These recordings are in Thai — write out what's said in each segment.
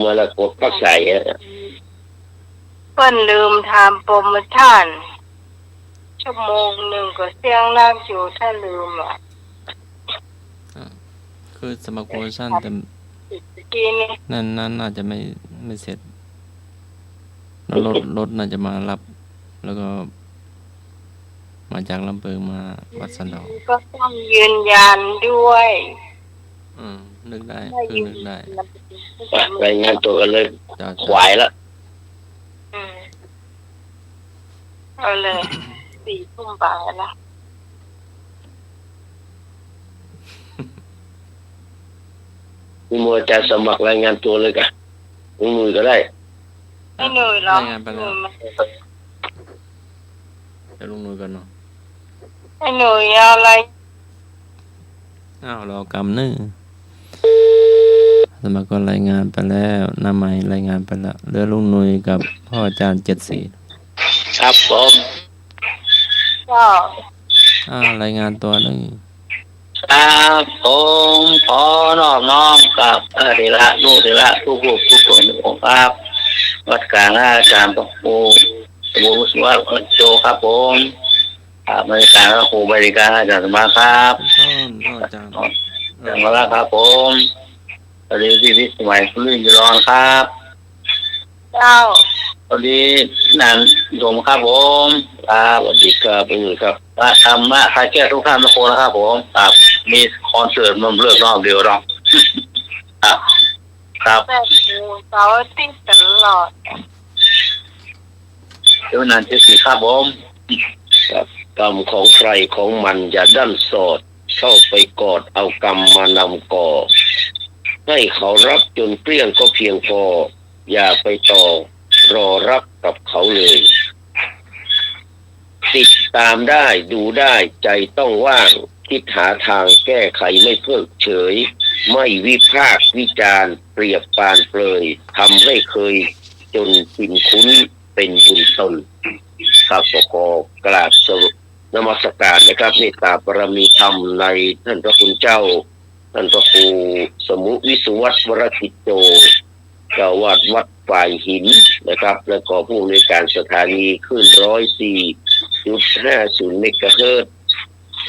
มรกตพักใส่เพิ่นลืมถามโปรโมชั่นชั่วโมงหนึ่งก็เสียงนักอยู่ถ้าลืมอ่ะคือสมัครโปรโมชั่นแต่กี้นี่นั้นอาจจะไม่เสร็จแล้วรถน่าจะมารับ แล้วก็มาจากลำเปิงมาวัดสันดอกก็ต้องยืนยันด้วยนึกได้นึกได้รายงานตัวกันเลยขวายละเอาเลย4 ทุ่มบ่ายละมีมัวจะสมัครรายงานตัวเลยกันมือก็ได้ไม่เหนื่อยหรอกรายงานไปแล้วจะลงมือกันเนาะไม่เหนื่อยอะไรรอกำนึงสมัครก็รายงานไปแล้วหน้าใหม่รายงานไปแล้วเรือลุงนุยกับพ่ออาจารย์74ครับผมก็รายงานตัวนึงครับผมขอนอบน้อมกับเดละลูกเดละทุกคนของครับวัดกลางอาจารย์ตะปูสมุทรสวัสดิ์โจครับผมบริการครูบริการอาจารย์มาครับพ่ออาจารย์มาแล้วครับผมเรียนที่วิทยาลัยลื่นยุรอนครับเจ้าตอนนี้นันโยมครับผมสวัสดีครับครับธรรมะใครแก้ทุกท่านทุกคนนะครับผมมีคอนเสิร์ตมันเลิกรอบเดียวรอบครับแต่เสาร์อาทิตย์ตลอดเดี๋ยวนานที่4ครับผมกรรมของใครของมันอย่าดันสอดเข้าไปกอดเอากรรมมานำก่อให้เขารับจนเกลี้ยงก็เพียงพออย่าไปต่อรอรับกับเขาเลยติดตามได้ดูได้ใจต้องว่างคิดหาทางแก้ไขไม่เพิกเฉยไม่วิพากษ์วิจารณ์เปรียบปานเปรยทำให้เคยจนชินคุ้นเป็นบุญตนครับขอกราบนมัสการนะครับเมตตาบารมีธรรมในท่านพระคุณเจ้าท่านพระครูสมุวิสุวัฒน์วรกิจโจเจ้าวาดวัดฝ่ายหินนะครับแล้วก็ผู้ในการสถานีขึ้น104.50 เมกะเฮิรตซ์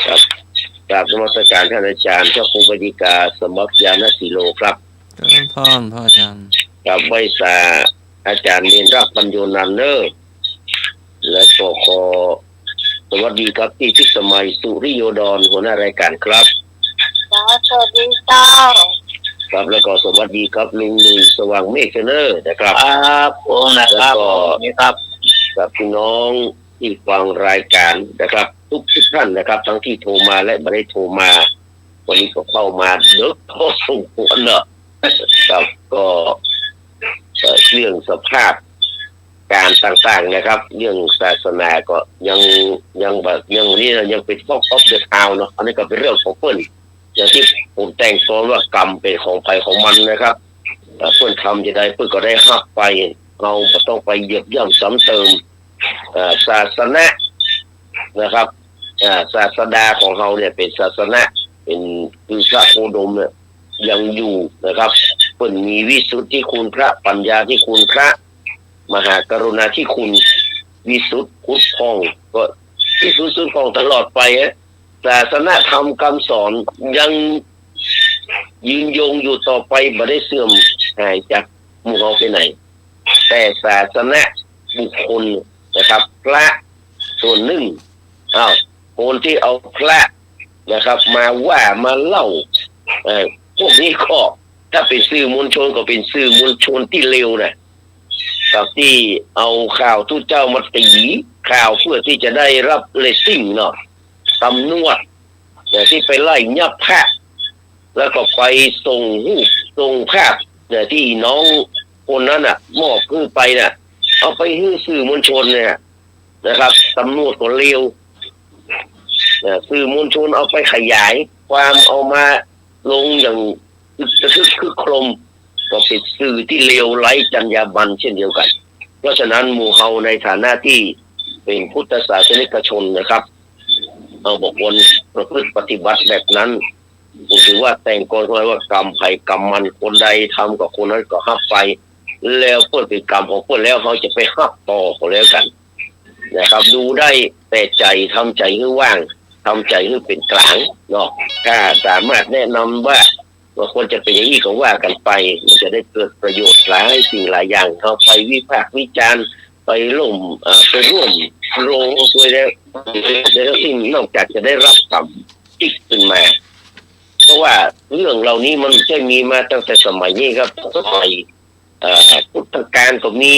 ครับกราบนมัสการท่านอาจารย์พระครูบดิกาสมัครยานสีโลครับพ่ออาจารย์กับไวสาอาจารย์เรียนรักปัญโยนันเนอร์และก็ขอสวัสดีครับที่พิสมัยสุริโยดรหัวหน้ารายการครับสวัสดีเจ้าครับแล้วก็สวัสดีครับลุงนุยสว่างเมฆเนอร์นะครับครับผมนะครับนี่ครับกับพี่น้องที่ฟังรายการนะครับทุกท่านนะครับทั้งที่โทรมาและไม่ได้โทรมาวันนี้ก็เข้ามาเยอะพอสมควรเนอะครับก็เรื่องสภาพการต่างๆนะครับเรื่องศาสนาก็ยังแบบยังนี้ยังเป็นฟอกออฟเดอะทาวน์เนาะอันนี้ก็เป็นเรื่องของเพิ่นอย่างที่ผมแต่งตัวว่ากรรมเป็นของใครของมันนะครับเพิ่นทำจะได้เพิ่นก็ได้หักไปเราไม่ต้องไปเหยียบย่ำซ้ำเติมศาสนานะครับศาสดาของเราเนี่ยเป็นศาสนาเป็นคือพระโคดมเนี่ยยังอยู่นะครับเพิ่นมีวิสุทธิคุณพระปัญญาที่คุณพระมหากรุณาธิคุณวิสุทธิพุทธพองก็ที่สุดของตลอดไปศาสนาธรรมคำสอนยังยืนยงอยู่ต่อไปไม่ได้เสื่อมหายจากหมู่เราไปไหนแต่ศาสนาบุคคลนะครับพระส่วนหนึ่งคนที่เอาพระนะครับมาว่ามาเล่าพวกนี้ก็ถ้าเป็นสื่อมวลชนก็เป็นสื่อมวลชนที่เลวนะกับที่เอาข่าวทุกเจ้ามาตีข่าวเพื่อที่จะได้รับเรตติ้งเนาะตำนวดที่ไปไล่ยับแพะแล้วก็ไปส่งรูปส่งภาพที่น้องคนนั้นมอบขึ้นไปเอาไปให้สื่อมวลชนเนี่ยนะครับตำรวจก็เลวสื่อมวลชนเอาไปขยายความเอามาลงอย่างคือโครมก็เป็นสื่อที่เลวไร้จรรยาบรรณเช่นเดียวกันเพราะฉะนั้นหมู่เฮาในฐานะที่เป็นพุทธศาสนิกชนนะครับเอาบอกวนประพฤติปฏิบัติแบบนั้น ถือว่าแต่งกรไว้ว่ากรรมไผ่กรรมมันคนใดทำกับคนนั้นก็ฮับไปแล้วเพื่อเป็นกรรมของเพื่อนแล้วเขาจะไปฮับต่อก็แล้วกันนะครับดูได้แต่ใจทำใจให้ว่างทำใจให้เป็นกลางเนาะถ้าสามารถแนะนำว่าควรจะเป็นอย่างนี้ก็ว่ากันไปมันจะได้เกิดประโยชน์หลายสิ่งหลายอย่างเขาไปวิพากษ์วิจารณ์ไปไปร่วมโรงด้วยแล้วสิ่งนอกจากจะได้รับกรรมอีกขึ้นมาเพราะว่าเรื่องเหล่านี้มันจะมีมาตั้งแต่สมัยนี้ครับสมัยพุทธกาลก็มี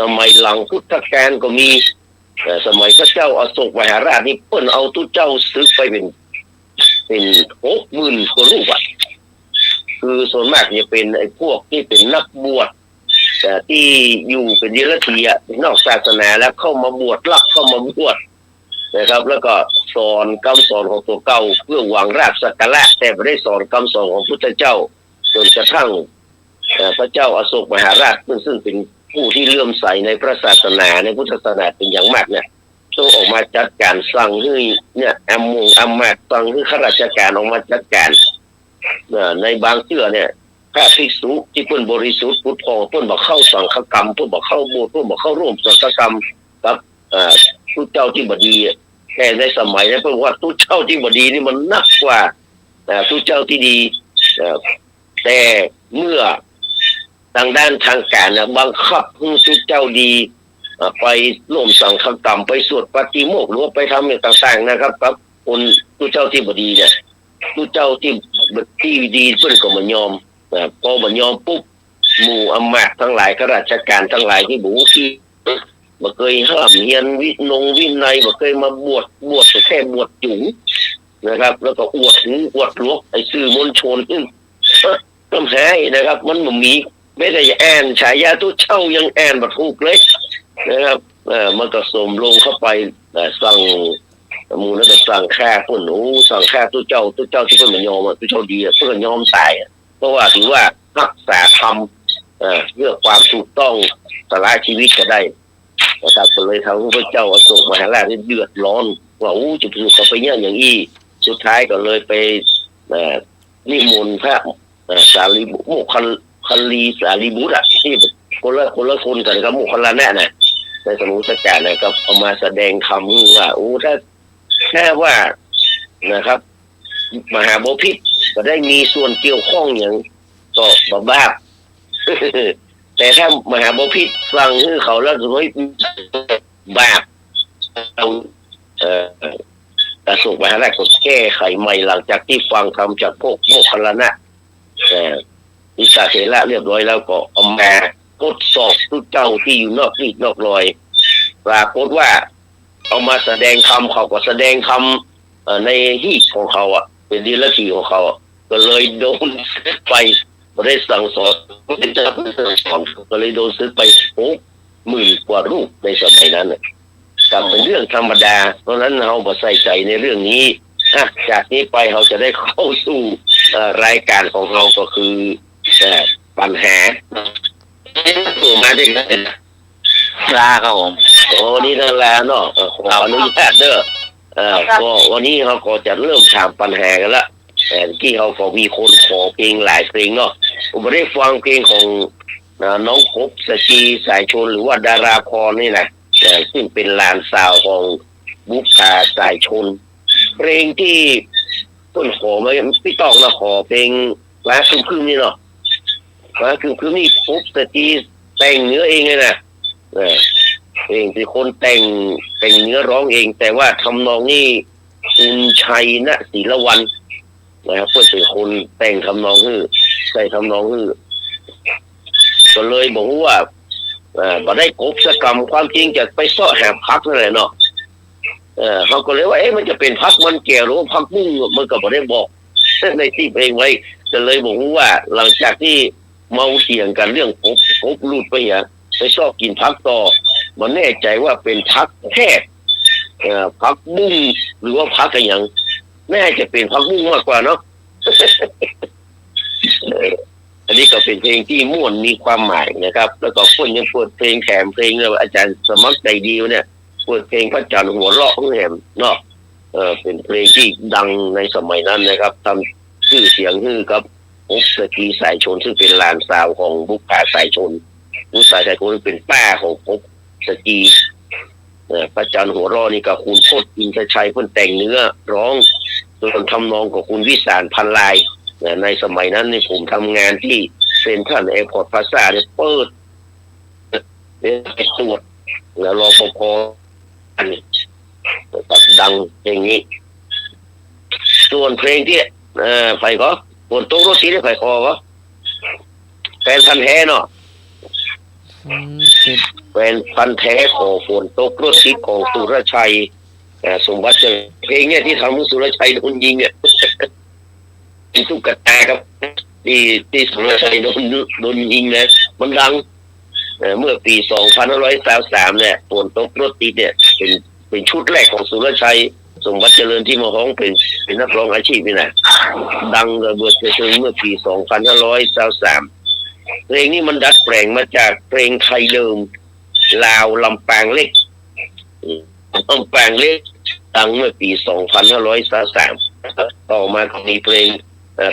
สมัยหลังพุทธกาลก็มีสมัยพระเจ้าอโศกมหาราชนี่เปิ้นเอาตู้เจ้าซึกไปเป็น60,000 กว่ารูปอ่ะคือส่วนมากจะเป็นไอ้พวกที่เป็นนักบวชแต่ที่อยู่เป็นเดรัจฉีอ่ะนอกศาสนาแล้วเข้ามาบวชเข้ามาบวชนะครับแล้วก็สอนคำสอนของตัวเก่าเพื่อหวังราบสักการะแต่ไม่ได้สอนคำสอนของพุทธเจ้าจนกระทั่งพระเจ้าอโศกมหาราชซึ่งเป็นผู้ที่เลื่อมใสในพระศาสนาในพุทธศาสนาเป็นอย่างมากเนี่ยต้องออกมาจัดการสั่งให้เนี่ยอำมาตย์สั่งให้ข้าราชการออกมาจัดการในบางเชื่อเนี่ยพระภิกษุที่เพิ่นบริสุทธิ์พุทธพองเพิ่นบอกเข้าสังฆกรรมเพิ่นบอกเข้าโบสถ์เพิ่นบอกเข้าร่วมสังฆกรรมกับทุเจ้าที่บดีแค่ในสมัยนั้นเพิ่นว่าทุเจ้าที่บดีนี่มันนักกว่าทุเจ้าที่ดีแต่เมื่อทางด้านทางการบังคับให้ทุเจ้าดีไปร่วมสังฆกรรมไปสวดปฏิโมกข์หรือไปทำอย่างต่างๆนะครับกับคนทุเจ้าที่บดีเนี่ยทุเจ้าที่ดีเพิ่นก็บ่ยอมพอบ่ยอมปุ๊บหมู่อำมาตย์ทั้งหลายข้าราชการทั้งหลายที่ที่บ่เคยห้ามเรียนวินัยบ่เคยมาบวชแค่บวชจุ๋งนะครับแล้วก็อวดลวกไอ้สื่อมวลชนต้องให้นะครับมันบ่มีไม่ได้จะแอนฉายาทุเจ้ายังแอนบ่ถูกเลยนะครับมันก็สมลงเข้าไปสั่งหมู่นั้นก็สั่งฆ่าคนหนูสั่งฆ่าทุเจ้าที่เพิ่นบ่ยอมทุเจ้าดีเพิ่นยอมตายเพราะว่าถือว่ารักษาธรรมเพื่อความถูกต้องสละชีวิตก็ได้นะครับก็เลยทำให้พระเจ้าอโศกมหาราชเดือดร้อนว่าจะถูกเขาไปเนี่ยอย่างนี้สุดท้ายก็เลยไปนิมนต์พระสารีบุตรโมคคัลลีสารีบุตรที่คนละคนกันกับโมคคัลลานะน่ะในสมุทรสาครนะครับเอามาแสดงธรรมว่าถ้าแค่ว่านะครับมหาบพิตรก็ได้มีส่วนเกี่ยวข้องอย่างก็บ้าแต่ถ้ามหาบพิตรฟังคือเขาแล้วจะไม่บาปกระทรวงมหาดไทยก็แก้ไขใหม่หลังจากที่ฟังคำจากพวกโมคคัลลานะอิสาเสระเรียบร้อยแล้วก็เอามาทดสอบทุกเจ้าที่อยู่นอกรีดนอกรอยปรากฏว่าเอามาแสดงธรรมเขาก็แสดงธรรมในฮีตของเขาเป็นดีละทีของเขาก็เลยโดนไปไม่ได้สั่งสอนไม่ได้จับสอนก็เลยโดนซื้อไป60,000 กว่ารูปในสมัยนั้นกับเป็นเรื่องธรรมดาเพราะนั้นเราบ่ใส่ใจในเรื่องนี้จากนี้ไปเราจะได้เข้าสู่รายการของเราก็คือปัญหามาได้ไงลาครับผมโอ้นี่นั่นแหละเนาะขออนุญาตเด้อก็วันนี้เราก็จะเริ่มถามปัญหากันละแต่ที่เขาก็มีคนขอเพลงหลายเพลงเนาะผมได้ฟังเพลงของน้องพบสจีสายชนหรือว่าดาราพรนี่นะซึ่งเป็นหลานสาวของบุพาสายชนเพลงที่ต้นขอมาพี่ต้องนะขอเพลงฟ้าคืมนี่เนาะฟ้าคืมนี่พบสจีแต่งเนื้อเองเลยนะเพลงที่คนแต่งเนื้อร้องเองแต่ว่าทำนองนี่คุณชัยณศิลวันนะครับเพื่อเป็นคนแต่งทำนองใส่ทำนองก็เลยบอกว่าบ่ได้กบสกรรมความจริงจะไปเสาะหาพักนั่นแหละเนาะเขาก็เลยว่ามันจะเป็นพักมันแก่หรือพักบุ้งมันก็บ่ได้บอกในที่เพลงไว้ก็เลยบอกว่าหลังจากที่เมาเถียงกันเรื่องกบหลุดไปไปชอบกินพักต่อมันแน่ใจว่าเป็นพักแค่พักบุ้งหรือว่าพักอะไรอย่างแน่จะเป็นพักบุ้งมากกว่าเนาะ อันนี้ก็เป็นเพลงที่ม่วนมีความหมายนะครับแล้วก็คนยังเปิดเพลงแถมเพลงเลยอาจารย์สมัครใจดีเนี่ยเปิดเพลงพระจันทร์หัวเราะของแหมเนาะเป็นเพลงที่ดังในสมัยนั้นนะครับท ชื่อเสียงฮือกับอุกสกีสายชนซึ่งเป็นหลานสาวของบุพผาสายชนบุพผาสายชนเป็นป้าของอุกสกีพระจันทร์หัวรอนี่กับคุณพจน์อินทชัยเพิ่นแต่งเนื้อร้องส่วนทำนองกับคุณวิสารพันลายในสมัยนั้นนี่ผมทำงานที่เซ็นทรัลแอร์พอร์ตพลาซ่าเนี่ยเปิดไปตรวจแล้วรอปภอันนี้ดังเพลงนี้ส่วนเพลงที่ไฟก็ฝนตกรถติดได้ไฟคอก็แฟนพันธุ์แท้เนาะ ติด แฟนพันธุ์แท้ของฝนตกรถติดของสุรชัยสมบัติเจริญเพลงเนี่ยที่ทำให้สุรชัยโดนยิงเนี่ยเป็นตุ๊กตาครับที่สุรชัยโดนยิงนะมันดังเมื่อปี2523เนี่ยฝนตกรถติดเนี่ยเป็นชุดแรกของสุรชัยสมบัติเจริญที่มาร้องเป็นนักร้องอาชีพนี่นะดังระเบิดเถิดเมื่อปี2523เพลงนี้มันดัดแปลงมาจากเพลงไทยเดิมลาวลำปางเล็กลำปางเล็กดังเมื่อปี2523ต่อมาก็มีเพลง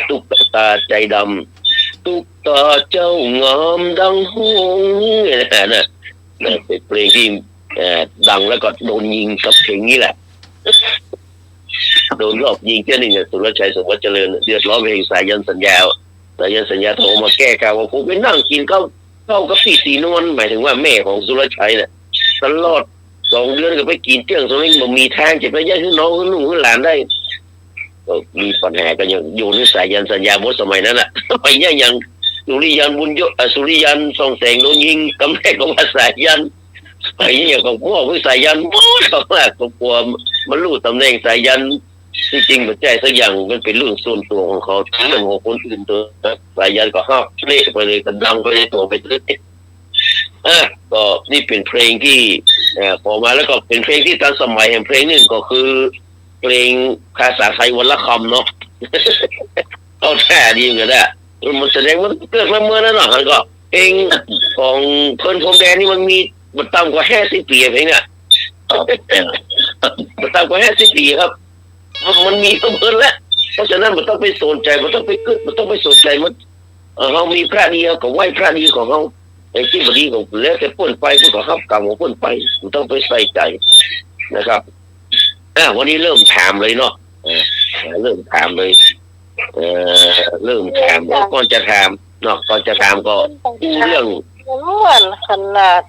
ตุ๊กตาใจดำตุ๊กตาเจ้างามดังหงส์นะเป็นเพลงที่ดังแล้วก็โดนยิงกับเพลงนี้แหละโดนรอบยิงเจ้าหนึ่งสุรชัยสมบัติเจริญเดือดร้อนเพลงสายันสัญญาโทรมาแก้ข่าวว่าผมไปนั่งกินข้าวกับพี่สีนวลหมายถึงว่าแม่ของสุรชัยเนี่ยตลอด2 เดือนก็ไปกินเตี้ยงตรงนี้มันมีทางจะไปย้ายให้น้องให้ลูกให้หลานได้ก็มีปัญหากันอย่างอยู่ในสายันสัญญาหมดสมัยนั้นแหละไปเนี่ยอย่างสุริยันบุญยศสุริยันส่องแสงโดนยิงกำแพงของสายันไปเนี่ยของพวกสายันหมดเขาว่าก็กลัวมันรู้ตำแหน่งสายันที่จริงมันใจสักอย่างมันเป็นเรื่องส่วนตัวของเขาเรื่องของคนอื่นตัวสายันก็ห้ามเละไปเลยกันดังไปเลยตัวไปเลยก็นี่เป็นเพลงที่พอมาแล้วก็เป็นเพลงที่ทันสมัยแห่งเพลงหนึ่งก็คือเพลงภาษาไทยวันละคำเนาะเอาแท้ดีเหมือนกันนะมันแสดงว่าเกิดมาเมื่อนั้นเนาะก็เพลงของเพิ่นพรมแดนนี่มันมีมันต่ำกว่า50 ปีเพลงเนี่ยมันต่ำกว่า50 ปีครับมันมีเพิ่นแล้วเพราะฉะนั้นมันต้องไปสนใจมันต้องไปกึศมันต้องไปสนใจมันเขามีพระดีเขาไหว้พระดีของเขาไอ้ที่บดีของแล้วแต่ป้นไปพวกเขากรรมของป้นไปมันต้องไปใส่ใจนะครับวันนี้เริ่มถามเลยเนาะเริ่มถามเลยเริ่มถามก่อนจะถามเนาะก่อนจะถามก็เรื่องม่วนขนาด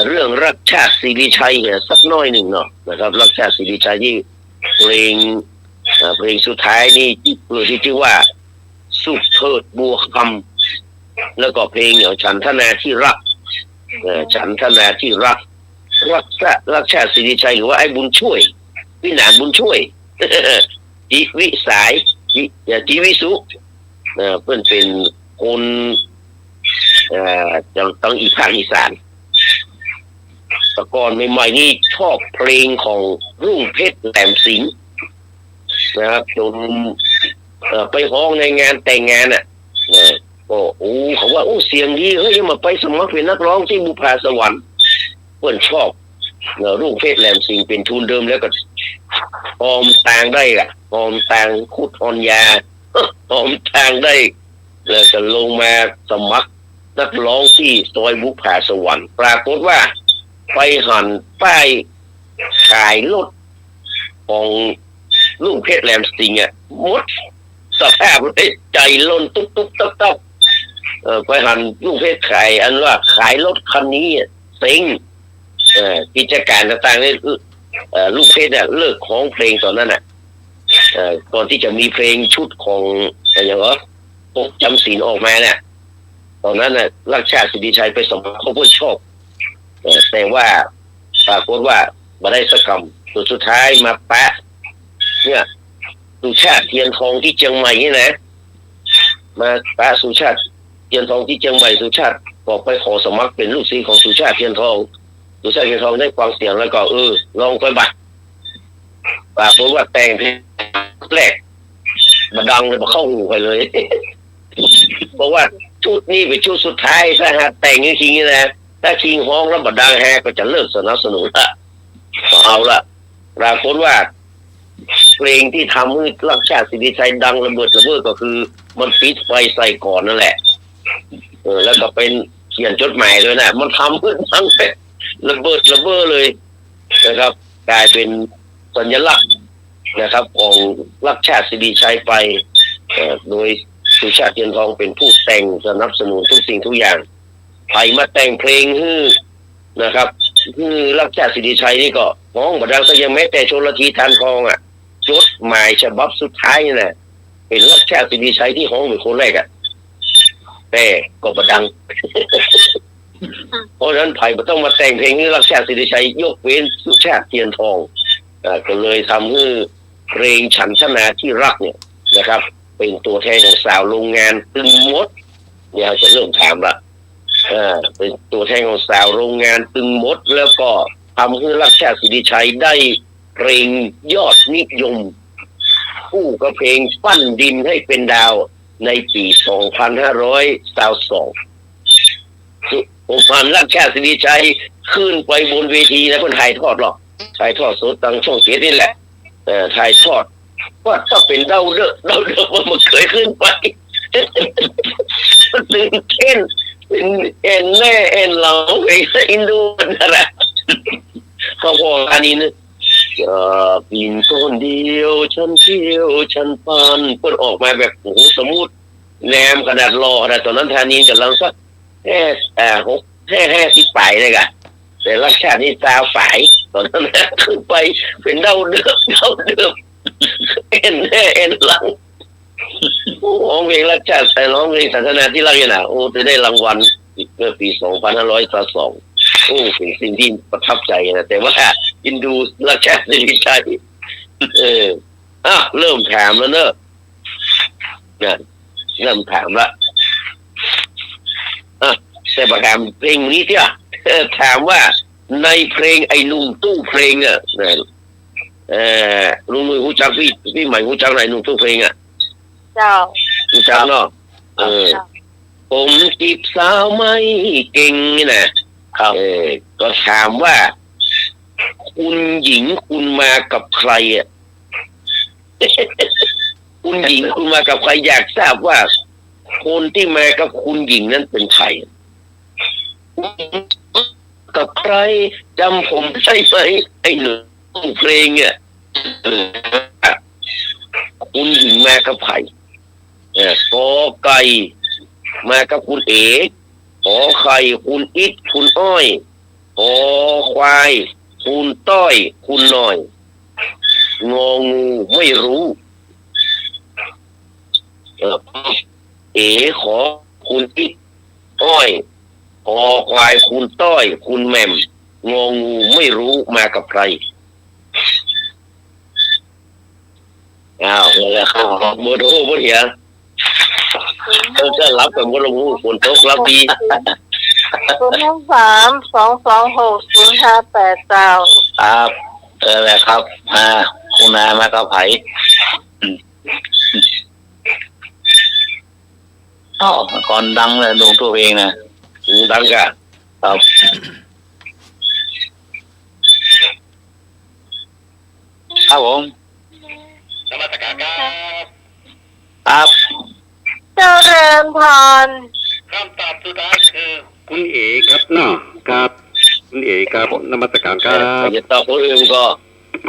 เรื่องรักชาติศิริชัยเนี่ยสักน้อยหนึ่งเนาะนะครับรักชาติศิริชัยที่เพลงสุดท้ายนี่ที่ชื่อว่าสุดเถิดบัวคำแล้วก็เพลงอย่างฉันทนาที่รักฉันทนาที่รักชาติศิริชัยหรือว่าไอ้บุญช่วยวินานบุญช่วยจิวิสายจิวิสุเพื่อนเป็นคนจังตั้งอีภาคอีสานแต่ก่อนใหม่ๆนี่ชอบเพลงของรุ่งเพชรแหลมสิงห์นะครับจนไปร้องในงานแต่งงานก็เขาว่าเสียงดีเฮ้ยมาไปสมัครเป็นนักร้องที่บุพาสวรรค์เพื่อนชอบรุ่งเพชรแหลมสิงห์เป็นทุนเดิมแล้วก็ออมตางได้ออมตางคุดออนยาออมตางได้แล้วจะลงมาสมัครนักร้องที่ซอยบุพาสวรรค์ปรากฏว่าไปหันป้ายขายรถของรุ่งเพชรแหลมสิงห์หมดสภาพใจล้นตุ๊กตับไปหันรุ่งเพชรขายอันว่าขายรถคันนี้เซ็งกิจการต่างๆนี่ลูกเพชรเลิกของเพลงตอนนั้นก่อนที่จะมีเพลงชุดของอย่างว่าพวกจำศีลออกมาเนี่ยตอนนั้นรักชาติศิริชัยไปสมัครเขาเพื่อชอบแต่ว่าปรากฏว่ามาได้สักคำสุดท้ายมาแปะเนี่ยสุชาติเทียนทองที่เชียงใหม่นี่นะมาแปะสุชาติเทียนทองที่เชียงใหม่สุชาติบอกไปขอสมัครเป็นลูกศิษย์ของสุชาติเทียนทองสุชาติเทียนทองได้ฟังเสียงแล้วก็ลองไปบัดปรากฏว่าแต่งเพลงแรกมาดังเลยมาเข้าหูไปเลยบอกว่าชุดนี้เป็นชุดสุดท้ายถ้าหากแต่งจริงๆนะถ้าชิงห้องแล้วบัดดังแฮก็จะเลิกสนับสนุนละเอาละปรากฏว่า เพลงที่ทำให้รักชาติสิริชัยดังระเบิดระเบ้อก็คือมันปิดไฟใส่ก่อนนั่นแหละแล้วก็เป็นเขียนจดหมายด้วยนะมันทำให้ทั้งเป็นระเบิดระเบ้อเลยนะครับกลายเป็นสัญลักษณ์นะครับของรักชาติสิริชัยไปโดยสุชาติเทียนทองเป็นผู้แต่งสนับสนุนทุกสิ่งทุกอย่างใครมาแต่งเพลงฮือนะครับฮือรักชาติสิริชัยนี่ก็ฟ้องบดังก็ยังแม้แต่ชลทีทานทองจดหมายฉบับสุดท้ายน่ะเป็นรักชาติสิริชัยที่ฮ้องเป็นคนแรกแต่ก็บดัง เพราะฉะนั้นไผ่ก็ต้องมาแต่งเพลงนี้รักชาติสิริชัยยกเว้นสุชาติเทียนทองก็เลยทำให้เพลงฉันทนาที่รักเนี่ยนะครับเป็นตัวแทนของสาวโรงงานตึงมดเนี่ยจะเริ่มถามละเป็นตัวแทนของสาวโรงงานตึงมดแล้วก็ทำให้รักชาติสิริชัยได้เพลงยอดนิยมคู่กับเพลงปั้นดินให้เป็นดาวในปี2522ผมผ่านรักชาติสิริชัยขึ้นไปบนเวทีนะเพื่อนถ่ายทอดหรอกถ่ายทอดสดทางช่องเสียนี่แหละถ่ายทอดว่าถ้าเป็นเดาเด้อว่ามันเคยขึ้นไปตื่นเต้นเป็นเอ็นแน่เอ็นเราไอ้อินดูนะ เขาบอกอันนี้นะปีนต้นเดียวฉันเที่ยวฉันปานเพิ่นออกมาแบบโอ้สมุดแนมกระดาษรอนะตอนนั้นธานีกำลังสัก50ปลายเลยกะแต่รักชาตินี่ตาฝ่ายตอนนั้นขึ้นไปเป็นเดาเดิมเอ็นแน่เอ็นหลังร้องเพลงรักชาติแต่ร้องเพลงศาสนาที่รักเนี่ยนะโอ้จะได้รางวัลเมื่อปี2522โอ้เป็นสิ่งที่ประทับใจนะแต่ว่าอินดูรักชาติสิริชัยเริ่มถามแล้วเนอะเริ่มถามละแต่ประการเพลงนี้ที่ถามว่าในเพลงไอ้นุ่มตู้เพลงลุงหนุ่ยหูจักพี่ใหม่หูจักไหนนุ่มตู้เพลงเจ้าหูจักเนาะผมจีบสาวไม่เก่งนี่นะครับก็ถามว่าคุณหญิงคุณมากับใครคุณหญิงคุณมากับใครอยากทราบว่าคนที่มากับคุณหญิงนั้นเป็นใครกับใครจำผมได้ไหมไอ้หนุ่มเพลงคุณหญิงมากับใครกอไก่มากับคุณเอ๋ขอไข่คุณอิดคุณอ้อยขอควายคุณต้อยคุณหน่อยงองูไม่รู้เอ๋ขอคุณอิดอ้อยขอควายคุณต้อยคุณแหม่มงองูไม่รู้มากับใครเลยครับโมโดโมเถียจะรับกับโมโดฝนตกรับดี032260589ครับแหละครับคุณนามากับไผ่ก่อนดังเลยลุงตัวเองนะดังกันครับครับผมนมัสการครับเจริญพรคำตอบสุดท้ายคือคุณเอ๋ครับเนาะครับคุณเอ๋ครับนมัสการครับจะตอบคนอื่นก็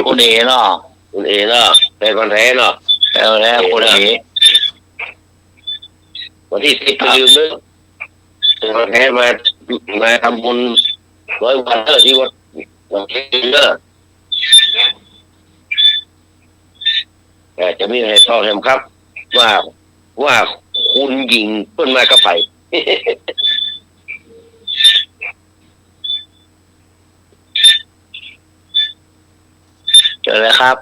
คุณเอ๋เนาะคุณเอ๋เนาะเป็นคนแท้เนาะแล้วคุณเอ๋วันที่10ลืมนึกเป็นคนแท้มาทำบุญ100 วันที่วัดเลิศแต่จะมีให้ท่อแฮมครับว่าคุณหญิงเพิ่นมากับไผเจอแล้วครับ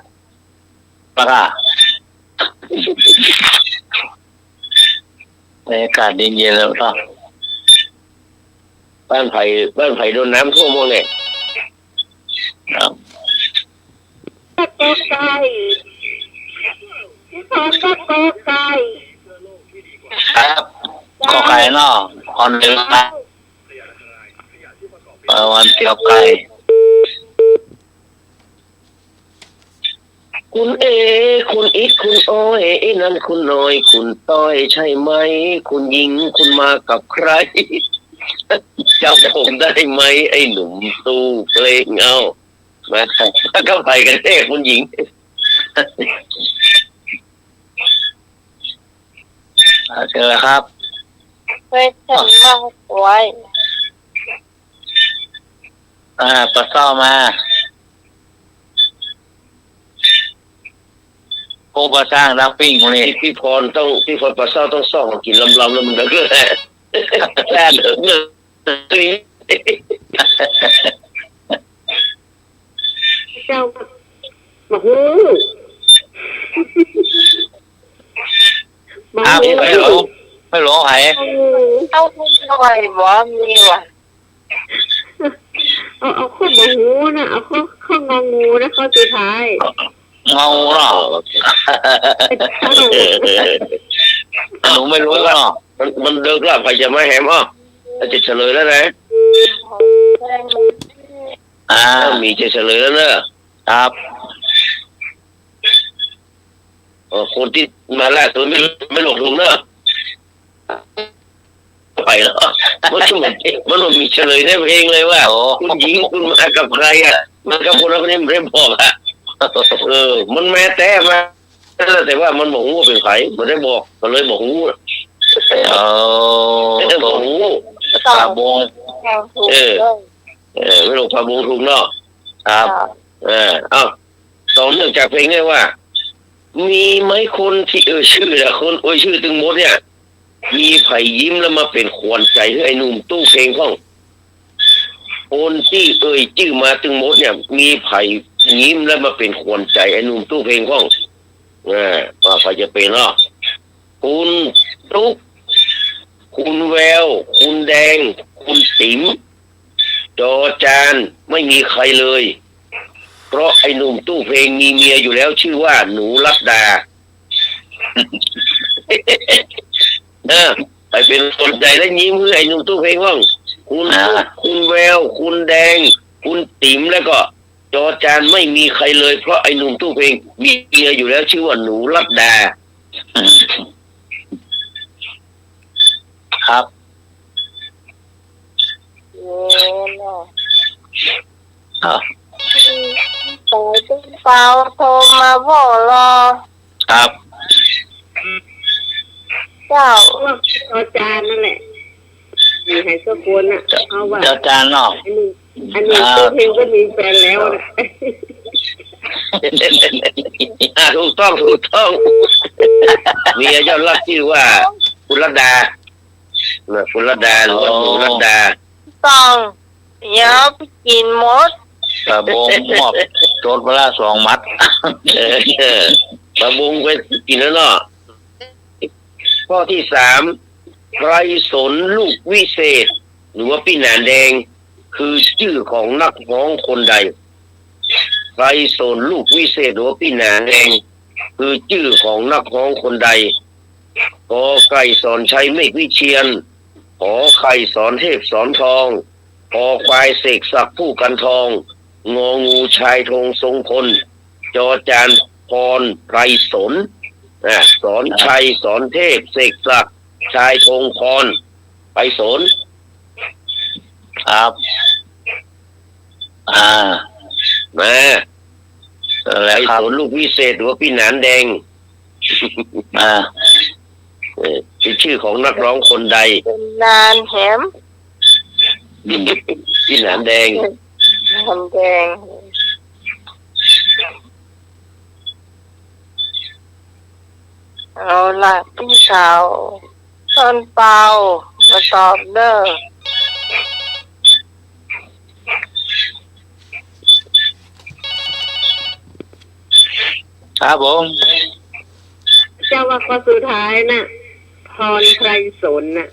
ป้าบรรยากาศเย็นๆแล้วเนาะบ้านไผ่โดนน้ำท่วมหมดเลยครับครับขอไก่เนาะคนหนึ่งนะวันเกี่ยวไก่ คุณเอคุณอิดคุณอ้อยนั่นคุณน้อยคุณต้อยใช่ไหมคุณหญิงคุณมากับใครจำผมได้ไหมไอ้หนุ่มตู้เพลงเอามาถ้าเข้าไปกันเต้คุณหญิง เจอแล้วครับ เวทมากไว้ ปลาเศร้ามาโคปลาสร้างรักปิ้งเลย พี่พรปลาเศร้าต้องซ่องกินลำแล้วมันเดือดแหละแล่เดือดเนื้อ เจ้ามาฮู้มา อ้าว ฮู้ ไม่รู้ไผ่ เอาหน่อยบ่มีว่ะ เอาข้อมาฮู้นะเอาข้ององูนะข้อสุดท้าย เงาเนาะหนูไม่รู้เนาะ มันเดิกแล้วใครจะมาแหมอ่ะจะเฉลยแล้วนะมีจะเฉลยแล้วเนอะ ครับ คนที่มาแรกตัวไม่หลงลุงเนอะไปแล้วมันมีเฉลยได้เพลงเลยว่าคุณหญิงคุณมากับใครอ่ะมันกับคนนั้นไม่ได้บอกอ่ะมันแม่แต่มาแต่ว่ามันบอกว่าเป็นใครมันได้บอกมันเลยบอกว่าบอกว่า ปลาบง ไม่ลงพาบุงถูกเนาะ ครับ ต่อเนื่องจากเพลงนี้ว่า มีไหมคนที่ชื่อละคนชื่อตึงมดเนี่ยมีไผ่ยิ้มแล้วมาเป็นขวัญใจให้ไอ้หนุ่มตู้เพลงข้องคนที่ชื่อมาตึงมดเนี่ยมีไผ่ยิ้มแล้วมาเป็นขวัญใจไอ้หนุ่มตู้เพลงข้องว่าใครจะเป็นเนาะคุณตุ๊กคุณแววคุณแดงคุณติ๋มจอจานไม่มีใครเลยเพราะไอ้หนุ่มตู้เพลงมีเมียอยู่แล้วชื่อว่าหนูรัตดา ไปเป็นคนใจและยิ้มเพื่อไอ้หนุ่มตู้เพลงว่างคุณตุ๊กคุณแววคุณแดงคุณติ๋มแล้วก็จอจานไม่มีใครเลยเพราะไอ้หนุ่มตู้เพลงมีเมียอยู่แล้วชื่อว่าหนูรัตดา ครับ แต่ตึ้งเปล่าโทรมาบอกรอ ครับ เจ้า ว่าอาจารย์นั่นแหละมีไฮโซโกนอ่ะเอาว่า เจ้าจานเนาะ อันนี้ตัวเพลงก็มีแฟนแล้วนะ ถูกต้องเมียยอดรักชื่อว่าคุณรัตดาคุณรัตดาหรือว่าหนูรัตดา ต้องอย่าไปกินหมด ปลาบงมอบโจรปลา2 มัด ปลาบุงไปกินแล้วเนาะข้อที่3ไพรสนลูกวิเศษหรือว่าพี่หนานแดงคือชื่อของนักร้องคนใดไพรสนลูกวิเศษหรือว่าพี่หนานแดงคือชื่อของนักร้องคนใดขอไก่สอนชัยเมฆวิเชียรขอไข่สอนเทพสอนทองขอควายเสกศักดิ์ผู้กันทองงองูชายธงทรงพลจอจานพรไพรสนสอนชัยสอนเทพเสกศักดิ์ชายธงพรไพรสน ครับมาไพร ครับ สนลูกวิเศษหรือว่าพี่หนานแดงเป็นชื่อของนักร้องคนใด เป็นนานแหม พี่หนานแดง ทำแดงเอาล่ะพี่สาวต้นเปล่ามาตอบเด้อ ครับผม เจ้าว่าข้อสุดท้ายน่ะพรไพรสนน่ะ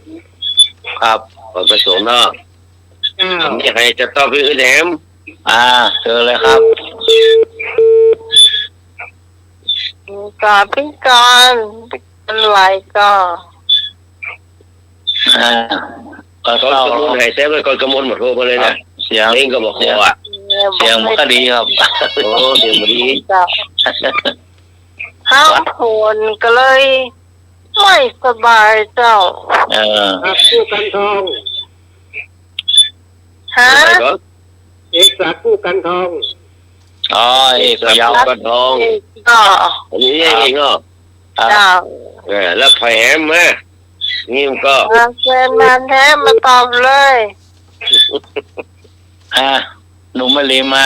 ครับพรไพรสนเนาะ เจ้า นี่ใครจะตอบพี่แหนม เจอเลยครับ กาพิการอะไรก็ ปลา ก่อน เศร้าก ระมวลหายแซ่บเลยก่อนกระมวลหมดโทรมาเลยนะ เสียง เองก็บอกว่า เสียงมันก็ดีครับ โอ้เสียงมันดี เจ้า ห้ามโหนก็เลยไม่สบายเจ้า ครับกู้กันทอง ฮะ อะไรก็ เอกสารกู้กันทอง อ๋อเอกยาว กระทอง ก็ อันนี้เองเนาะ เจ้า แล้วแผลมานี่มันก็ เชิญมาแท้มาตอบเลย หนูมาลีมา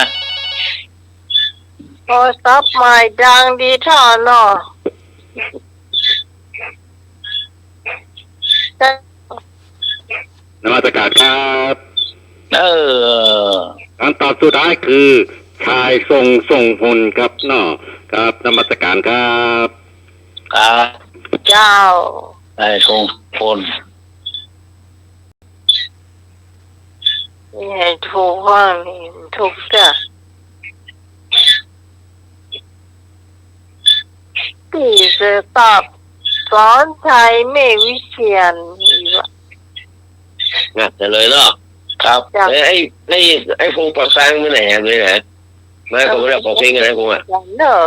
โทรศัพท์ใหม่ดังดีท่อเนาะ นมัสการครับ คำตอบสุดท้ายคือชายทรงพลครับเนาะครับนมัสการครับ เจ้า ไอ้ทรงพล นี่ให้ถูกว่านี่ถูกจ้ะพี่จะตอบสอนไทยไม่วิเชียนอีกว่า งัดเลยเนาะ ครับ จ้ะ ไอ้พงปักซังไม่ไหนเลยนะมาผมเรียกบอกเพลงอะไรผมอ่ะ อย่างเนอะ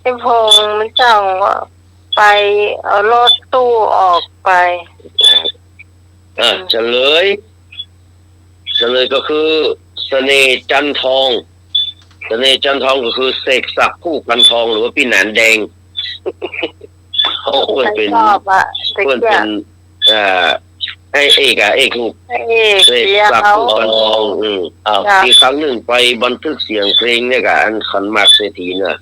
ไอ้พงษ์มันจังว่าไปเอารถตู้ออกไป เฉลยก็คือเสน่ห์จันทองเสน่ห์จันทองก็คือเสกศักดิ์ผู้พันทองหรือว่าพี่หนานแดงเพื่อนเป็น ชอบอะแต่ เพื่อน แก เป็นไอ้เอกลูก เอก เสก เดีย ศักดิ์ เขา ผู้พันทองมีครั้งหนึ่งไปบันทึกเสียงเพลงเนี่ยกับอันขันหมากเศรษฐีเนี่ย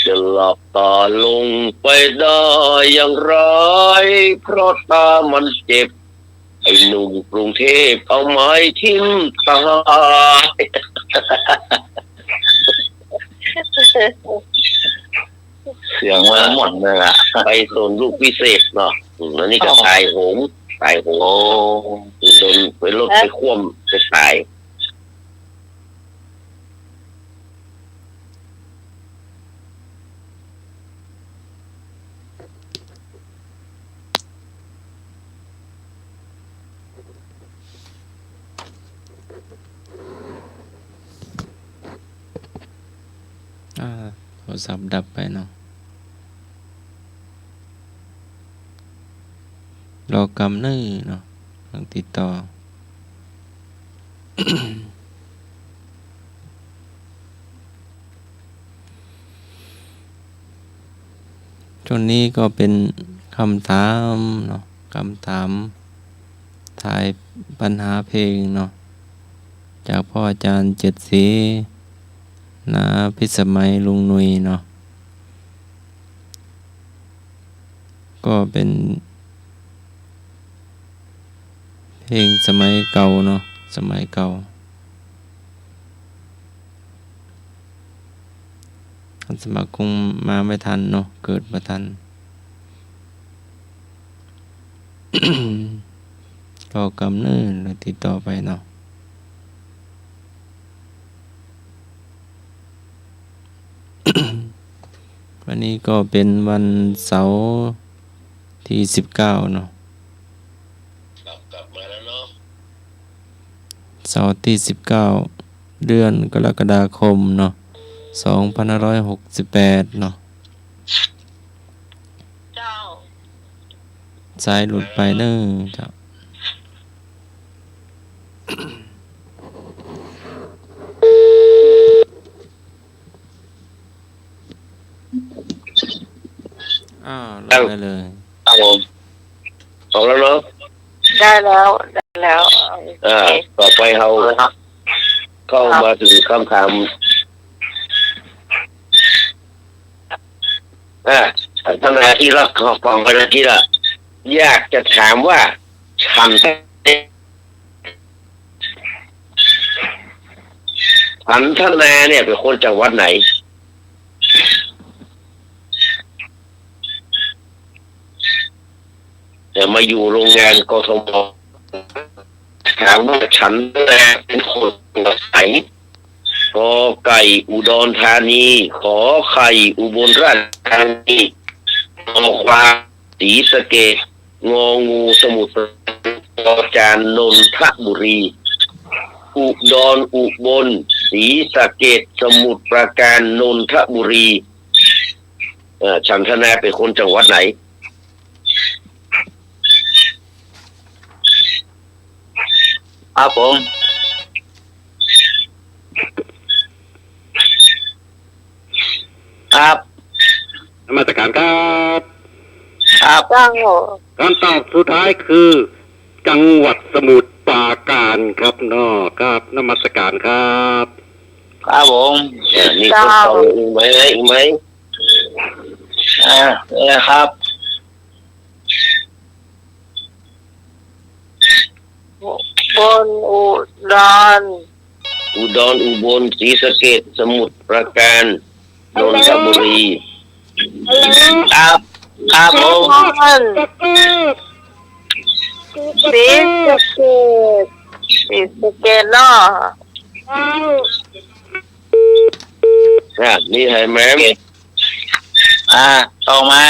จะหลับตาลงไปได้อย่างไรเพราะตามันเจ็บไอ้หนุ่มกรุงเทพเอาไม้ทิ่มตาย เสียงมันหมดเลยอ่ะ ไปโดนลูกพิเศษเนาะแล้วนี่ก็ตายโหงโดนไปรถไปคว่ำไปตาย โทรศัพท์ดับไปเนาะรอกำเนิดเนาะลองติดต่อ ช่วงนี้ก็เป็นคำถามเนาะคำถามทายปัญหาเพลงเนาะจากพ่ออาจารย์เจ็ดศรีนาพิสมัยลุงหนุยเนาะก็เป็นเพลงสมัยเก่าเนาะสมัยเก่าท่านสมัครคงมาไม่ทันเนาะเกิดไม่ทัน ก็กำเนิดแล้วติดต่อไปเนาะ วันนี้ก็เป็นวันเสาร์ที่19เนาะ กลับมาแล้วเนาะ เสาร์ที่19เดือนกรกฎาคมเนาะ2568เนาะ เจ้า สายหลุดไปเด้อเจ้า ลงได้เลย ครับผม ออกแล้วเนาะ ได้แล้ว ต่อไปเราเข้ามาถึงคำถามท่านอาที่รักขอฟังไปนะที่ละอยากจะถามว่าฉันท่านนาเนี่ยเป็นคนจังหวัดไหนแต่มาอยู่โรงงานกทมถามว่าฉันเป็นคนจังหวัดไหนกอไก่อุดรธานีขอไข่อุบลราชธานีงอควายศรีสะเกษงองูสมุทรปราการนนทบุรีอุดรอุบล ศรีสะเกษสมุทรปราการนนทบุรีฉันทนาเป็นคนจังหวัดไหนครับผมครับ นมัสการครับ ครับ ตั้ง คำตอบสุดท้ายคือ จังหวัดสมุทรปราการครับเนาะครับนมัสการครับ ครับผม มีคนตอบอีกไหมเนี่ยครับ บนอุดร อุบลศรีสะเกษสมุทรปราการนนทบุรี ครับครับผม ศรีสะเกษศรีสะเกษเนาะ นี่เห็นไหม ต่อมา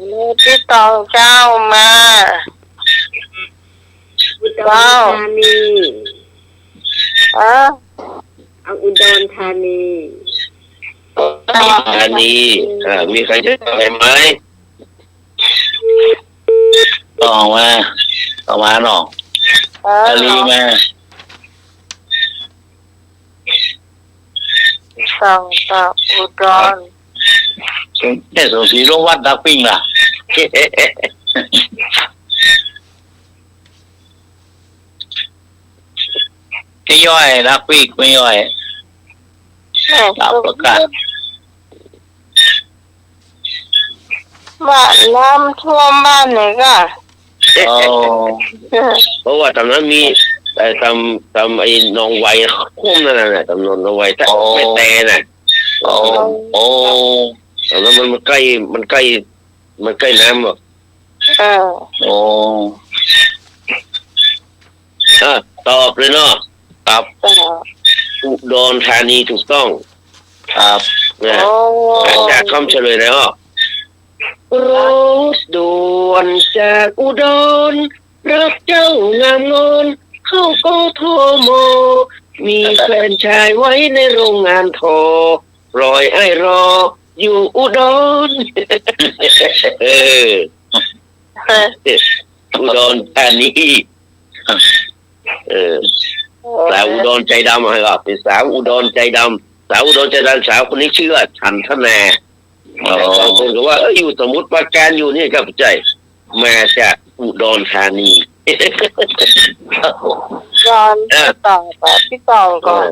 มีที่ตองเจ้ามา อุดรธานี อะ เอาอุดรธานี อันนี้มีใครจะตอบไหม ต่อมาเนาะอาลีมา ต่างอุดร เนี่ยสมศรีลงวัดดักปิ้งล่ะที่ย่อยดักปิ้งไม่ย่อย ตามประกาศ บ้านน้ำท่วมบ้านไหนก็ เพราะว่าตอนนั้นมีทำไอ้นองไวคุ้มนั่นน่ะตำนวนนองไวแต่ไม่แต่น่ะ โอ้ ตอนนั้นมันใกล้น้ำหรอก โอ้ ตอบเลยเนาะ ครับ อุดรธานีถูกต้อง ครับ นะจากคำเฉลยแล้วรถด่วนจากอุดรรับเจ้างามงอนเข้ากทมมีแฟนชายไว้ในโรงงานทอปล่อยไอ้รออยู่อุดรอุดรธานีสาวอุดรใจดำอะไรก็เป็นสาวอุดรใจดำสาวอุดรใจดำสาวคนนี้ชื่อว่าฉันทนาบางคนก็ว่าอยู่สมุทรปราการอยู่นี่ครับใจมาจากอุดรธานี ย้อนพี่ตองก่อน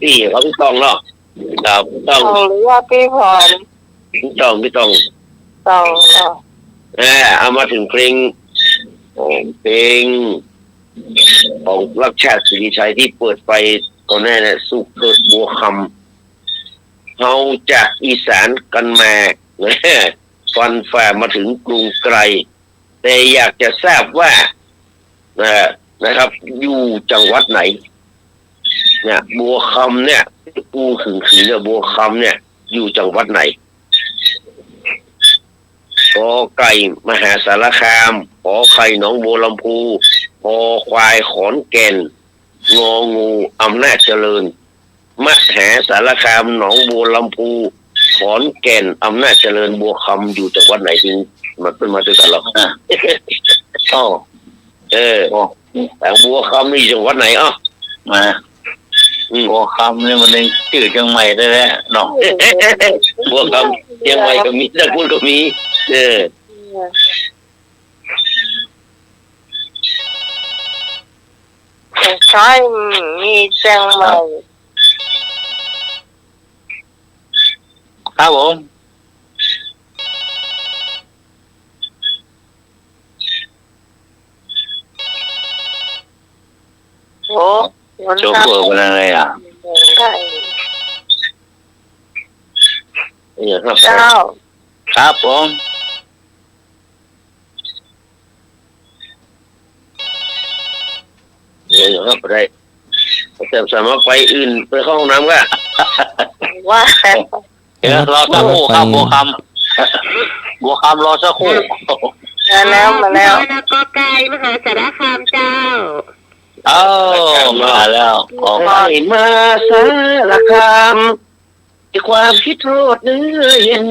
พี่เขาพี่ตองเนาะครับต้อง หรือว่าพี่พร พี่ตองตองเนาะ เอามาถึงเพลงของรักชาติสิริชัยที่เปิดไปก่อนหน้านั้นสุขเกิดบัวคำเฮาจากอีสานกันมาฟันฝ่ามาถึงกรุงไกลแต่อยากจะทราบว่านะครับอยู่จังหวัดไหนเนี่ยบัวคำเนี่ยกูขึงเนี่ยบัวคำเนี่ยอยู่จังหวัดไหนกอไก่มหาสารคามขอไข่หนองบัวลำพูพอควายขอนแก่นงองูอำนาจเจริญมหาสารคามหนองบัวลำพูขอนแก่นอำนาจเจริญบัวคำอยู่จังหวัดไหนถึงมันเป็นมาด้วยกันหรอแต่บัวคำนี่จังหวัดไหนมาบัวคำเนี่ยมันเองชื่อจังใหม่ได้แล้วเนาะ บัวคำยังไงก็มีตะกุนก็มีใช่มีจังใหม่ ครับผม โอ้ โชเฟอร์เป็นอะไรอ่ะ เจ้า ครับผม ครับไปได้แต่สามารถไปอื่นไปเข้าห้องน้ำก็ ว่า เดี๋ยวรอสักครู่ครับบัวคำรอสักครู่ มาแล้ว แล้วก็ไกลมหาสารคามเจ้า ออก ให้มาสารคามด้วยความคิดโทษเนื้อเย็น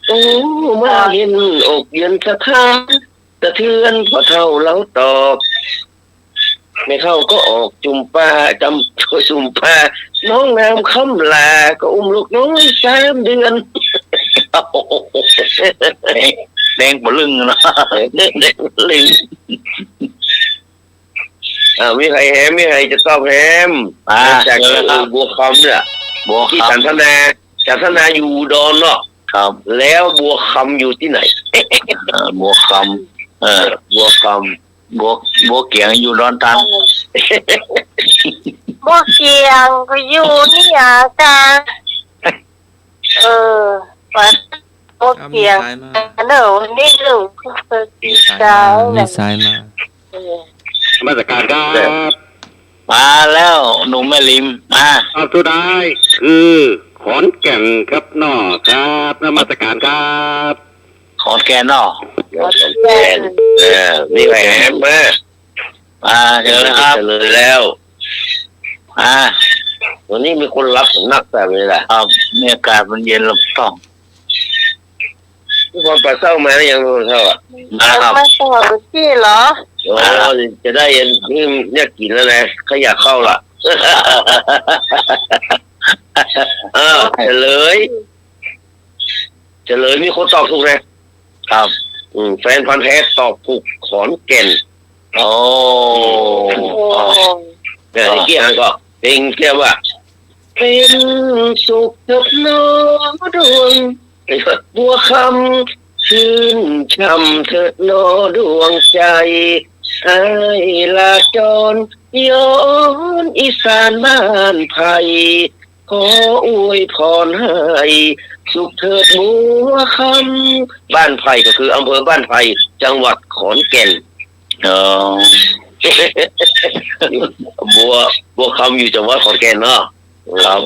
โอ้มาเห็นอกเย็นสะท้านสะเทือนพอเท่าเราตอบไม่เข้าก็ออกจุ่มปลาจำตัวจุ่มปลาน้องงามคำลาก็อุ้มลูกน้อย3 เดือน แดงบลึงเนาะ เด็กๆลิงมีใครแฮมมีใครจะตอบแฮมจากบัวคำเนี่ย บัว ที่ ค สันทนาอยู่อุดอนเนาะ ำครับ แล้วบัวคำอยู่ที่ไหน บัวคำบัวค บัวเกียงอยู่ดอนตัน บ่เกียงก็อยู่นี่อาจารย์ปัดบ่เกียงเด้อนี่ลูกคือปีกาย มีสายมา นมัสการครับ มาแล้วหนุ่มแม่ริมมา ตอบสุดท้ายคือขอนแก่นครับนอครับนมัสการครับ ขอนแก่นเนาะ ำแอนมีใครแฮมมา มาเจอแล้วครับ เฉลยแล้ว มา วันนี้มีคนรับสำนักแบบนี้แหละ ครับเนี่ยอากาศมันเย็นลำต้อง ทุกคนไปเศร้ามาแล้วยังไม่เศร้าอ่ะ มาครับ มาสอบที่เหรอ โอ้จะได้เย็นนี่เนี่ยกินแล้วนะเขาอยากเข้าล่ะเฉลยมีคนตอบถูกนะครับ แฟนพันธุ์แท้ตอบถูกขอนแก่น โอ้ เนี่ยเกี่ยงก็เพลงเกี่ยวว่าเป็นสุขเถิดน้อดวงบัวคำชื่นช่ำเถิดน้อดวงใจไอ้ลาจรย้อนอีสานบ้านไผ่ขออวยพรให้สุขเถิดบัวคำบ้านไผ่ก็คืออำเภอบ้านไผ่จังหวัดขอนแก่น บัวคำอยู่จังหวัดขอนแก่นเนาะครับ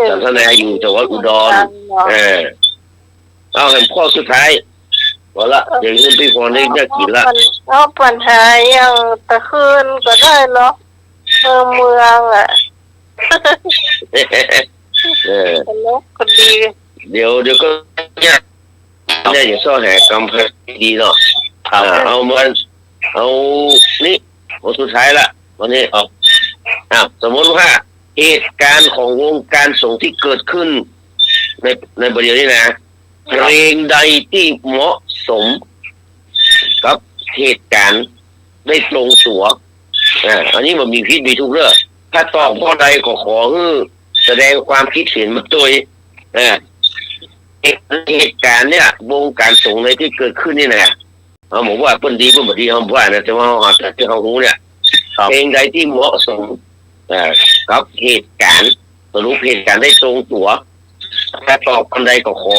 สันทนาอยู่จังหวัดอุดรเอาเห็นข้อสุดท้ายพอละอย่างนี้พี่พรนี่จะกินละ เอาปัญหาอย่างตะคืนก็ได้เนาะเมืองอ่ะเป็นนกก็ดี เดี๋ยวก็เนี่ยอย่าซ่อแหกกำแพงดีเนาะเอานี่วันสุดท้ายละวันนี้สมมติว่าเหตุการณ์ของวงการสงฆ์ที่เกิดขึ้นในประเดี๋ยวนี้นะเพลงใดที่เหมาะสมกับเหตุการณ์ได้ตรงตัวอันนี้มันมีพิษมีทุกเรื่องถ้าตอบข้อใดก็ขอแสดงความคิดเห็นมาโดยเหตุการณ์เนี่ยวงการสงฆ์ในที่เกิดขึ้นนี่นะผมว่าเปิ้นดีเปิ้นบ่ดีผมว่านะแต่ว่าแต่ที่เขารู้เนี่ยเพลงใดที่เหมาะสมกับเหตุการณ์สรุปเหตุการณ์ได้ตรงตัวถ้าตอบคนใดก็ขอ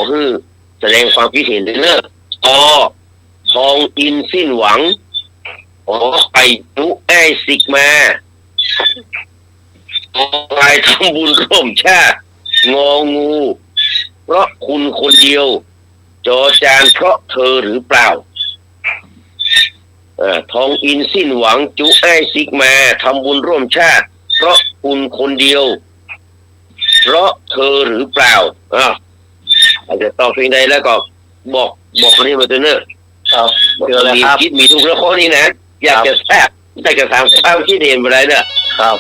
แสดงความคิดเห็นในเรื่องทองอินสิ้นหวังไปจุไอ้สิกมาไปทำบุญร่วมชาติงองูเพราะคุณคนเดียวจอจานเพราะเธอหรือเปล่าทองอินสิ้นหวังจุไอ้สิกมาทำบุญร่วมชาติเพราะคุณคนเดียวเพราะเธอหรือเปล่าอาจจะตอบเพลงใดแล้วก็บอกคนนี้มาตัวเนอะเจอแล้วครับ คิดมีทุกเรื่องข้อนี้นะอยากจะแทบแต่จะถามความคิดเห็นอะไรเนี่ยครับ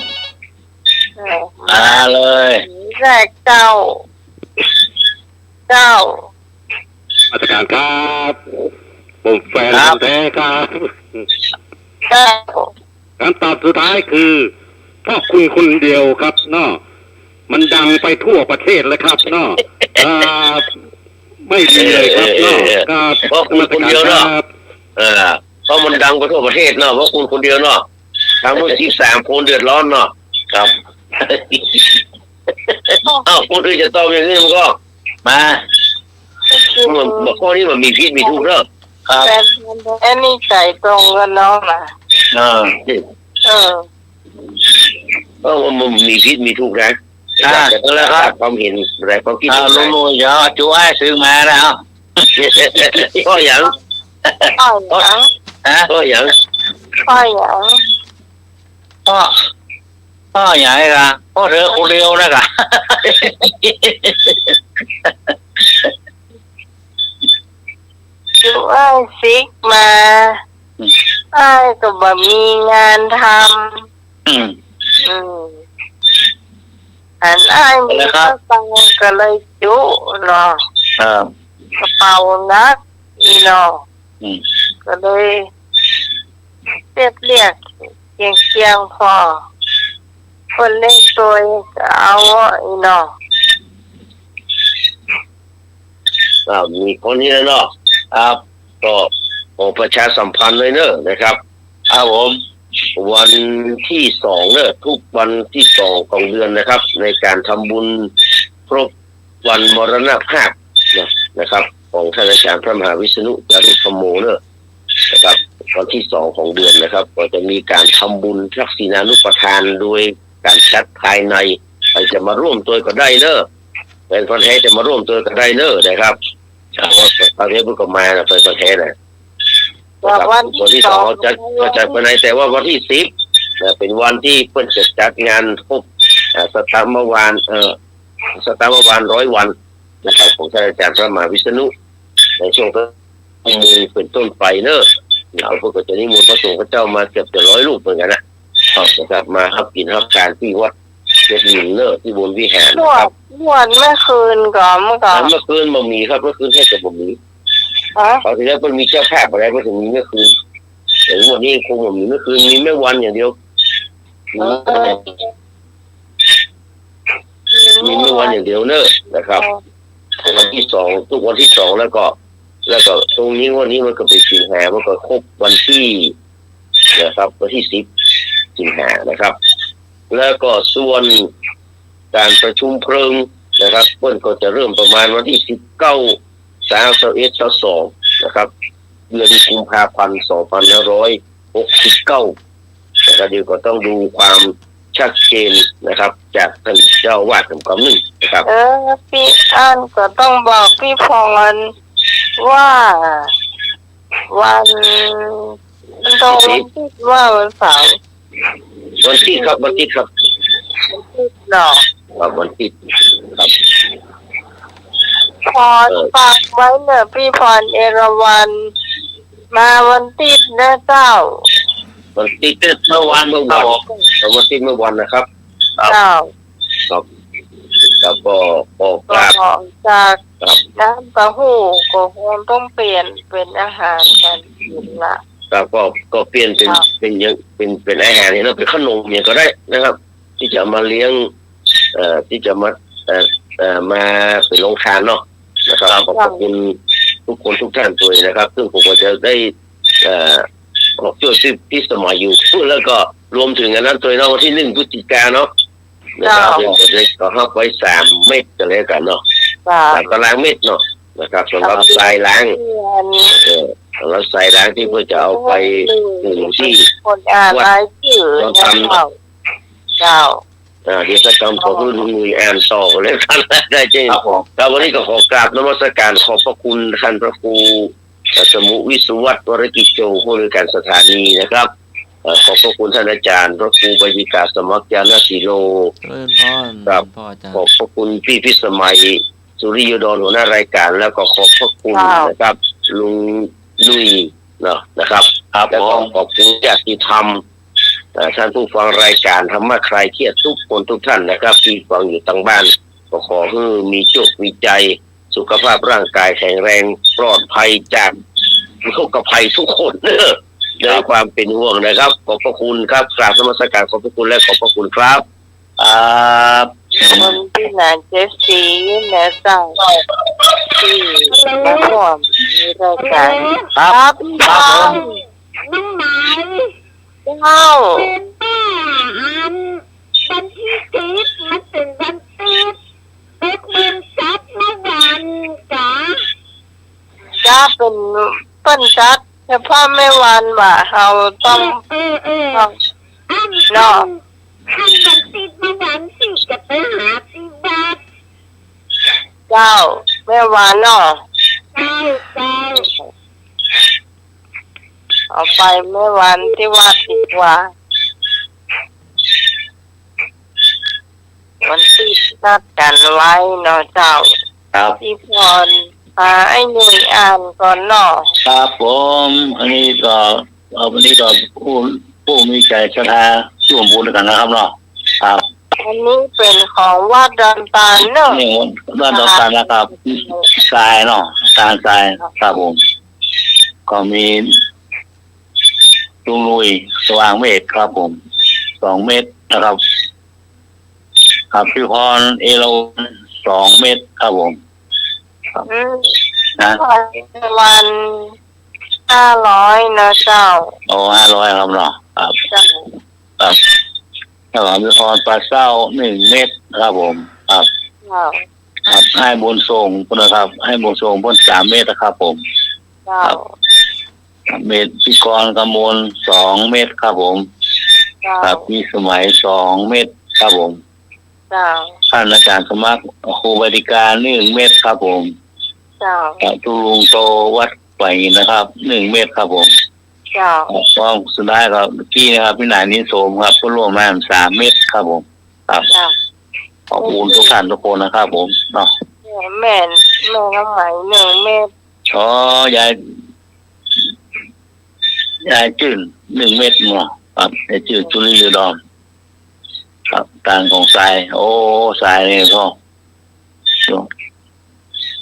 มาเลย แรกเจ้า มาตรการครับผมแฟนพันธุ์แท้ครับ เจ้า การตอบสุดท้ายคือเพราะคุณคนเดียวครับเนาะมันดังไปทั่วประเทศเลยครับเนาะไม่ดีเลยครับเนาะครับ เพราะคุณคนเดียวเนาะเพราะมันดังไปทั่วประเทศเนาะเพราะคุณคนเดียวเนาะทั้งหมด13 คนเดือดร้อนเนาะครับคนอื่นจะตอบอย่างนี้มันก็มาข้อนี้มันมีพิษมีทุกเรื่องครับแต่อันนี้ใจตรงกันน้องนะมันมีพิษมีทุกนะแต่ก็แล้วความเห็นอะไรความคิดลุงๆอย่าจูไอ้ซื้อมาแล้วก็อย่างก็อย่าง พ่ออย่างไรกะพ่อเธอคนเดียวนะกะ อยู่ไอ้ซิกมาไอ้ก็บ่มีงานทำอันไอ้มีกระเป๋าก็เลยจุเนาะกระเป๋านักเนาะก็เลยเรียกเกียงพอคนเล่นตัวก็เอาเนาะ มีคนนี้แล้วเนาะก็ขอประชาสัมพันธ์เลยเนอะนะครับผมวันที่2เนอะทุกวันที่2ของเดือนนะครับในการทำบุญครบวันมรณภาพนะครับของท่านอาจารย์พระมหาวิษณุจารุธรรมโมเนอะนะครับวันที่2ของเดือนนะครับก็จะมีการทำบุญทักษิณานุปทานโดยการจัดภายในใครจะมาร่วมตัวก็ได้เนอะเป็นคนแท้จะมาร่วมตัวก็ได้เนอะนะครับตอนนี้พูดกับมาเป็นคนแท้เลยวันที่2เขาจัดภายในแต่ว่าวันที่10เป็นวันที่เพิ่นจะจัดงานครบสตมวาน100 วันนะครับของท่านอาจารย์พระมหาวิษณุในช่วงมือเป็นต้นไปเนอะเราพวกก็จะนิมนต์พระสงฆ์พระเจ้ามาเกือบจะ100 รูปเหมือนกันนะครับมารับกินรับการที่วัดเจ็ดหนึ่งเนอะที่บนวิหารครับเมื่อคืนก่อนเมื่อคืนบ่มีครับเมื่อคืนแค่จะบ่มีเขาทีแรกมันมีเจ้าภาพอะไรก็ถึงมีเมื่อคืนแต่วันนี้คงบ่มีเมื่อคืนมีแม่วันอย่างเดียวมีเมื่อวันอย่างเดียวเนอะนะครับวันที่2ทุกวันที่2แล้วก็ตรงนี้วันนี้มันก็เป็นสิงหามันก็ครบวันที่นะครับวันที่10 สิงหานะครับแล้วก็ส่วนการประชุมเพลิงนะครับเพิ่นก็จะเริ่มประมาณวันที่19 31 22นะครับเดือนกุมภาพันธ์2569นะครับเดี๋ยวก็ต้องดูความชัดเจนนะครับจากท่านเจ้าวาดของกำนึงนะครับพี่อันก็ต้องบอกพี่พรว่าวันตรงที่ว่าวันเสาร์วันที่ครับวันที่เนาะวันที่ครับพรฝากไว้เนอะพี่พรเอราวัณมาวันที่นะเจ้าวันที่เมื่อวันวันที่เมื่อวันนะครับครับแล้วก็ออกจากน้ำเต้าหู้ก็คงต้องเปลี่ยนเป็นอาหารกันกินละครับก็เปลี่ยนเป็นอาหารนี่เนาะเป็นขนมเนี่ยก็ได้นะครับที่จะมาเลี้ยงที่จะมาเป็นโรงทานเนาะนะครับขอบคุณทุกคนทุกท่านด้วยนะครับซึ่งผมก็จะได้ขอบช่วยที่สมัยอยู่แล้วก็รวมถึงอันนั้นตัววันที่1 พฤศจิกายนเนาะนะครับเดี๋ยวจะได้ก็ให้ไว้3 เม็ดกันเลยกันเนาะ3 ตารางเมตรเนาะนะครับสำหรับทรายล้างสำหรับทรายล้างที่เพื่อจะเอาไปที่คนอ่านรายชื่อเจ้าเดี๋ยวจะทำขอพูดมืออ่านต่อเลยกันได้จริงแล้ววันนี้ก็ขอกราบนมัสการขอบพระคุณท่านพระครูสมุวิสุวัฒน์วรกิจโจผู้บริการสถานีนะครับขอบพระคุณท่านอาจารย์พระครูบยิกาสมัครยานศิโลครับขอบพระคุณพี่พิสมัยสุริยดรหัวหน้ารายการแล้วก็ขอบพระคุณนะครับลุงลุยเนาะนะครับแล้วก็ขอบคุณญาติธรรมท่านผู้ฟังรายการธรรมะคลายเครียดทุกคนทุกท่านนะครับที่ฟังอยู่ทางบ้านก็ขอให้มีโชคมีใจสุขภาพร่างกายแข็งแรงปลอดภัยจากโรคภัยทุกคนเนอะด้วยความเป็นห่วงนะครับขอบพระคุณครับกราบนมัสการขอบพระคุณและขอบพระคุณครับคนที่นานเจสซี่นะเจ้าที่มาร่วมมีรายการครับน้องหมายเจ้าเป็นป้าวันที่10มันเป็นวันติดจัดเมื่อวันจ้าเป็นจัดเฉพาะไม่วันว่าเราต้องเนาะวันติดเมื่อวันสิจะไปหาที่บ้านเจ้าไม่วันเนาะเจ้าเอาไปเมื่อวันที่วัดดีกว่า วันที่นัดกันไว้เนาะเจ้า ครับ ที่พรไอ้หนุ่ยอ่านก่อนเนาะ ครับผมอันนี้ก็วันนี้ก็ผู้มีใจศรัทธาร่วมบุญด้วยกันนะครับเนาะครับ อันนี้เป็นของวัดดอนตาลเนาะ นี่ด้านดอกตาลนะครับทรายเนาะตาลทรายครับผมก็มีลุงลุยสว่างเมฆครับผม2 เมตรนะครับครับพี่พรเอโล2 เมตรครับผม อืม นะ ประมาณ500นะเจ้า โอ้500ครับเนาะครับ เจ้า ครับแล้วก็พี่พรปลาเศร้า1 เมตรครับผมครับ เจ้า ครับให้บุญส่งนะครับ ให้บุญส่งบน3 เมตรนะครับผม เจ้า เมตรพิกรกมล2 เมตรครับผม เจ้า ครับมีสมัย2 เมตรครับผม เจ้า ท่านอาจารย์สมัครครูบริการ1 เมตรครับผม เจ้า ครับทุลุงโตวัดไฝ่นะครับ1 เมตรครับผม เจ้า ก็สุดท้ายครับเมื่อกี้นะครับพี่นายนิโสมครับก็ร่วมมา3 เมตรครับผมครับ เจ้า ขอบคุณทุกท่านทุกคนนะครับผมเนาะ แม่น้องไหม1 เมตร อ๋อยายจื่น1 เมตรเนาะครับยายจื่นจุลีลือดอนครับทางของทรายโอ้ทรายนี่ก็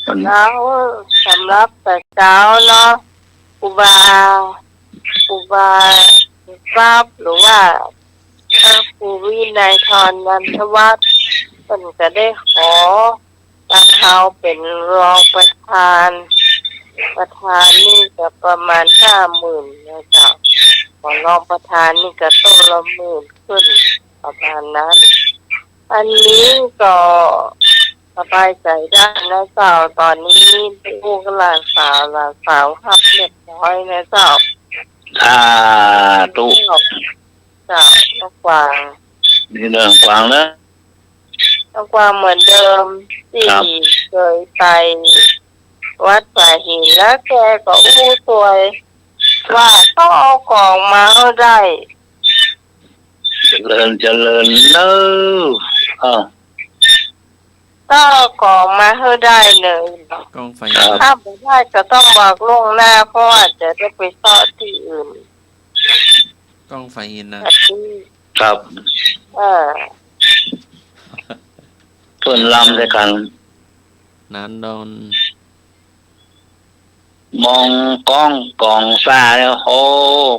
มัน แล้วสำหรับแต่เช้าเนาะครูบาทราบหรือว่าครูวินัยทรนันทวัฒน์เพิ่นก็ได้ขอตั้งเฮาเป็นรองประธานนี่ก็ประมาณ50,000นะเจ้าขอรองประธานนี่ก็ต้องละ10,000ขึ้นประมาณนั้น อันนี้ก็สบายใจได้นะเจ้าตอนนี้ลูกหลานสาวหับเรียบร้อยนะเจ้า ตุ เจ้าน้องกวาง นี่เรื่องกวางนะ น้องกวางเหมือนเดิมที่ ครับ เคยไปวัดป่าหินแล้วแกก็อู้สวยว่าต้องเอาของมาให้ได้ เจริญเนอะต้องเอาของมาให้ได้เลยเนาะ กล้องไฟ ถ้าไม่ได้ก็ต้องบอกล่วงหน้าเพราะว่าจะได้ไปซ่อที่อื่น กล้องไฟอินนะ แบบนี้ ครับ เออ เพื่อนลำด้วยกัน นานดอน มองกองฟ้าแล้วโอ้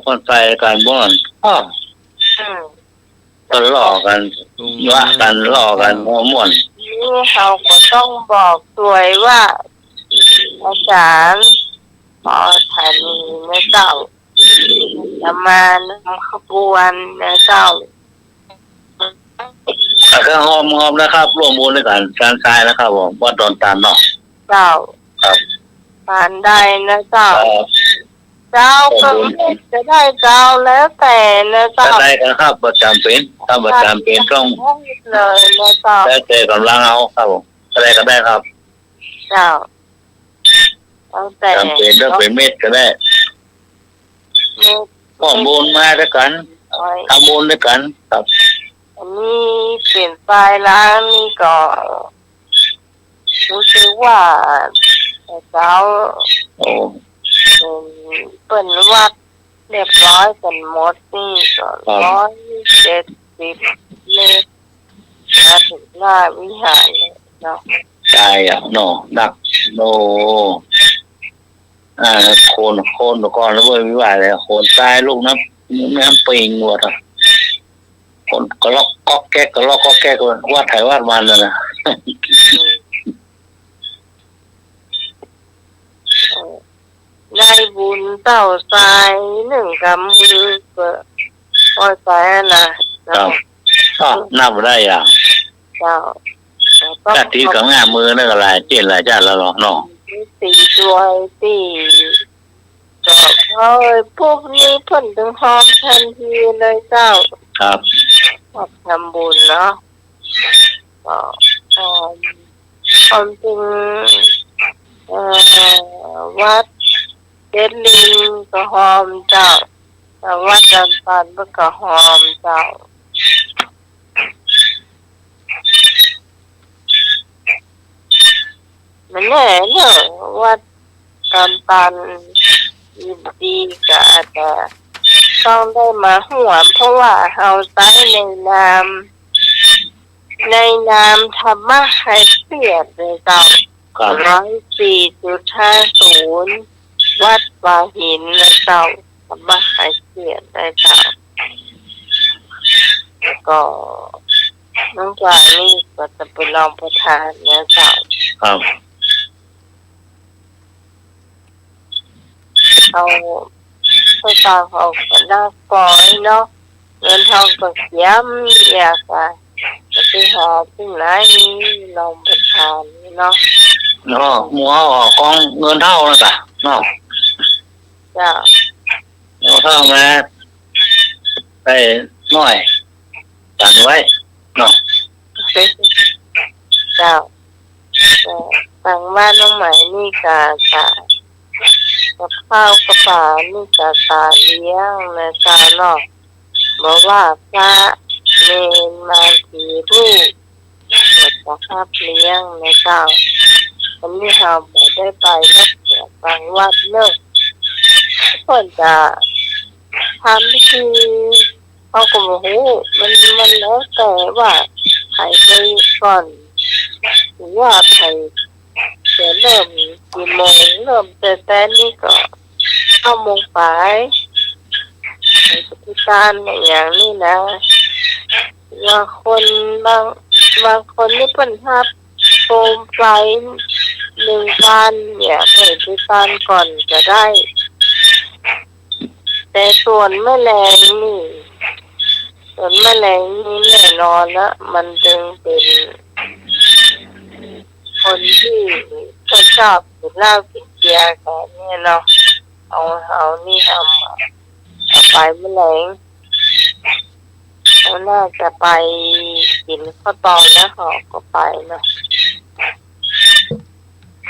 คนใส่กันบ้านอ้อ อืม ก็ล่อกันว่ากันล่อกันหัวม่วน นี่เขาก็ต้องบอกด้วยว่าอาจารย์พอฐานีนะเจ้าจะมานำขบวนนะเจ้า แต่ก็หอมนะครับร่วมบุญด้วยกันการทรายนะครับผมวัดดอนตาลเนาะ เจ้า ครับ ผ่านได้นะเจ้า ครับ เจ้าก็ไม่จะได้เจ้าแล้วแต่นะ ถ้า เจ้า ได้กันครับประจำเป็นถ้าประจำเป็นต้อง เลยนะเจ้า ได้เจอกำลังเอาครับผมอะไรก็ได้ครับ เจ้าตั้งแต่ จำเป็นต้องเป็นเม็ดก็ได้ข้อมูลมาด้วยกันทำบุญด้วยกันครับ อันนี้เปลี่ยนไปแล้วนี่ก็รู้สึกว่าเจ้า โอ้ เปิ่นวัดเรียบร้อยกันหมดนี่ก็170 เมตรมาถึงหน้าวิหารเลยเนาะ ใจอ่ะโนดักโนโคนก่อนแล้วเว้ยไม่ไหวเลยโคนตายลูกน้ำปิงหมดอ่ะคนก็ล็อกก็แก๊กวาดไถวาดมันแล้วนะ ได้บุญเต้าทราย1 กำมือก็พอใจนะ ครั เนาะ บก็นับได้อ่ะ เจ้า ถ้าทีกับงามือนั่นก็หลายเจนหลายจ้าแล้วเนาะ ตีด้วยตีก็เขาพวกนี้เพิ่นถึงหอมทันทีเลยเจ้า ครับ ทำบุญเนาะก็ความจริงวัดเจลินก็หอมเจ้าแต่วัดจันทร์ก็หอมเจ้า มันแน่เนอะว่าตอนยินดีก็อาจจะต้องได้มาห่วมเพราะว่าเราใช้ในนามธรรมะให้เสียดเลยเจ้า ครับ 104.50วัดวาหินเลยเจ้าธรรมะให้เสียดเลยเจ้าแล้วก็น้องจอยนี่ก็จะเป็นรองประธานนะเจ้า ครับ เอาผู้ตาเขาก็น่าปล่อยเนาะเงินทองก็เสียมอยากจะไปหาที่ไหนลองประทานเนาะ แล้วก็หมัวออกของเงินเท่าแล้วกะเนาะ จ้า เงินเท่ามาไปหน่อยกันไว้เนาะ เจ้าต่างบ้านน้องใหม่นี่กะกับข้าวกระป๋านี่กะตาเลี้ยงนะจ้าเนาะบอกว่าพระเนรมากี่รูปจะภาพเลี้ยงนะเจ้าวันนี้เราไม่ได้ไปนักเสียบางวัดเนอะก่อนจะทำพิธีเขาก็บอกโหมันแล้วแต่ว่าใครไปก่อนหรือว่าใครจะเริ่มกี่โมงเริ่มแต่นี่ก็9 โมงไปในปฏิการอย่างนี้นะว่าคนบางคนนี่เป็นภาพโคมไฟ1 วันเนี่ยไปปฏิการก่อนจะได้ แต่ส่วนแมลงนี่แน่นอนนะมันจึงเป็นคนที่คนชอบกินเหล้ากินเบียร์กันเนี่ยเนาะเอานี่เอาไปแมลงเขาน่าจะไปกินข้าวตองนะเขาก็ไปเนาะ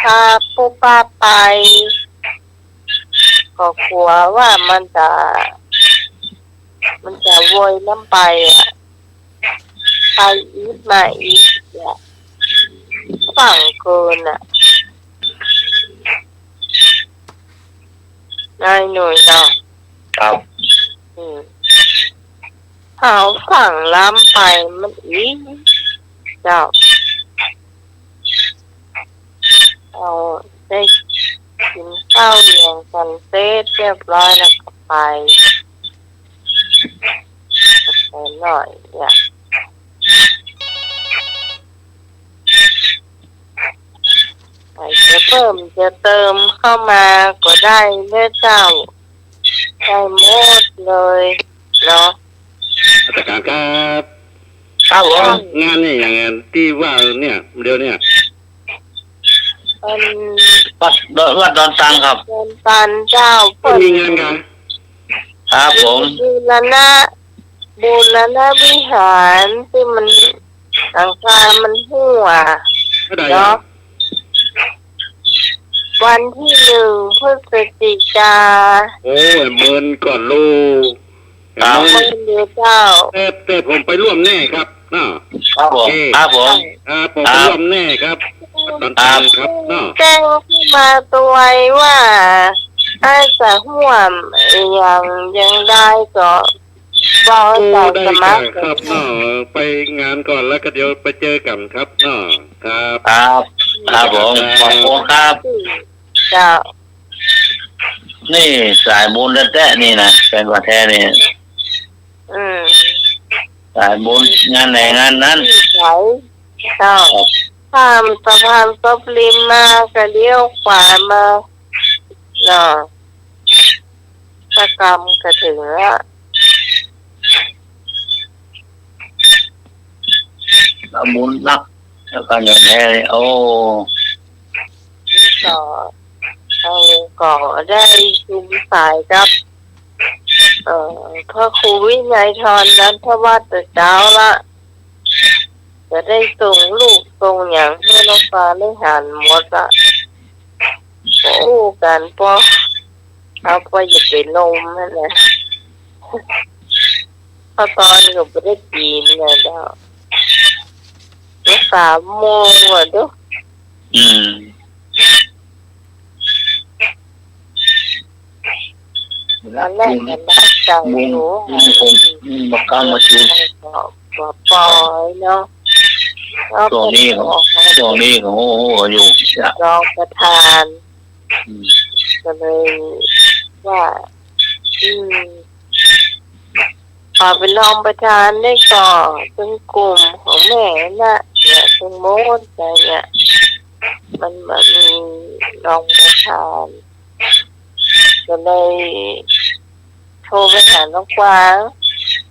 ถ้าผู้ป้าไปก็กลัวว่ามันจะโวยน้ำไปไปอีกมาอีกเนี่ยฝั่งเกินนายหน่วยเนาะ ครับ เอาฝั่งล้ำไปมันอีกเจ้าเอาได้กินข้าวเลี้ยงกันเสร็จเรียบร้อยแล้วก็ไปหน่อยเนี่ยจะเติมเข้ามาก็ได้เมื่อเจ้าได้หมดเลยเนาะ ราชการครับ ครับผม งานนี่อย่างไงที่ว่าเนี่ยเดี๋ยวเนี่ย วัดดอนตังครับ เป็นปันเจ้า มีงานกัน ครับผม บูรณะวิหารที่มันหลังคามันหัว ไม่ได้ เนาะวันที่1 พฤศจิกา โอ้ยเมินก่อนลูก ครับ ไม่เดียวเจ้า แต่ผมไปร่วมแน่ครับเนาะ ครับผมครับผม ผมไปร่วมแน่ครับตอนตังครับเนาะ แจ้งที่มาตัวไว้ว่าถ้าจะห่วมยังได้ก็บอก โอ้ จาก ได้ สมัคร ครับเนาะไปงานก่อนแล้วก็เดี๋ยวไปเจอกันครับเนาะครับ ครับครับผมขอบคุณครับ เจ้า นี่สายบุญแท้ๆนี่นะเป็นว่าแท้นี่ สายบุญงานไหนงานนั้น ใช่เจ้าข้ามสะพานซบริมมาก็เลี้ยวขวามาเนาะตะกรรมก็ถึงแล้ว บุญนักแล้วก็อย่างแท้เลยโอ้ ก็เราก็ได้ชุมสายครับพระครูวินัยทรนั้นพระวัดแต่เช้าละจะได้ส่งลูกส่งอย่างให้น้องฟ้าได้หันหมดละโอ้กันพอเอาพออย่าไปลมนั่นแหละพอตอนก็ไม่ได้กินไงเจ้า3 โมงว่ะเด้อ ตอนแรกก็นักใจอยู่ บักกามาชู ก็ปล่อยเนาะ ช่วงนี้เขาโอ้โหอยู่จะ รองประธานก็เลยว่าพอเป็นรองประธานได้ก่อเป็นกลุ่มของแม่น่ะเนี่ยเป็นโมดอะไรเนี่ยมันแบบมีรองประธานก็เลยโทรไปหาน้องกวาง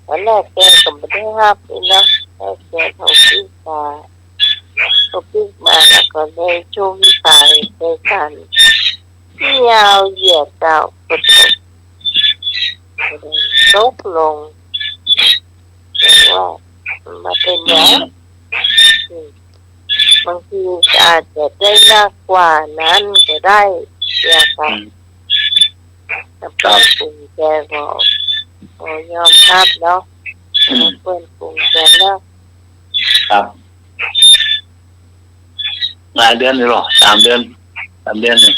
ตอนแรกแกก็ไม่ได้รับเลยนะแต่แกโทรพี่มาแล้วก็เลยชุ่มใส่ไปกันที่ยาวเหยียดเก่าประทบตกลงแต่ว่ามันมาเป็นแล้วบางทีอาจจะได้มากกว่านั้นก็ได้เกี่ยวกับแต่เพื่อนกลุ่มแกบอกยอมรับเนาะเพื่อนกลุ่มแกแล้ว ครับหลายเดือนเลยหรอ3 เดือนเลย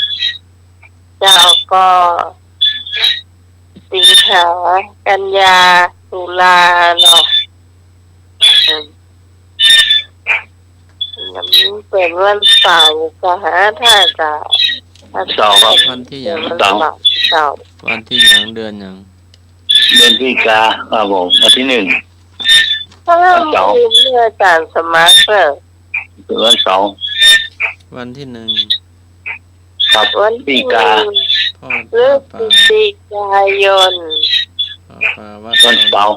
เจ้าก็สิงหากันยาตุลาเนาะมันเป็นวันเสาร์ก็หาถ้าจะ เสาร์ครับ วันที่หยัง เสาร์ วันที่หยังเดือนหยัง เดือนที่กาครับผมวันที่ ถ้ามีเมื่ออาจารย์สมัคร 1ถึงวันเสาร์ วันที่1 ครับ วันที่ กา พ่อ พฤ ป่า ศจิกายน ป่าวัด วันเสาร์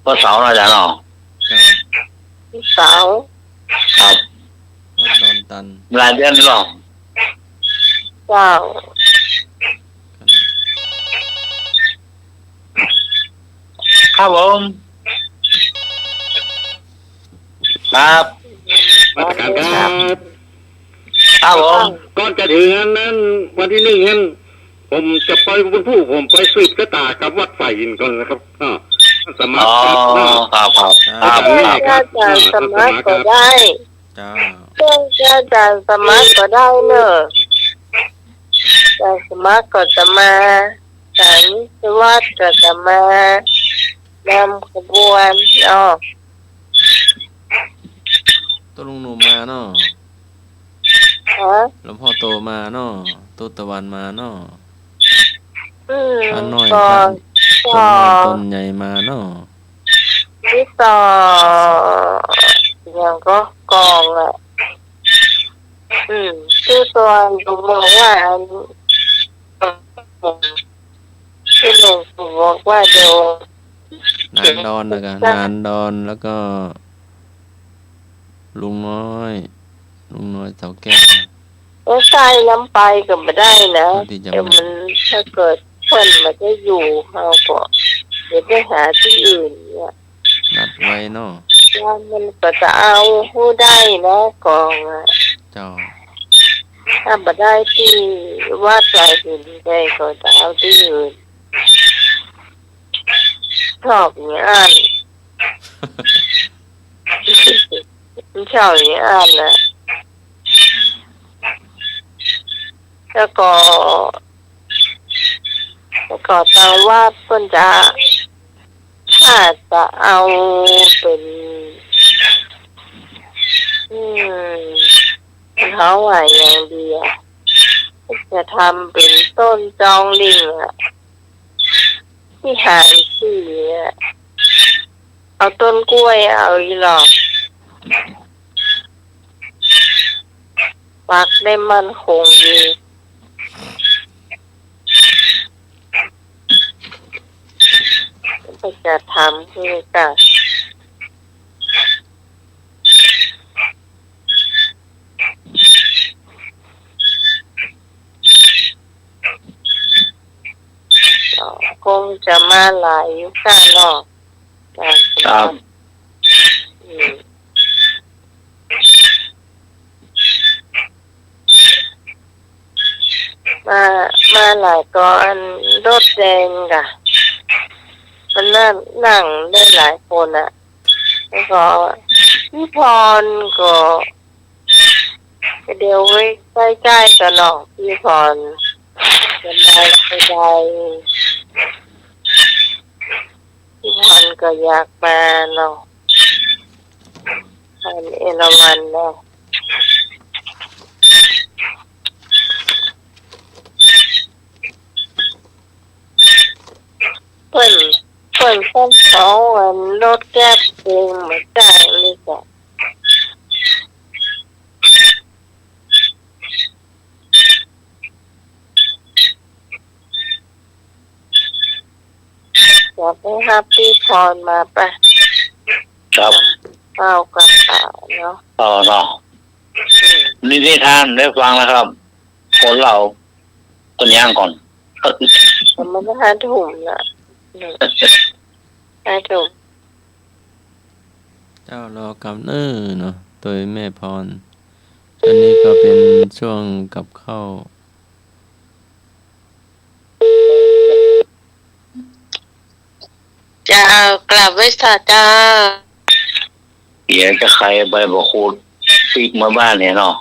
วันเสาร์อาจารย์เนาะ เจ้า เสาร์ ครับ วัดดอนตัน หลายเดือนหรอ เจ้า ครับผมครับ มาตรการครับ ครับผม ก่อนจะถึงนั้นวันที่1นั้นผมจะไปคุณผู้ผมไปสืบชะตากับวัดไฟอินก่อนนะครับสมัค อ๋ ร อ ครับ ครับ ครับ ถ้าอาจารย์สมัครก็ได้ เจ้า ถ้าอาจารย์สมัครก็ได้เนอะอาจารย์สมัครก็จะมาสังสวัสดิ์ก็จะมานำขบวนตัวลุงหนุ่มมาเนาะ ฮะ หลวงพ่อโตมาเนาะตัวตะวันมาเนาะ พระน้อย ก็ พระต้นน้อยต้นใหญ่มาเนาะ ที่ต่ออย่างก็กองอ่ะชื่อตัวหนูบอกว่าที่หนูบอกว่าเดี๋ยวน านดอนแล้วก็นานดอนแล้วก็ ลุงน้อยเสาแก้ว ก็ใส่น้ำไปก็ไม่ได้นะ ที่จะ แต่มันถ้าเกิดเพิ่นมันจะอยู่เราก็เดี๋ยวไปหาที่อื่นเนี่ย นัดไว้เนาะ ว่ามันก็จะเอาผู้ได้นะกองอ่ะ เจ้า ถ้าไม่ได้ที่ว่าใจหินได้ก็จะเอาที่อื่นชอบอย่างนี้อ่านชอบอย่างนี้อ่านนะแล้วก็ทางว่าเพิ่นจะถ้าจะเอาเป็นเขาว่าอย่างเดียวจะทำเป็นต้นจองลิงอ่ะที่หายที่อ่ะเอาต้นกล้วยเอาอีหลอกปักได้มันคงดีก็จะทำคือกันคงจะมาหลายยุคข้างนอกครับ มาหลายก่อนรถแดงกะมันนั่งได้หลายคนอ่ะแล้วก็พี่พรก็เดี๋ยวไว้ใกล้ๆกันเนาะพี่พรจะมาไปได้ ก็อยากมาเนาะอันเอราวัณเนาะเพิ่นส่งเขาอันรถแก๊สเองมาจ่ายเลยจ้ะอยากให้ฮับพี่พรมาปะ ครับ เอากระเป๋าเนาะ ต่อเนาะนิทานได้ฟังนะครับ คนเราคนย่างก่อน มันไม่ห้าถุงละห้าถุง เจ้ารอกำเนิดเนาะโดยแม่พรอันนี้ก็เป็นช่วงกับข้าว จะเอากลับไว้สาจ้า เดี๋ยวจะใครใบบอกคูดฟิกมาบ้านเนี่ยเนาะ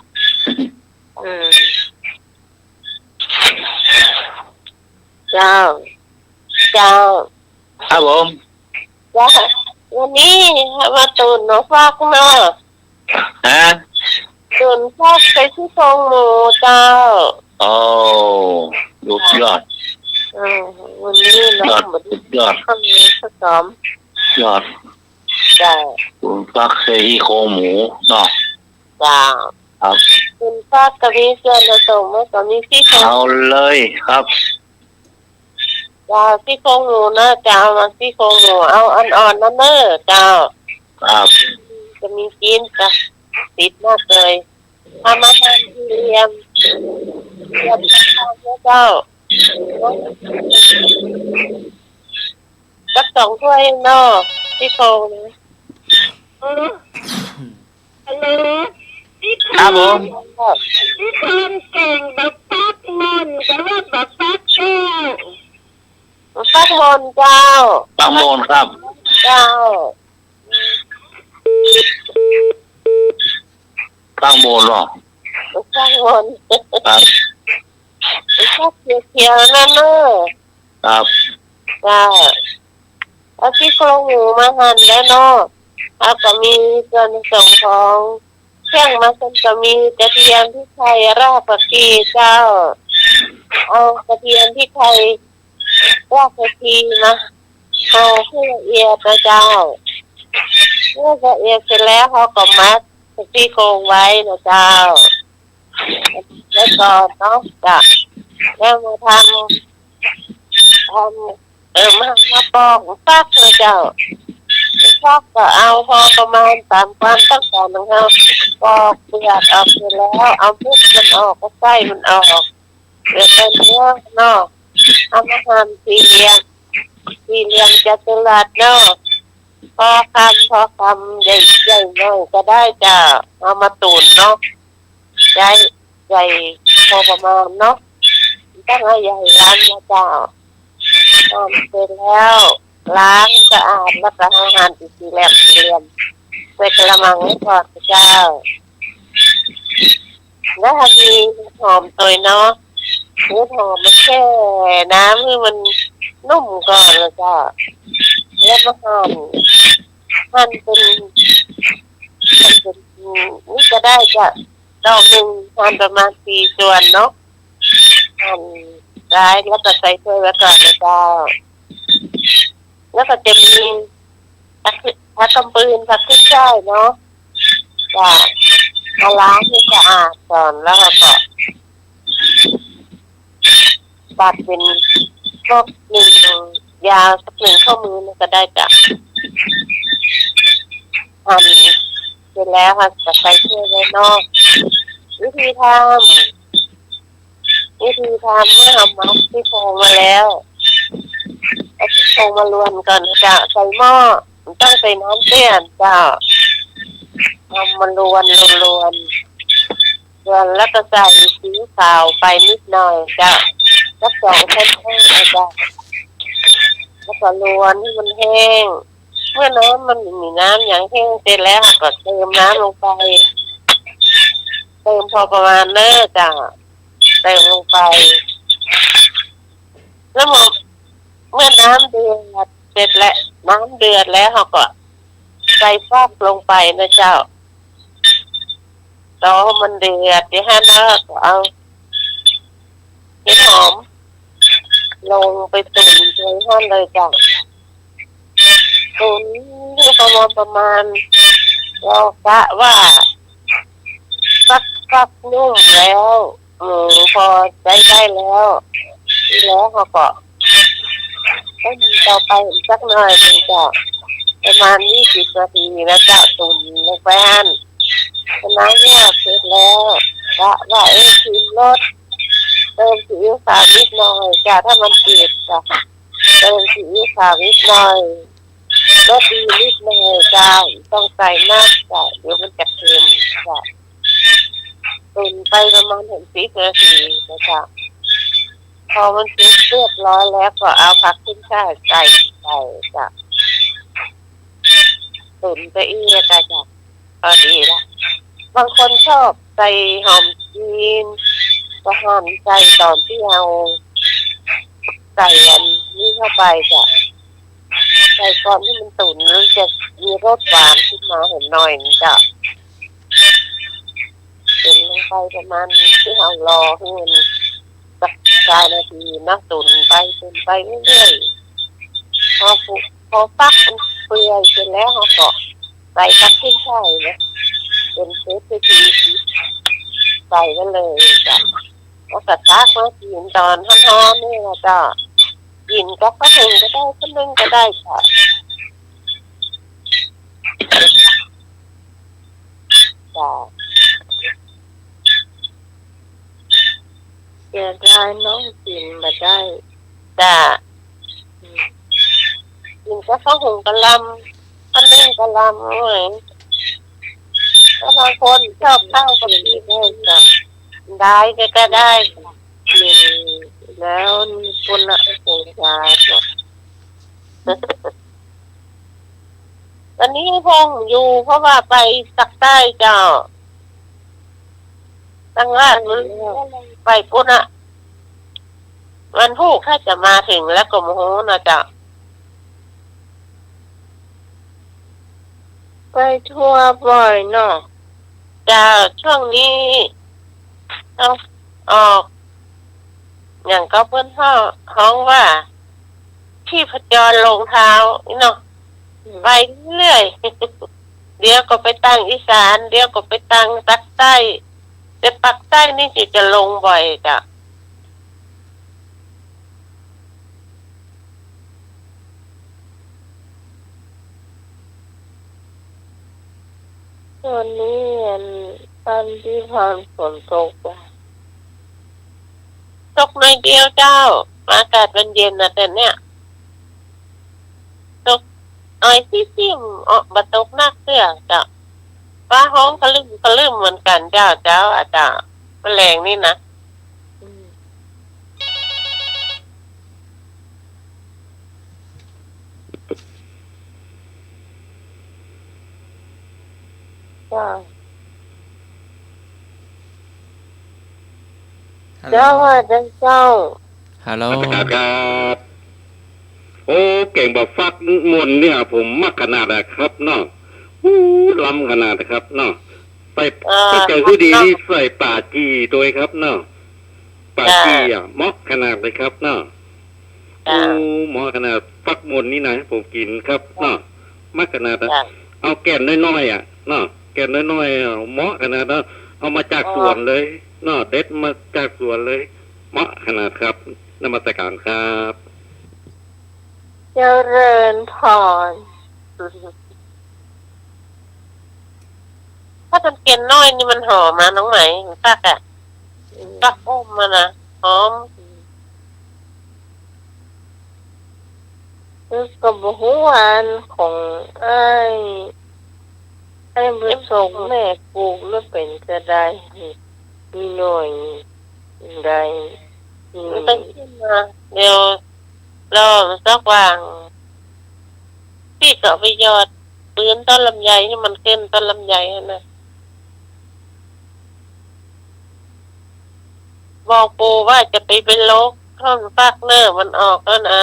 เจ้า ครับผม จ้าวันนี้มาตุนหนูฟักเนาะ ฮะ ตุนฟักไปที่ทรงหมูเจ้า โอ้ลูกยอด วันนี้ ย เรา อด หมด สุดยอด ข้าวเหนียวผสม ยอด จ้า คุณฟักเซฮีโครงหมูเนาะ จ้า ครับ ตุนฟักกับมีส่วนผสมแล้วก็มีซี่โครง เอาเลยครับ จ้าซี่โครงหมูนะจ้ามาซี่โครงหมูเอาอ่อนๆนะเนอะจ้า ครับ จะมีกินจ้ะติดมากเลยทำอาหารเรียมข้าวเจ้าสัก2 ถ้วยเนาะซี่โครงนะ ฮัลโหลพี่พ ครับผม พี่พรเก่งแบบปักมันแต่ว่าแบบปักแก้ว ฟักมนเจ้า ปังโมนครับ เจ้า ปังโมนเนาะ ฟักมน ครับ ฟักเขียวๆนั่นเนอะ ครับ จ้าเอาซี่โครงหมูมาหั่นแล้วเนาะแล้วก็มีส่วนผสมของเครื่องมาสันก็มีกระเทียมพริกไทยรากผักชีเจ้าเอากระเทียมพริกไทยรากผักชีนะเอาให้ละเอียดนะเจ้าเมื่อละเอียดเสร็จแล้วเขาก็มัดซี่โครงไว้นะเจ้าแล้วก็เนาะจ้ะแล้วมาทำมาปอกฟักเลยเจ้าฟักก็เอาพอประมาณตามความต้องการของเราปอกเปลือกออกเสร็จแล้วเอาพุกมันออกก็ไส้มันออกเหลือเป็นเนื้อเนาะทำอาหารสี่เหลี่ยมจัตุรัสเนาะพอคำใหญ่หน่อยก็ได้จ้ะเอามาตุ๋นเนาะใหญ่พอประมาณเนาะต้องให้ใหญ่ล้างนะเจ้าทำเสร็จแล้วล้างสะอาดแล้วก็ให้หั่นเป็นสี่เหลี่ยมใส่กระมังไว้ก่อนเจ้าแล้วถ้ามีหอมตัวเนาะเนื้อหอมมันแค่น้ำให้มันนุ่มก่อนเลยจ้าแล้วมาหั่นเป็นนี่ก็ได้จ้ะดอกหนึ่งหั่นประมาณ4 ส่วนเนาะหั่นร้ายแล้วก็ใส่ถ้วยไว้ก่อนนะเจ้าแล้วก็จะมีผักกำปืนผักขึ้นช่ายเนาะจ้ะมาล้างให้สะอาดก่อนแล้วก็ตัดเป็นพวกยาวสัก1 ข้อมือนี่ก็ได้จ้ะหั่นเสร็จแล้วค่ะจะใส่ถ้วยไว้นอกวิธีทำเมื่อทำมัดที่โครงมาแล้วเอาที่โครงมาลวนก่อนจ้ะใส่หม้อต้องใส่น้ำเตี้ยนจ้ะทำมันลวนแล้วก็ใส่ซีอิ๊วขาวไปนิดหน่อยจ้ะสัก2 ช้อนโต๊ะจ้ะแล้วก็ลวนให้มันแห้งเมื่อน้ำมันมีน้ำอย่างแห้งเสร็จแล้วก็เติมน้ำลงไปเติมพอประมาณเลิกจ้ะเติมลงไปแล้วเมื่อน้ำเดือดเสร็จแล้ว น้ำเดือดแล้วเขาก็ใส่ฟักลงไปนะเจ้าต่อมันเดือดที่ห้านะก็เอาเห็ดหอมลงไปตุ๋นในห้อนเลยจ้ะตุ๋นให้ประมาณเรากะว่าฟักนุ่มแล้วพอได้แล้วเขาก็ต้มต่อไปอีกสักหน่อยนึงจ้ะประมาณ20 นาทีนะจ้ะตุ๋นลงไปหั่นน้ำเนี่ยเสร็จแล้วว่าชิมรสเติมซีอิ๊วขาวนิดหน่อยจ้ะถ้ามันเผ็ดจ้ะเติมซีอิ๊วขาวนิดหน่อยรสดีนิดหน่อยจ้ะต้องใส่มากจ้ะเดี๋ยวมันจะเค็มจ้ะตุ๋นไปประมาณ10 นาทีนะจ๊ะพอมันสุกเรียบร้อยแล้วก็เอาผักขึ้นช่ายใส่จ้ะตุ๋นไปอีกจ้ะก็ดีละบางคนชอบใส่หอมจีนก็หั่นใส่ตอนที่เอาใส่อันนี้เข้าไปจ้ะใส่ก่อนที่มันตุ๋นแล้วจะมีรสหวานขึ้นมาหน่อยจ้ะตุ๋นลงไปประมาณที่เรารอให้มันสัก10 นาทีนะตุ๋นไปเรื่อยๆพอฟักมันเปื่อยเสร็จแล้วเราก็ใส่ผักขึ้นช่ายนะเป็นเซตทีใส่กันเลยจ้ะแล้วก็ตักมากินตอนร้อนๆนี่นะจ้ะกินก็หนึ่งก็ได้ก็นึ่งก็ได้ค่ะจ้ะเดี๋ยวได้น้องกินมาได้จ้ะกินก็ข้าวหุงกะลำก็นึ่งกะลำเลยก็บางคนชอบข้าวกับดีได้จ้ะได้ก็ได้กินแล้วมีคนละโงยาจ้ะตอนนี้พงอยู่เพราะว่าไปตักใต้เจ้าตั้งร้านมันไปปุ๊บวันพุธถ้าจะมาถึงแล้วก็โมโหนะจ๊ะไปทั่วบ่อยเนาะจ้าช่วงนี้ต้องออกอย่างก็เพื่อนห้องว่าที่พจรลงเท้าเนาะไปเรื่อยเดี๋ยวก็ไปตั้งอีสานเดี๋ยวก็ไปตั้งปักใต้แต่ปักใต้นี่จะลงบ่อยจ้ะตอนนี้ตอนที่ผ่านฝนตกหน่อยเดียวเจ้าอากาศมันเย็นนะแต่เนี่ยตกอ้อยซิ่มออกมาตกหนักเสื้อจ้ะฟ้าห้องกระลืมเหมือนกันเจ้าอาจารย์แมลงนี่นะจ้าเจ้าฮัลโหลครับโอ้เก่งแบบฟักมวนเนี่ยผมมักขนาดนะครับเนาะล้ำขนาดนะครับเนาะไปเจอผู้ดีนี่ใส่ป่าจีตัวครับเนาะป่าจีมอกขนาดเลยครับเนาะโอ้หมอขนาดฟักมวนนี่นะผมกินครับเนาะมักขนาดเอาแก่นน้อยๆเนาะแก่นน้อยๆเหมาะขนาดนะเอามาจากสวนเลยเนาะเด็ดมาจากสวนเลยเหมาะขนาดครับนมัสการครับเจริญพรถ้าเป็นเกล็ดน้อยนี่มันหอมนะน้องไหมฟักอ้มมานะหอมกับหัวานของไอ้บุญส่งแม่ปลูกแล้วเป็นจะได้มีหน่อยได้มันต้องขึ้นมาเดี๋ยวรอสักวางพี่ก็ไปยอดปืนต้นลำไยให้มันขึ้นต้นลำไยนะบอกปูว่าจะไปเป็นโรคท่อนฟักเนอร์มันออกแล้วนะ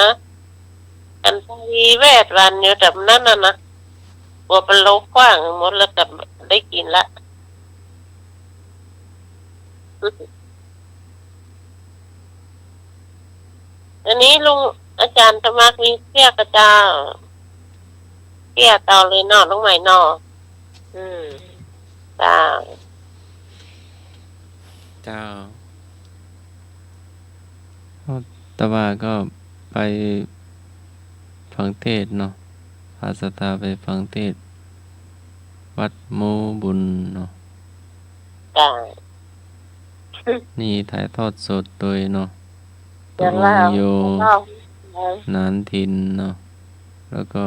อัน วันที่แวดวันอยู่แบบนั้นนะกลัวเป็นโลกกว้างหมดแล้วกับได้กินละอันนี้ลุงอาจารย์ธรรมะมีเสี้ยกระเจ้าเสี้ยเตาเลยนอลุงใหม่นอจ้า เจ้าแต่ว่าก็ไปฟังเทศน์เนาะพาสตาไปฟังเทศน์วัดโมบุญเนาะ จ้า นี่ถ่ายทอดสดโดยเนาะต เดี๋ยว รง เล่า โย เล่าน านทินเนาะแล้วก็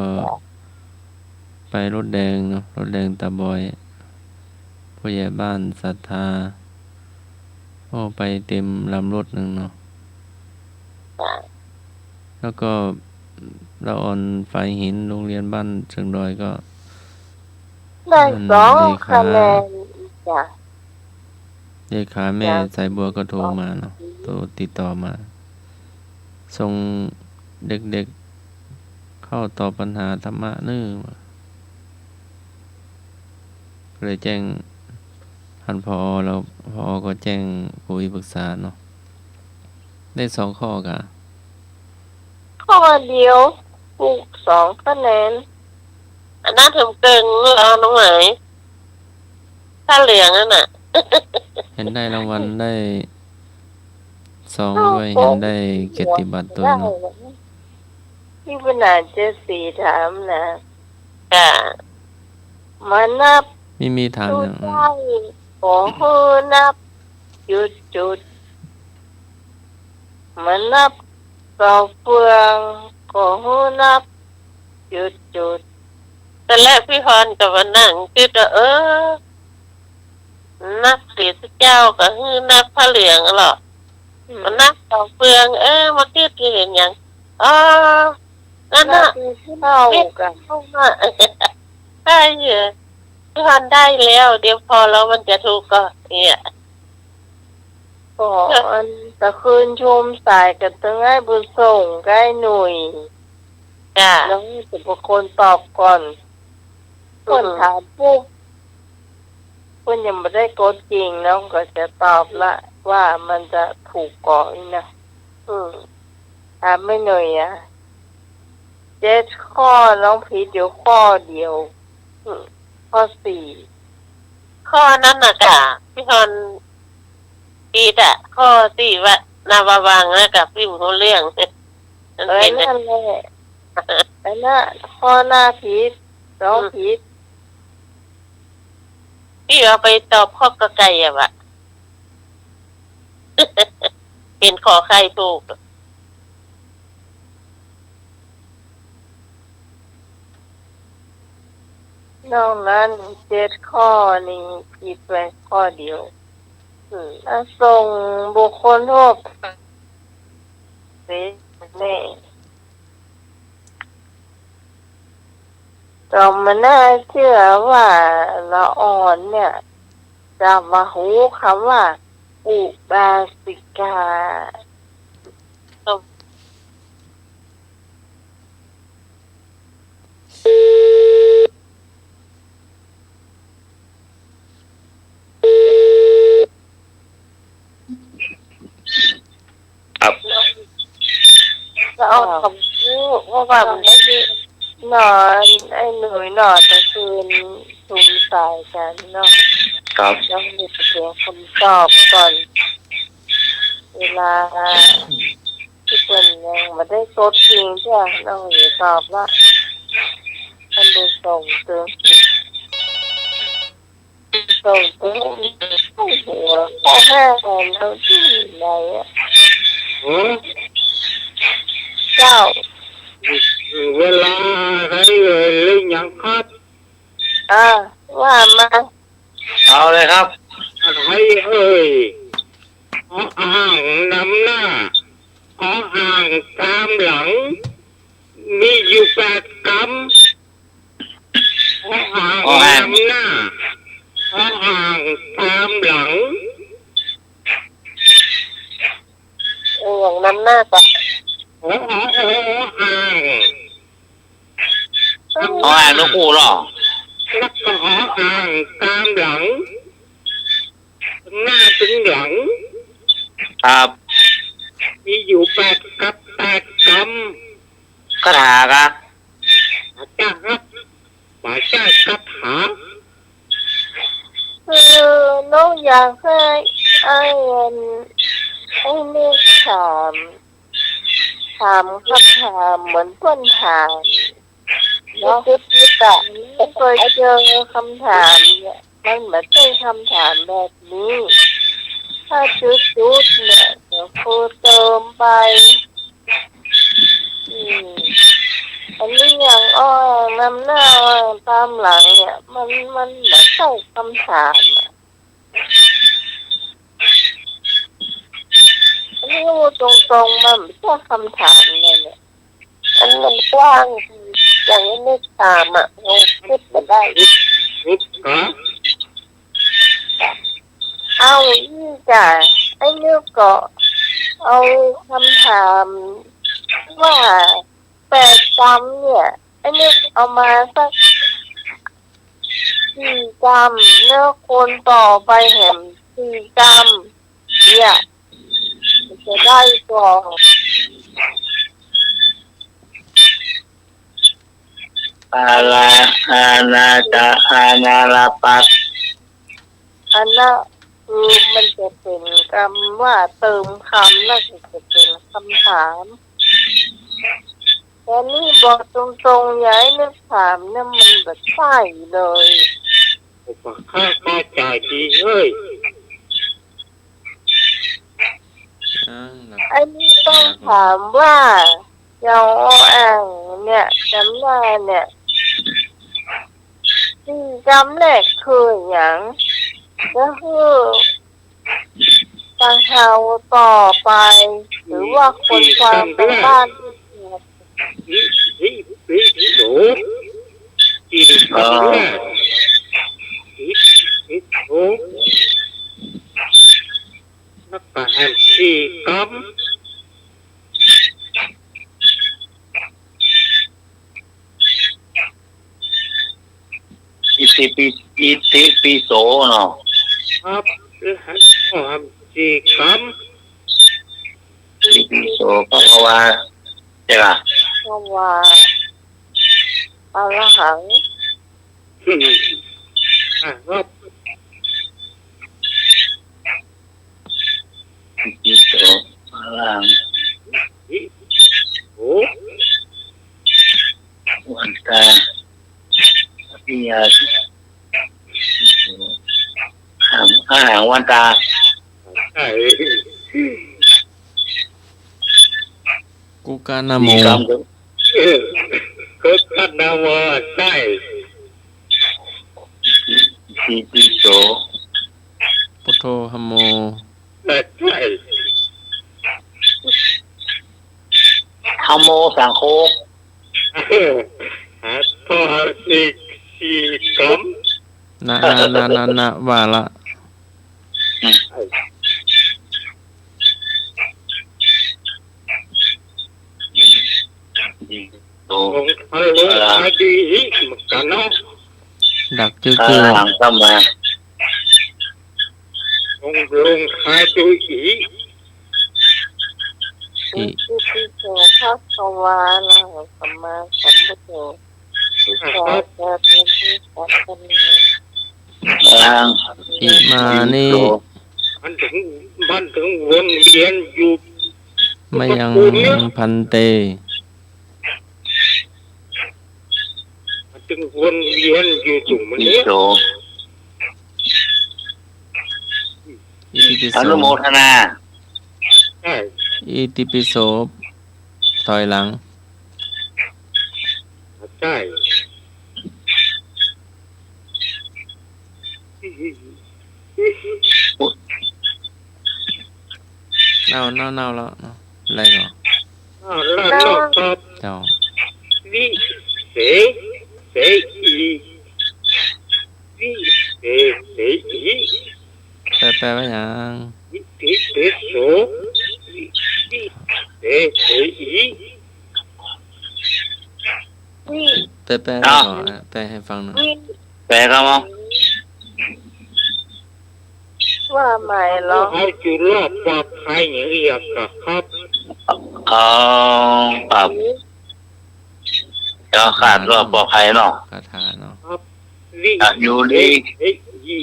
ไปรถแดงเนาะรถแดงตาบอยผู้ใหญ่บ้านศรัทธาโอ้ไปเต็มลำรถหนึ่งเนาะ จ้า แล้วก็ละออนไฟหินโรงเรียนบ้านเชิงดอยก็ ได้2 คะแนนจ้ะ ยายขาแม่สายบัวก็โทรมาเนาะโทรติดต่อมาส่งเด็กๆเข้าตอบปัญหาธรรมะนื่เลยแจ้งท่านผอแล้วผอก็แจ้งผู้พิพากษาเนาะได้2 ข้อกะ ข้อเดียวถูก2 คะแนนอันนั้นถึงเกินเอาน้องไหมถ้าเหลืองนั่นน่ะ เห็นได้รางวัลได้2ด้วยเห็นได้เกียรติบัตรตัวเนาะ ที่ปัญหาเจสีถามนะจ้ะมานับ มีถาม ดู อย่าง ใจขอฮือนับจุดมานับต่อเฟืองขอฮือนับจุดแต่แรกพี่พรกับวันนั่งคิดว่านับเสียเจ้ากับฮือนับผ้าเหลืองหรอมันนับต่อเฟืองมาคิดที่เห็นอย่างนั่นน่ะเท่ากันเข้ามาได้เยอะพี่พรได้แล้วเดี๋ยวพอแล้วมันจะถูกก็เนี่ยก็อันตะคืนชมสายกันตั้งให้บุญส่งใกล้หน่วยจ้ะแล้วจะเป็นคนตอบก่อนคนถามปุ๊บคนยังไม่ได้กดจริงแล้วก็จะตอบละว่ามันจะถูกก่อนนะถามไม่หน่อย7 ข้อน้องผิดอยู่ข้อเดียวข้อ 4ข้อนั้นน่ะจ้ะพี่พรปีข้อ4ว่านาวาวังนะกับพี่หูเรื่องนั่นแหละอันน่ะข้อหน้าผิดน้องผิดพี่เอาไปตอบข้อกระไก่วะ เป็นขอใครถูกนอกนั้น7 ข้อนี้ผิดไปข้อเดียวส่งบุคคลทั่วไปแน่เราไม่น่าเชื่อว่าละอ่อนเนี่ยจะมาหูคำว่าอุบาสิกาครับ เราคำพูดว่ามันไม่ดีนอนไอ้หนุ่ยนอนตะคืนซุ่มสายกันเนาะ ครับ ต้องมีเสียงคำตอบก่อนเวลาที่เปิ่นยังไม่ได้กดจริงจ้ะน้องอยู่ตอบว่ามันดูส่งเติมหัวข้อ5แล้วที่ไหนเจ้า เวลาให้เลยหรือยังครับ ว่ามา เอาเลยครับ ให้เอ่ยอ่างนำหน้าอ่างตามหลัง มีอยู่8 กำอ่างนำหน้าอ่างตามหลัง อย่างน้ำหน้าก่อน อ่าง เอาอ่างนกคู่หรอ แล้วก็หออ่างตามหลังหน้าถึงหลัง ครับ มีอยู่แปดคำ คาถาครับ อาจารย์ครับป่าจ้าคาถา คือน้องอยากให้ไอ้เอ็นไอ้เมฆถามคำถามเหมือนต้นถามเนาะไม่เคยเจอคำถามเนี่ยมันเหมือนใช่คำถามแบบนี้ ถ้าจุดๆเนี่ยเดี๋ยวครูเติมไปอืมอันนี้อย่างอ้อยนำหน้าอ้อยตามหลังเนี่ยมันเหมือนใช่คำถามอะอันนี้พูดตรงๆมันไม่ใช่คำถามเลยเนี่ยอันมันกว้างอย่างนี้ไม่ถามอ่ะเราคิดมาได้ รุดขา เอาอีจ้ะไอ้นี่ก็เอาคำถามว่าแปดกรรมเนี่ยไอ้นี่เอามาสักสี่กรรมแล้วคนต่อไปแหมสี่กรรมเนี่ยจะได้ก่อน อาลาอาณาจาอาณาลาปัส อันนั้นคือมันจะเป็นคำว่าเติมคำแล้วก็จะเป็นคำถามแต่นี่บอกตรงๆอย่าให้นึกถามเนี่ยมันแบบใช่เลย อุปข้าก็จ่ายดีเฮ้ย ไอ้นี่ต้องถามว่าเยาอ่างเนี่ยจำได้เนี่ยที่จำแรกคืออย่างก็คือฟังข่าวต่อไป หรือว่าคนฟังทางบ้านที่เสีย อีโสอีโสอีโสนักการสี่กรรม อิติปิโสเนาะ ครับและหันความสี่กรรม อิติปิโสภะคะวาใช่ป่ะ เพราะว่าอรหัง ครับ อิติปิโสพลัง อีโส วันตาปิยาอาหารวันตา ใช่ กุกานาโม มีกรรมด้วย ก็ขันนาวาใช่ อิติปิโส พุทโธธัมโม ใช่ ธัมโมสังโฆ หาทอสี่กรรม นะวาละ โต องค์พระโลอาดีมกันเนาะ ดักจื้อ อา คือ หังสัมมา องค์ลงคาดูอี อิติปิโสภะคะวานะสัมมาสัมพุทโธอิโสจะเป็นที่สัพพะเน อาหัง อิมานิ มันถึงวนเวียนอยู่ มยังพันเต มันถึงวนเวียนอยู่ตรง ปิ นี้ โส อิติปิโส อนุโมทนา ใช่ อิติปิโสถอยหลัง ใช่ เน่าแล้วเนาะอะไรก่อน แล้วนอกจาก เจ้า วิเศษเสอีวิเศษเสอี แปลว่าอย่าง วิติปิโสวิเศษเสอี วิ แปลได้ก่อนแปลให้ฟังหน่อย แปลครับมั้ง ว่าใหม่เหรอ ให้จุดรอบปลอดภัยอย่างเรียกครับ ครับจะขาดรอบปลอดภัยเนาะ คาถาเนาะ วิ อยู่ดี ยี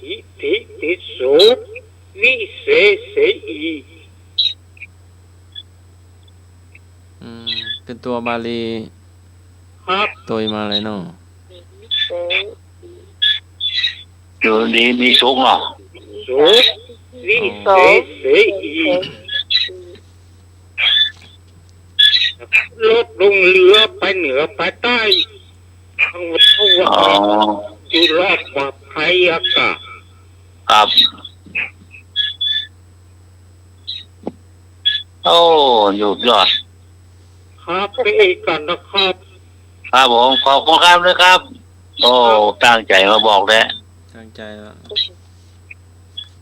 อิติติโสวิเศษเสอี เป็นตัวบาลี ครับ ตัวมาเลยเนาะ เสย อยู่ดีมีสุขเนาะ โสวิเศษเสอีลดลงเรือไปเหนือไปใต้ทั้งวันทั้งวั อ๋อน จุดรอบปลอดภัยอากาศ ครับโอ้หยุดยอด ครับไปเอกกันนะครับ ครับผมขอบคุณครับด้วยครับ โอ้ตั้งใจมาบอกแล้ว ตั้งใจว่า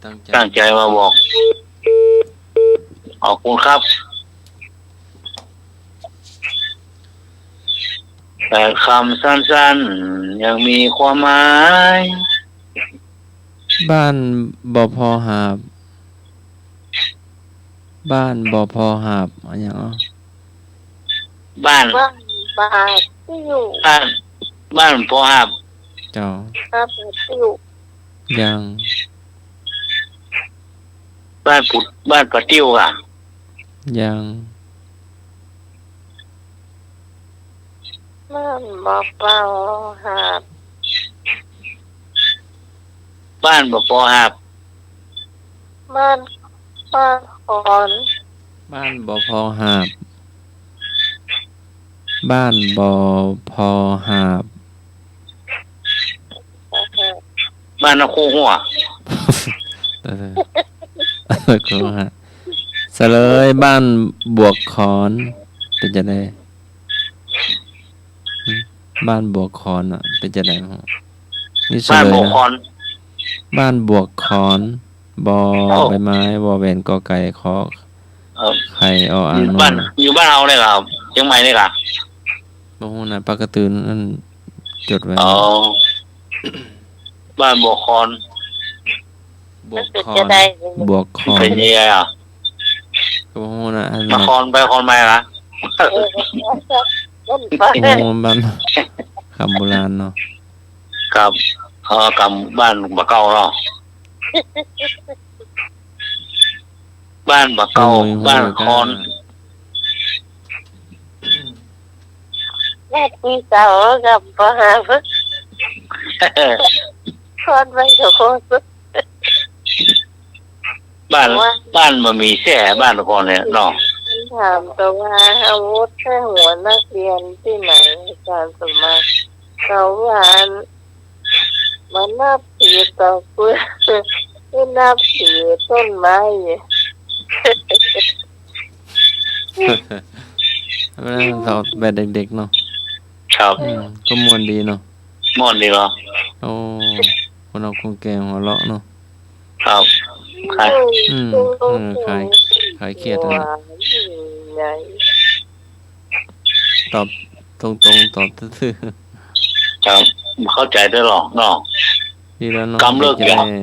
ตั้งใจ ตั้งใจมาบอกขอบคุณครับแต่คำสั้นๆยังมีความหมาย บ้านบ่พอหาบ บ้านบ่พอหาบอะไรอย่างเนาะ บ้าน บ้านบาทที่อยู่ บ้านพอหับ เจ้า ครับที่อยู่ ยัง บ้านปุดบ้านปะติ้วอ่ะ ยัง บ้านบ่เปล่าหาบ บ้านบ่พอหับ บ้านขอน บ้านบ่พอหาบ บ้านบ่พอหาบ บ้านนคูหัว ก็ฮะเสลยบ้านบวกขอนเป็นจะได้บ้านบวกขอนอ่ะเป็นจะได้ฮะนี่เฉ บ้าน ล โบ ย คอน บ้านบวกขอนบอใบไม้บอแหวนกอไก่ขอ เออ ไข่ออ่า อง ยู่ น บ้าน น อยู่บ้านเราเลยครับเชียงใหม่เลยครับ บางคนน่ะปากกระตือนนั่นจดไว้ อ๋อบ้านโบคอน บวก เป็น คอ จะ น ได้ บวกคอน เป็นยังไงอ่ะ บางคนน่ะอัน นครไปคอนไปละ ต้นฟ้า โอ้บ้านคำโบราณเนาะ ครับกับบ้านบะเก้าเนาะบ้านบะเก้าบ้านคอน แม่ปีเสากับปหาฝึกคอนไปกับคอนฝึก บ้านมันมีแส่บ้านนครเนี่ยเนาะ ถามตัวว่าอาวุธแค่หัวนักเรียนที่ไหนอาจารย์สมมาเขาว่ามันนับถือต่อเพื่อไม่นับถือต้นไม้ เวลาเราแบบเด็กๆเนาะ ครับ ก็มวนดีเนาะ ม่อนดีเหรอ โอ้คนเราคงแกงหัวเราะเนาะ ครับใคร คลายเครียดนะ ใหญ่ ตอบตรงๆตอบซื่อ ครับเข้าใจได้หรอเนาะ ๆดีแล้วเนาะ กำเริบ จะ ยาว ได้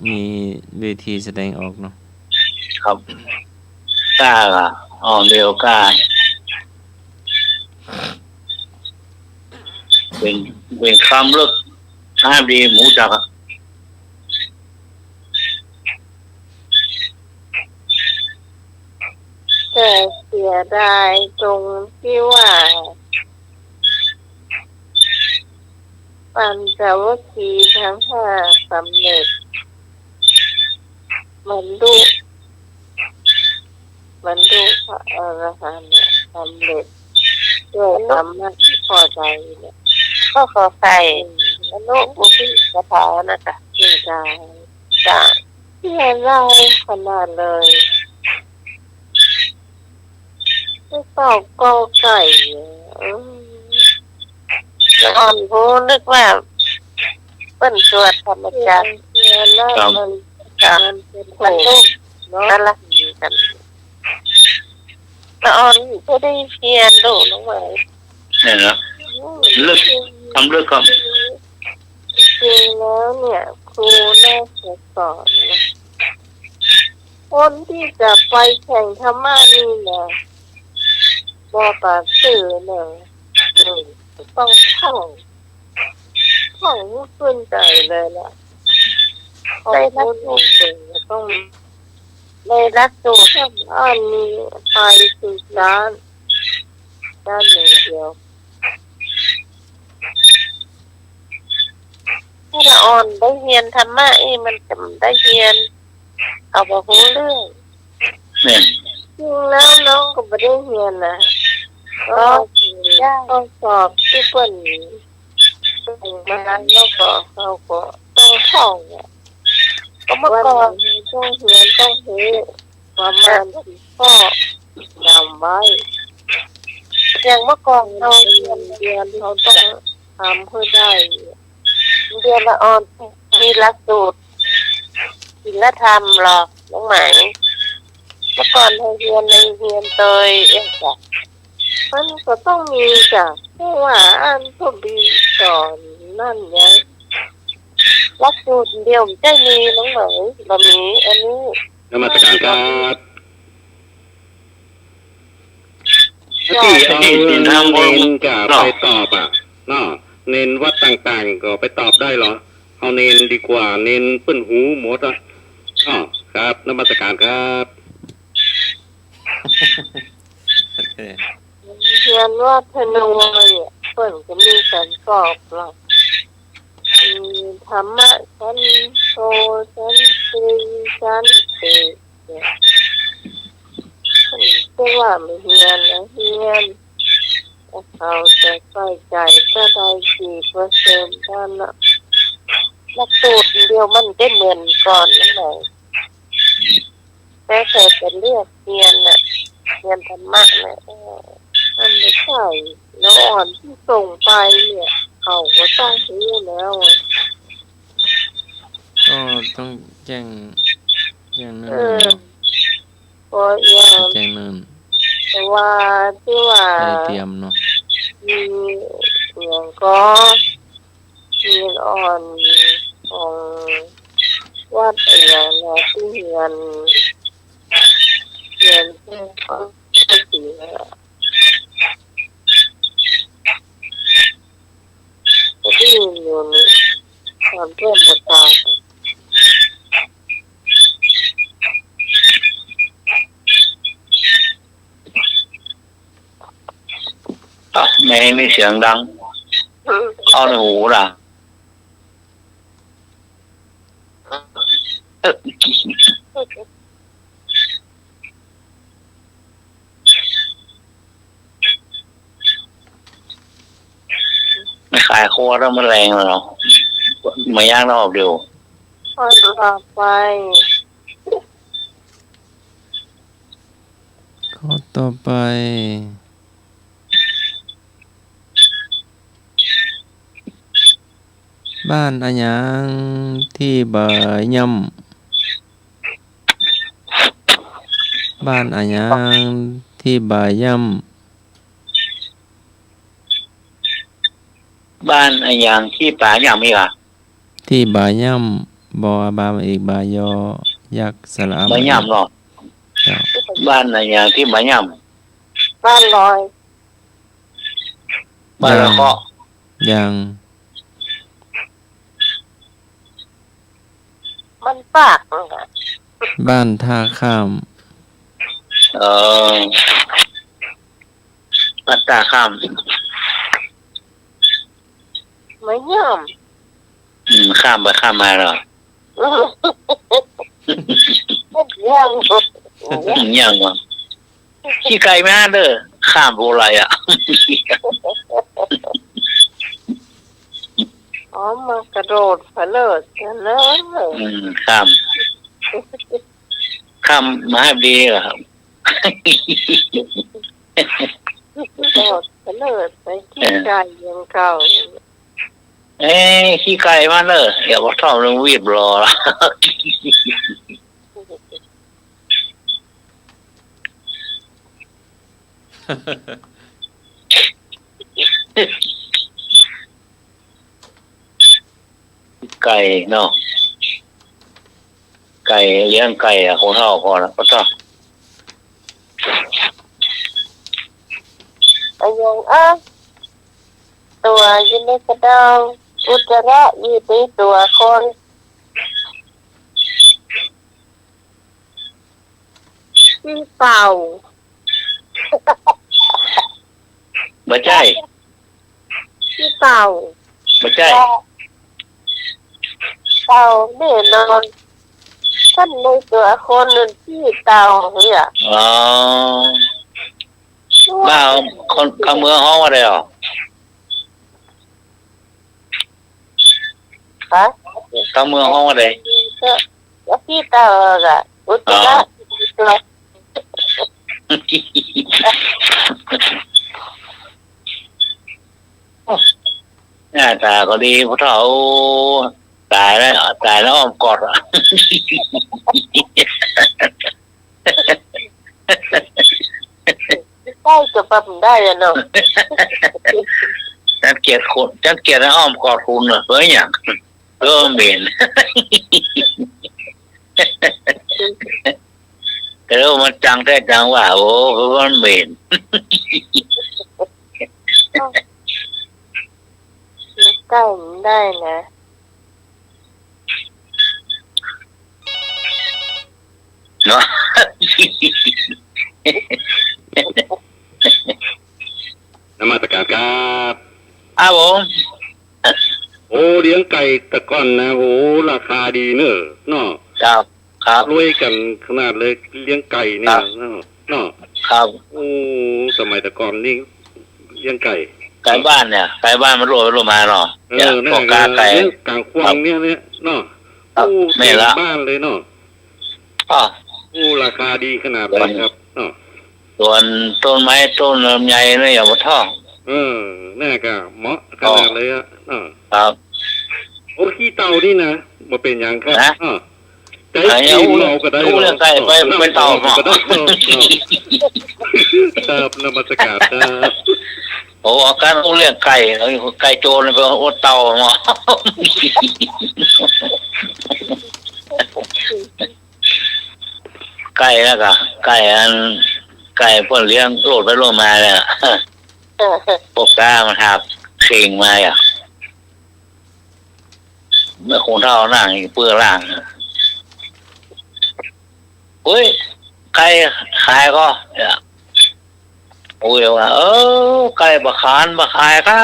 มีเวทีแสดงออกเนาะ ครับกล้าอ่ะอ๋อเร็วกล้าเป็นคำเลิกห้ามดีหมูจักอะ แต่เสียดายตรงที่ว่าปัญจวัคคีย์ทั้งห้าสำเร็จมันดูพระอรหันต์สำเร็จด้วยธรรมะพอใจเนี่ยก็ขอใส่แล้วโลกบุพิกถานะคะเสียดายจ้ะเสียดายขนาดเลยไม่ตอบก็ไก่แล้วอ่อนผู้นึกว่าเป็นตัวธรรมชาติแล้วมันการมันลูกนั่นละกันแล้วอ่อนก็ได้เพียนดูน้องไว้ เนี่ยนะลึกทำลึกครับ จริงแล้วเนี่ยครูน่าจะสอนนะคนที่จะไปแข่งธรรมะนี่นะบอกปากสื่อเนี่ยต้องท่องให้ขึ้นใจเลยล่ะในรักตัวเองต้องในรักตัวข้ามอันนี้ไปสู่ด้านหนึ่งเดียวถ้าละอ่อนได้เรียนธรรมะมันจะได้เรียนเอาบอกรู้เรื่อง เนี่ย จริงแล้วน้องก็ไม่ได้เรียนนะก็ต้องสอบที่เปิ่นมาแล้วก็เขาก็ต้องท่องเนี่ยก็เมื่อก่อนต้องเรียนต้องเรียนประมาณก็จำไว้อย่างเมื่อก่อนเราเรียนเราต้องทำเพื่อได้เรียนละอ่อนมีหลักสูตรศีลธรรมหรอกน้องไหมเมื่อก่อนเราเรียนเตยจ้ะมันก็ต้องมีจ้ะเพราะว่าอันก็มีสอนนั่นไงหลักสูตรเดียวจะมีน้องไหมบะหมี่อันนี้ นมัสการครับที่เอาเน้นกับไปตอบอ่ะเนาะเน้นวัดต่างๆก็ไปตอบได้เหรอเอาเน้นดีกว่าเน้นเปิ้นหูหมดอ่ะอ๋อครับนมัสการครับ เรียนว่าธนูเนี่ยเปิ่นก็มีการสอบหรอกธรรมะชั้นโตชั้นตรีชั้นเอกเนี่ยก็ว่าไม่เรียนนะเรียนเขาจะใส่ใจก็ได้กี่เปอร์เซ็นต์นั่นน่ะหลักสูตรเดียวมันได้เหมือนก่อนนั่นแหละแต่เคยเป็นเลือกเรียนน่ะเรียนธรรมะน่ะมันไม่ใช่แล้วอ่อนที่ส่งไปเนี่ยเขาก็ต้องรู้แล้วก็ต้องแจ้งเนิ่น ก็ยัง แจ้งเนิ่น แต่ว่าที่ว่า ได้เตรียมเนาะ มีอย่างก็มีอ่อนของวัดอย่างนะที่เรียนที่เขาสีก็ได้ยินอยู่นี่ตอนเพื่อนประกาศ แม่มีเสียงดังเข้าในหูล่ะไม่ขายโคตรแล้วมันแรงเลยเนาะมาย่างรอบเดียว ข้อต่อไป ข้อต่อไปบ้านอะหยังที่บ่ย่ำบ้านอะหยังที่บ่ย่บ้านอะไรอย่างที่ป่าอย่างมีค่ะ ำที่บ่ย่ำบ่บามอีกบ่ยอยักษ์สระ บ่ย่ำเนาะ เจ้า บ้านอะไรอย่างที่บ่ย่ บ้านลอย ำบ้านละเคาะ ยัง มันปากนะ บ้านท่าข้าม เออบ้านตาข้าม ไม่ย่อม ข้ามไปข้ามมาเหรอ ไม่ย่อม ยังวะขี้ไก่ไม่น่าเด้อข้ามโบไรอ่ะ อ๋อมากระโดดผเลิศกันเลย ข้ามมาให้ดีเหรอครับ กระโดดผเลิศไปที่ไกลยังเก่า ขี้ไก่มาเด้ออย่าว่าชอบเรื่องวีบรอละ ไก่เนาะไก่เลี้ยงไก่อะคนเท่าพอแล้วก็ต้อง ยังตัวอยู่ในกระดองอุจจาระอยู่ในตัวคนที่เป่า บ่ใช่ ที่เป่า บ่ใช่ เต่าแน่นอนท่านในตัวคนนึงที่เต่าเนี่ย อ๋อบ้าคนข้างเมืองห้องว่าได้หรอ ฮะ ข้างเมืองห้องว่าได้ ก็ที่เต่าอะอุจจาระตัว หน้าตาก็ดีพวกเขาตายแล้วอ้อมกอดอ่ะ ใกล้จะปั๊มได้อะเนาะ ฉันเกลียดคนฉันเกลียดอ้อมกอดคุณเหรอเฮ้ยอย่างเหม็นแต่แล้วมันจังแท้จังว่าโอ้มันเหม็น ใกล้ได้นะ เนาะ นมัสการครับ อ้าวผม โอ้เลี้ยงไก่ตะก้อนนะโอ้ราคาดีเนอะเนาะ ครับครับ รวยกันขนาดเลยเลี้ยงไก่เนี่ยเนาะ ครับ โอ้สมัยตะก่อนนี่เลี้ยงไก่ ไก่บ้านเนี่ยไก่บ้านมันรวยมาเนาะเนี่ย นั่ พ น วกกาไก่ เลี้ยงกลางควางเนี่ยเนาะ ครับ โอ้ ไม่ เต็ม ละ บ้านเลยเนาะ อ๋อ โอ้ราคาดีขนาดเลยครับเนาะ ส่วนต้นไม้ต้นลำไยเนี่ยอย่ามาท่อง น่าก็เหมาะขนาดเลยอะเนาะ ครับ โอ้ขี้เต่านี่นะมาเป็นอย่างครับ นะ ใจกินเราก็ได้ อู้เรื่องไก่ไปเต่า ก็ได้ครับนมัสการครับ โอ้การอู้เรื่องไก่ไก่โจรไปโอ้เต่าเนาะไก่แล้วก็ไก่อันไก่พวกเลี้ยงโลดไปโลดมาเนี่ยพวกกามันหักเข่งมาอ่ะเมื่อคงเท่านั่งเปื้อล่างเฮ้ยไก่ขายก็เนี่ยโอ้ยว่าไก่บะขานบะขายก็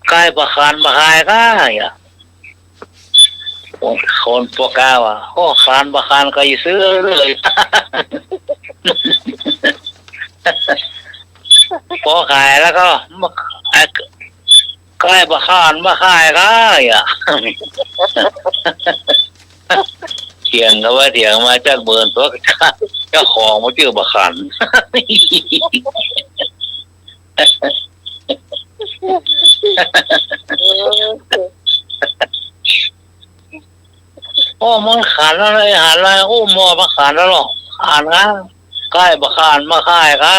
ไก่บะขานบะขายก็อย่าคนพวกกาว่ะโอ้ขานบะขานก็อย่าซื้อเลย พอขายแล้วก็ไก่บะขานบะขายก็อย่า เถียงกันว่าเถียงมาจากเบิร์นตัวเจ้าของมาเจอบะขัน โอ้มันขันอะไรหันอะไรโอ้มอมาขันแล้วหรอขันนะใกล้บะขันมาค่ายค่ะ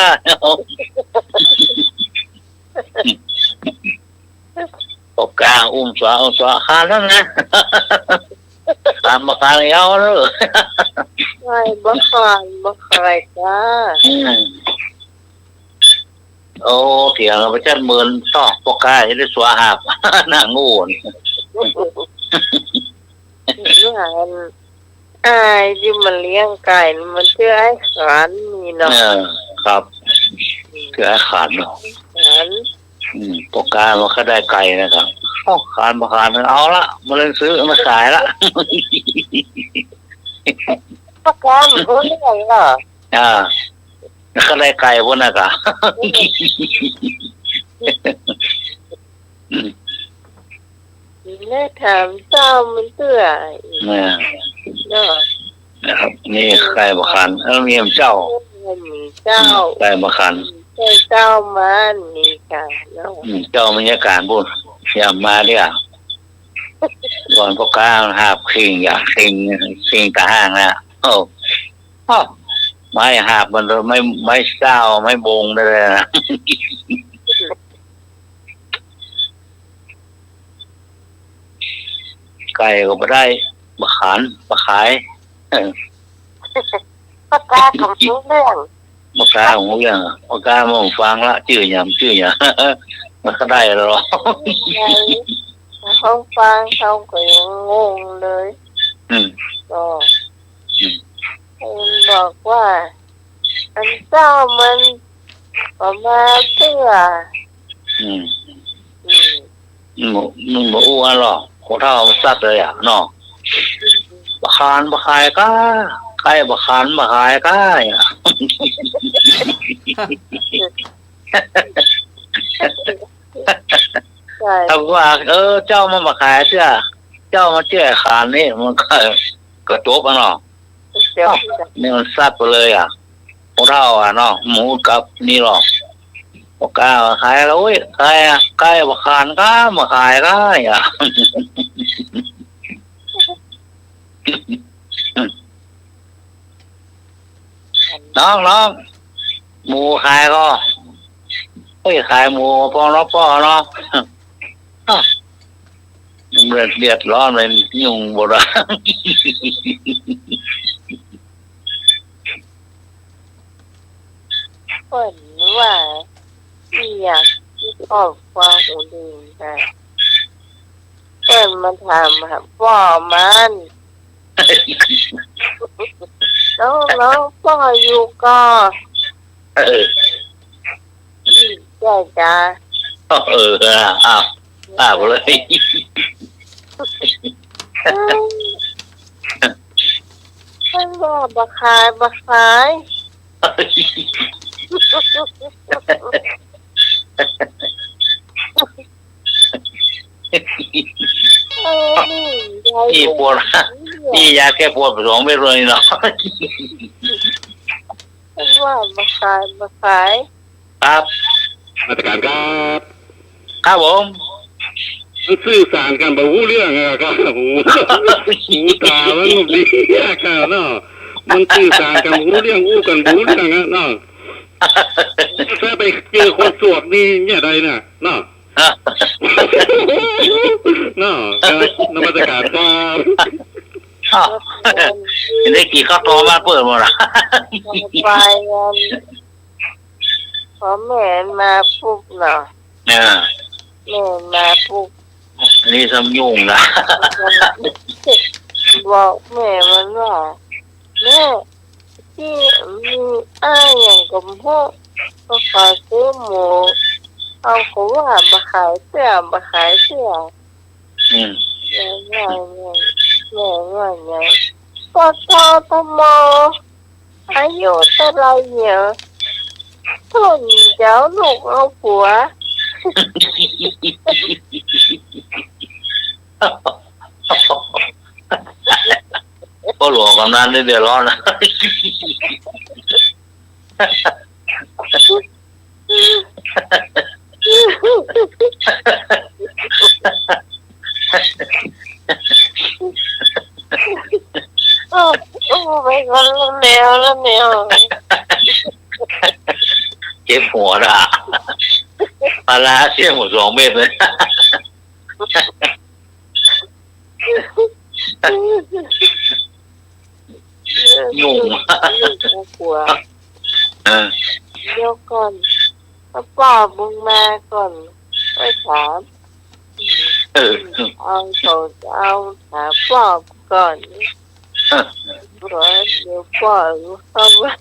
ตกกลางสวขันแล้วนะขันมาขันยาวเลย ไม่บ่ขายจ้า โอ้เถียงเราไปจัดเมินต่อปกกาจะได้สวาหับ หน้างูน เรื่องอายที่มันเลี้ยงไก่มันเชื่อไอ้ขานมีเนาะ ครับคืออาขานเนาะ ขาน ปกกามันก็ได้ไก่นะครับโอ้ขานมาขานเอาละมาเล่นซื้อมาขายละ ประกาศมันเรื่องเหรอ ก็ได้ไก่พวกนั้นก็ แม่ถามเจ้ามันเตื้อเนาะ นะครับนี่ไก่มาขานแล้วมีเจ้า มีเจ้า ไก่มาขาน เจ้ามันมีค่ะเนาะ เจ้าบรรยากาศบุญอย่ามาเดี๋ยวก่อนปกกาหาบคิงอย่าคิงตาห้างนะโอ้ ไม้หักมันไม่เศร้าไม่บงได้เลยนะไก่ก็ไม่ได้มาขาย ปากกาของทุกเรื่อง มากาของเรื่องมากามองฟังละชื่ออย่างมันก็ได้หรอ ไงเขาฟังเขาก็ยังงงเลย ก็บอกว่าอันเจ้ามันประมาณเพื่อมึงบอกอ้วนหรอคนเท่ามันซัดเลยอ่ะเนาะบะคานบะขายก้าใครบะคานบะขายก้าอ่ะ ใช่ ถ้าว่าเจ้ามันบะขายเชื่อเจ้ามาเชื่อขานนี่มันก็จบอ่ะเนาะ เดี๋ยว นี่มันซัดไปเลยอ่ะคนเท่าอ่ะเนาะหมูกับนี่หรอกบอกก้าบะขายแล้วเว้ยใครอ่ะใครบะคานก้าบะขายก้าอ่ะ น้องหมูขายก็ขายหมูพอเนาะเนาะเดือดร้อนเลยยุ่งหมดอ่ะ เปิดว่าที่อยากที่ขอบฟังหูดีนะเปิดมาถามหาพ่อมันน้องพ่ออยู่ก็จ้าอ้าวเลย มันว่าบักขาย พี่ปวดพี่ยาแก้ปวด2 เม็ดเลยเนาะ มันว่าบักขาย ครับ มาตรการครับ ครับผม มันสื่อสารกันแบบหูเรื่องอะครับหูตามันดีอะครับเนาะมันสื่อสารกันหูเรื่องอู้กันหูเรื่องอะเนาะถ้าไปเจอคนสวดนี่เนี่ยใดน่ะเนาะเนาะนมัสการครับ ได้กี่ข้าวต้มมาเปิดหมดละ ไปกันพอแม่มาปุ๊บเนาะแม่มาปุ๊บ นี่สำยุ่งนะ บอกแม่มันว่าแม่ที่มีอ้ายอย่างกับพวกก็ขอซื้อหมูเอาเขาว่ามาขายเสื้อแม่ไงก็ทอทมอายุเท่าไรเนี่ยทุนเจ้าลูกเอาผัว ก็หลวงกำนันได้เดือดร้อนนะ ไปกันแล้วแมว เจ็บหัวนะปลาเสี่ยงหมด2 เม็ดเลย ยุ่ง ผัวเดี๋ยวก่อนป้ามึงมาก่อนไปถามเอาถามป้าก่อนเดี๋ยวป้าเขาว่า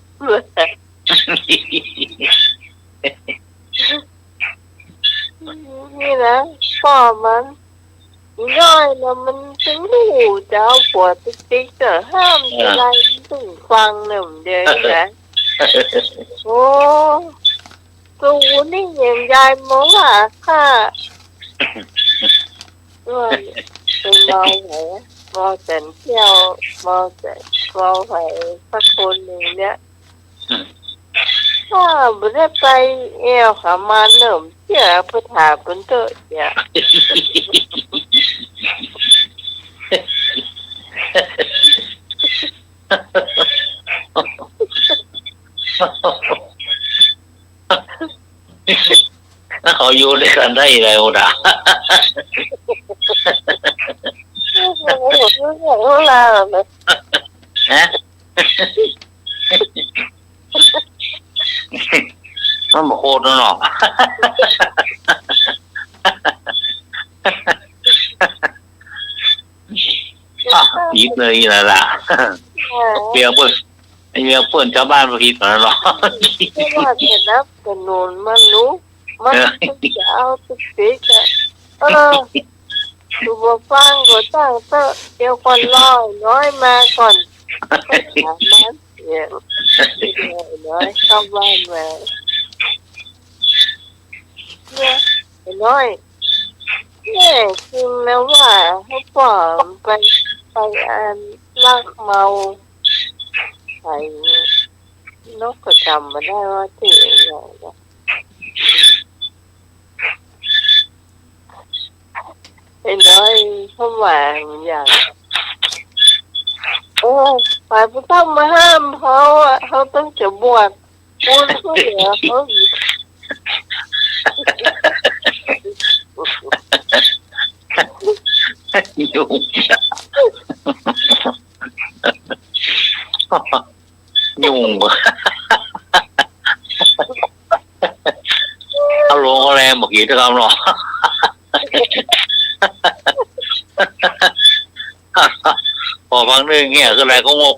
นี่นะป้ามันน้อยนะมันถึงหูเจ้าปวดติ๊กจะห้ามอะไรถึงฟังหนึ่งเดียวนะโอ้กูนี่ยังยายมองอ่ะค่ะว่าเป็นมองไหนมองแต่เที่ยวมองไปสักคนหนึ่งเนี่ยถ้าไม่ได้ไปเอวขามาเริ่มเสียปัญหาเป็นเตอเนี่ย เขาอยู่ด้วยกันได้ไรโอดา ฮะมันบอกโคตรเนาะยิบเลยละล่ะเปียเปิ้ลชาวบ้านมาคิดกันเนาะ ไม่ว่าจะนับกันนูนมันรู้มันจะเอาตุ๊กติ๊กดูบ่ฟังก็ตั้งเตอะเดี๋ยวคนน้อยมาก่อนหามันเนี่ยน้อยเข้าบ้านมาเนี่ยน้อยเนี่ยจริงแล้วว่าเขาบอกไปอ่านลักเมาใส่นกก็จำมาได้ว่าที่อย่างนี้ไอ้น้อยเขาหวานอย่างฝ่ายผู้ต้องมาห้ามเขาอ่ะเขาต้องจะบวชบุญเขาเหลือเขาอีกยุ่งยุ่งเอาลงเอาแรงบอกกี่เท่ากันเนาะพอฟังเรื่องเงี้ยก็อะไรก็งก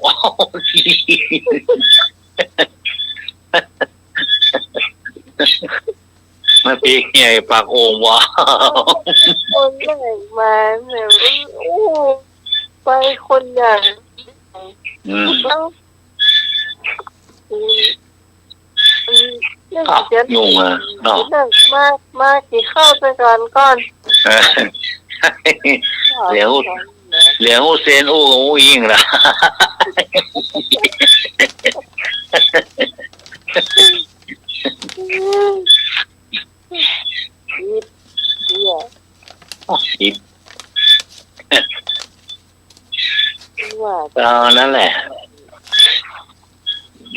มาปีเงี้ยปากโอ่งวะคนแรกมาเนี่ยไปคนอย่างต้องยุ่งอ่ะเนาะมากี่ข้าวไปก่อนเหลียงเซนอู้ยิงละอิบตอนนั้นแหละ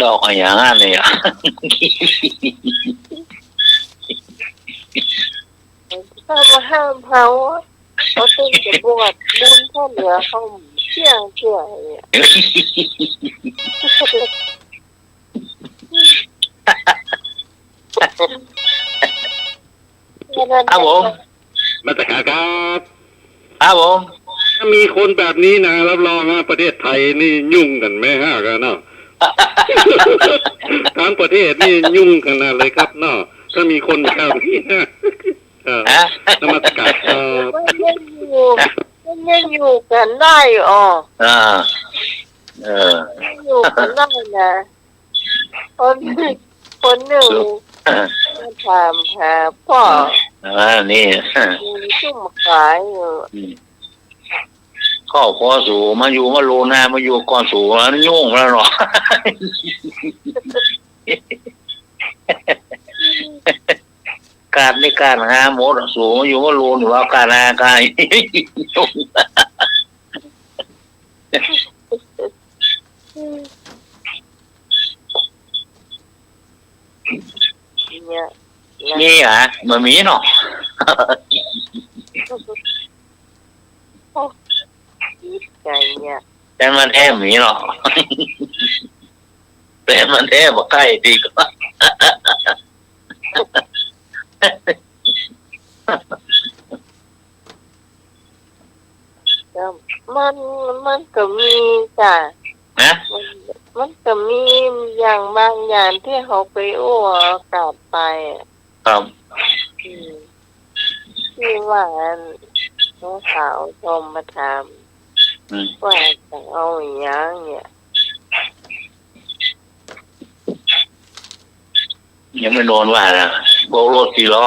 ดอกอย่างนั้นเลยอ่ะถ้ามาห้ามเขาต้องจะบวชบุญถ้าเหลือเขาเชื่อเนี่ยครับผม มาตรการครับ ครับผม ถ้ามีคนแบบนี้นะรับรองว่าประเทศไทยนี่ยุ่งกันไม่ห้ากันเนาะ ทั้งประเทศนี่ยุ่งกันเลยครับเนาะถ้ามีคนแบบนี้นะนมัสการมันยังอยู่กันได้อ๋ออยู่กันได้นะคนหนึ่งมาถามหาพ่อนี่ชุ่มขายอยู่ก็พอสูมาอยู่มาโลนามาอยู่ก่อนสูแล้วยุ่งแล้วเนาะการในการหาหมดสูงอยู่ว่าโลนหรือว่าการหาการยุ่งนี่อ่ะมันมีเนาะแต่มันแทบมีเนาะแต่มันแทบใกล้ดีกว่ามันก็มีจ้ะนะมันก็มีอย่างบางอย่างที่เขาไปอ้วกาศไปครับที่ว่าน้องสาวโทรมาถามว่าจะเอาอย่างเนี่ยยังไม่โดนว่านะโบกรถ4 ล้อ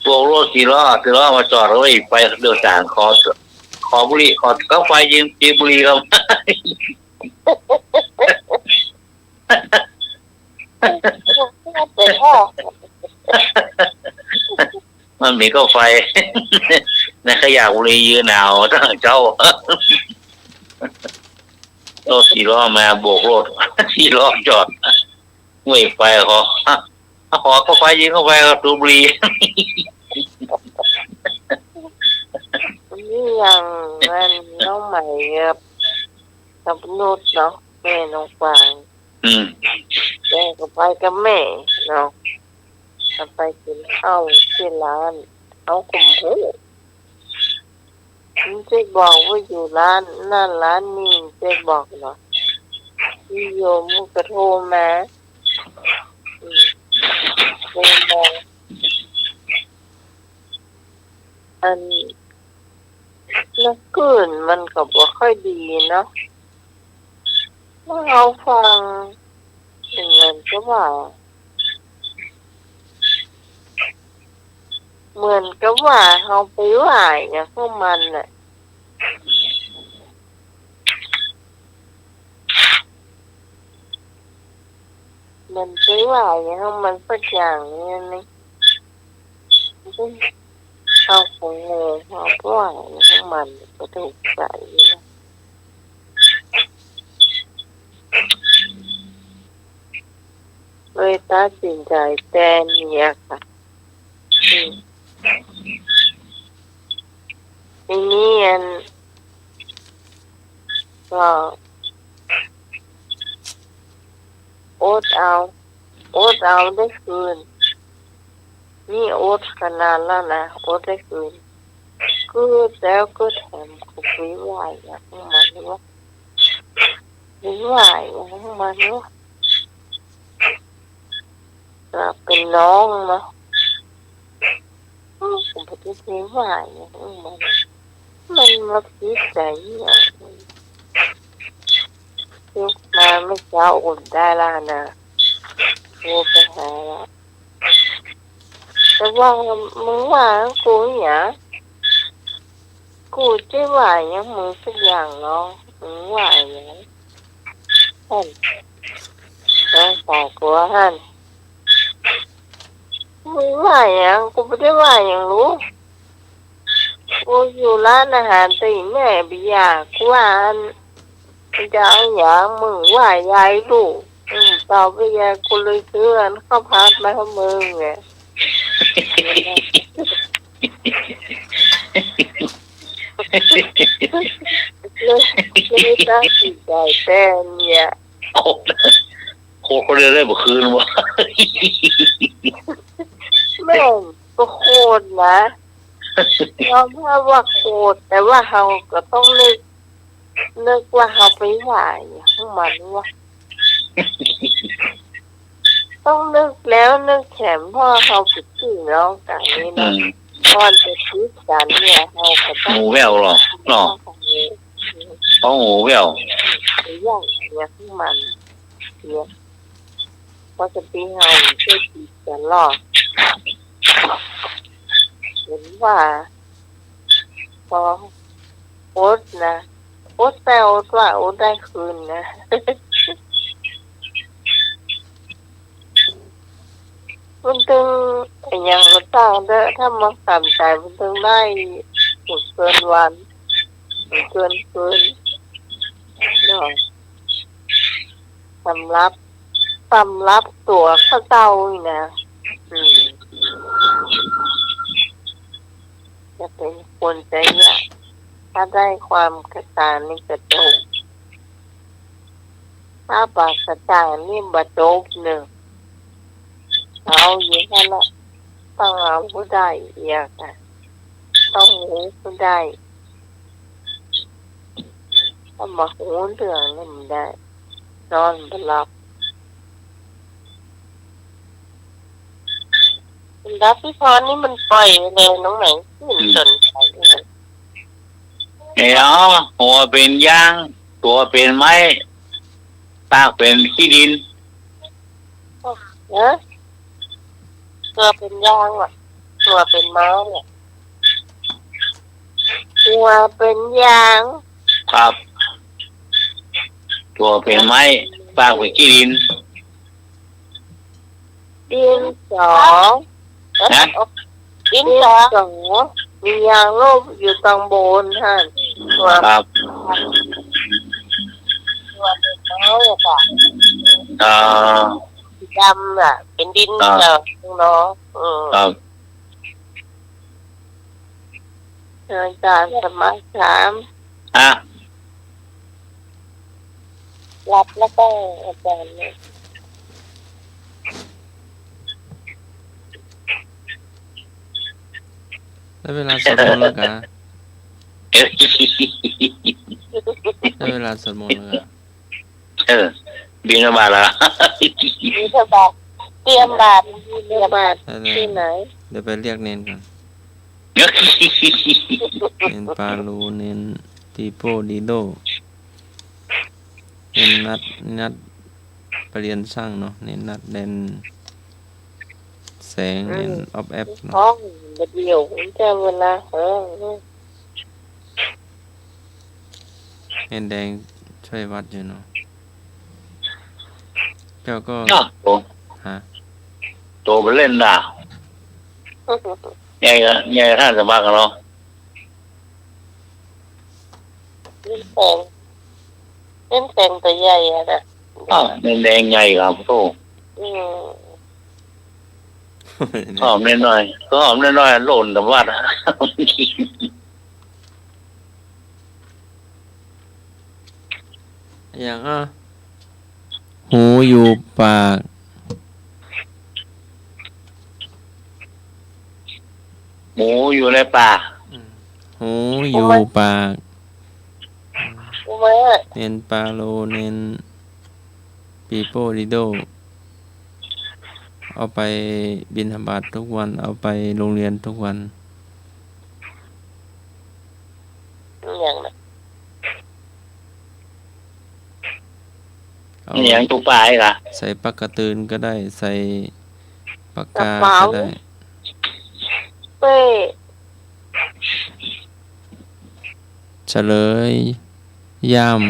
โบกรถ4 ล้อมาจอดไว้ไปเดินทางขอบุรีขอก็ไฟยิงจีบุรีครับมันมีก็ไฟในขยะบุรียืนหนาวตั้งเจ้า รถสี่ล้อมาโบกรถ สี่ล้อจอดห่วยไฟเขาขอเข้าไปยิงเข้าไปก็ดูบุรี นี่อย่างนั้นน้องใหม่กับนุชเนาะแม่น้องฟาง แม่ก็ไปกับแม่เนาะจะไปกินข้าวที่ร้านเอากลุ่มหูมันจะบอกว่าอยู่ร้านนั่นร้านนี้จะบอกเนาะพี่โยมก็โทรมาโทรมาอันนักกืนมันก็บ่ค่อยดีเนาะว่าเอาฟังอย่างนั้นก็ว่าเหมือนกับว่าเขาไปไหว้เนี่ยพวกมันน่ะมันไปไหว้เนี่ยมันสักอย่างเนี่ยนี่เอาของเงยเอาไหว้พวกมันก็ถูกใจนะเลยตัดสินใจแต่เนี่ยค่ะทีนี้ก็โอ๊ตเอาได้คืนนี่โอ๊ตขนาดแล้วนะโอ๊ตได้คืนก็แล้วก็แถมคุกวิวายอย่างมันว่าวิวายอย่างมันว่าจะเป็นน้องเนาะผมไปที่วิวายอย่างมันมาพิจัยอย่างยุคมาไม่เช้าอุ่นได้แล้วนะโทรไปหาแล้วแต่ว่ามึงว่ากูเนี่ยกูจะว่าอย่างมึงสักอย่างเนาะมึงว่าอย่างฮั่นแล้วแต่กูฮั่นมึงว่าอย่างกูไม่ได้ว่าอย่างรู้กูอยู่ร้านอาหารตีแม่บิยากูว่าจะเอาอย่างมึงว่ายายลูกต่อไปยากูเลยซื้อข้าวผัดมาให้มึงไงเลยตั้งสินใจแต่เนี่ยโคตรเรียนได้บ่คืนวะ แม่งก็โคตรนะยอมรับว่าโคตรแต่ว่าเราก็ต้องนึกว่าเราไปไหว้ของมันว่าต้องนึกแล้วนึกแถมพ่อเราผิดที่น้องกันนี่นะก่อนจะคิดกันเนี่ยเราก็ต้องหมูแววหรอเนาะต้องหมูแววหรือย่างเนี่ยของมันเนี่ยพอจะปีเราช่วยติดกันหรอกเห็นว่าพอโอ๊ตนะโอ๊ตแต่โอ๊ตว่าโอ๊ตได้คืนนะมันตึงอย่างก็ตั้งเด้อถ้ามาสามใจมันตึงได้หมดเกินวันเกินเนาะสำรับตัวข้าเจ้าอีนะจะเป็นคนใจยากถ้าได้ความกระตานี่กระโจกถ้าปากกระตานี่บะโจกหนึ่งเอาอยู่แค่ละต้องเอาผู้ได้อยากอ่ะต้องหูผู้ได้ถ้ามาหูเรื่องนี่มันได้นอนบหลับรับพี่พรนี่มันปล่อยเลยน้องไหนขึ้นสนใจเลยหัวเป็นยางตัวเป็นไม้ปากเป็นขี้ดินตัวเป็นยางอ่ะตัวเป็นไม้เนี่ยตัวเป็นยางครับตัวเป็นไม้ปากเป็นขี้ดินดินสอนะดินสอมียางลบอยู่ตรงบนท่านครับตัว น้อยอะค่ะ อ่า ดำอ่ะ เป็นดินเนาะครับ อาจารย์สมัครถาม อ่ะ รับแล้วก็อาจารย์เนี่ย ได้เวลาสวดมนต์แล้วกะได้เวลาสวดมนต์แล้วกะ บินมาแล้ว มีเท่าบาทเตรียมบาทที่ไหน เดี๋ยวไปเรียกเนนก่อนเนนปาลูเนนตีโปดีโดเนนนัดไปเรียนช่างเนาะเนนนัดเนนแสงเนนออฟแอปเนาะ ห้องเดียวจะเวลาเนนแดงช่วยวัดอยู่เนาะเจ้าก็ ฮะ โตไปเล่นด่าใหญ่ท่านสมัครเนาะ เล่นแสงตัวใหญ่อะนะ แดงใหญ่ครับโตหอมนิดหน่อยก็หอมนิดหน่อยหล่นแต่ว่า อย่างหูอยู่ปาก หมูอยู่ในป่า หูอยู่ปาก มา เนนปาโลเนนปีโป้ดิโดเอาไปบิณฑบาตทุกวันเอาไปโรงเรียนทุกวัน อย่างนั้น เอา อย่างตุปลายล่ะ ใส่ปากกระตืนก็ได้ใส่ปากกาก็ได้ เป้ เฉลยย่าม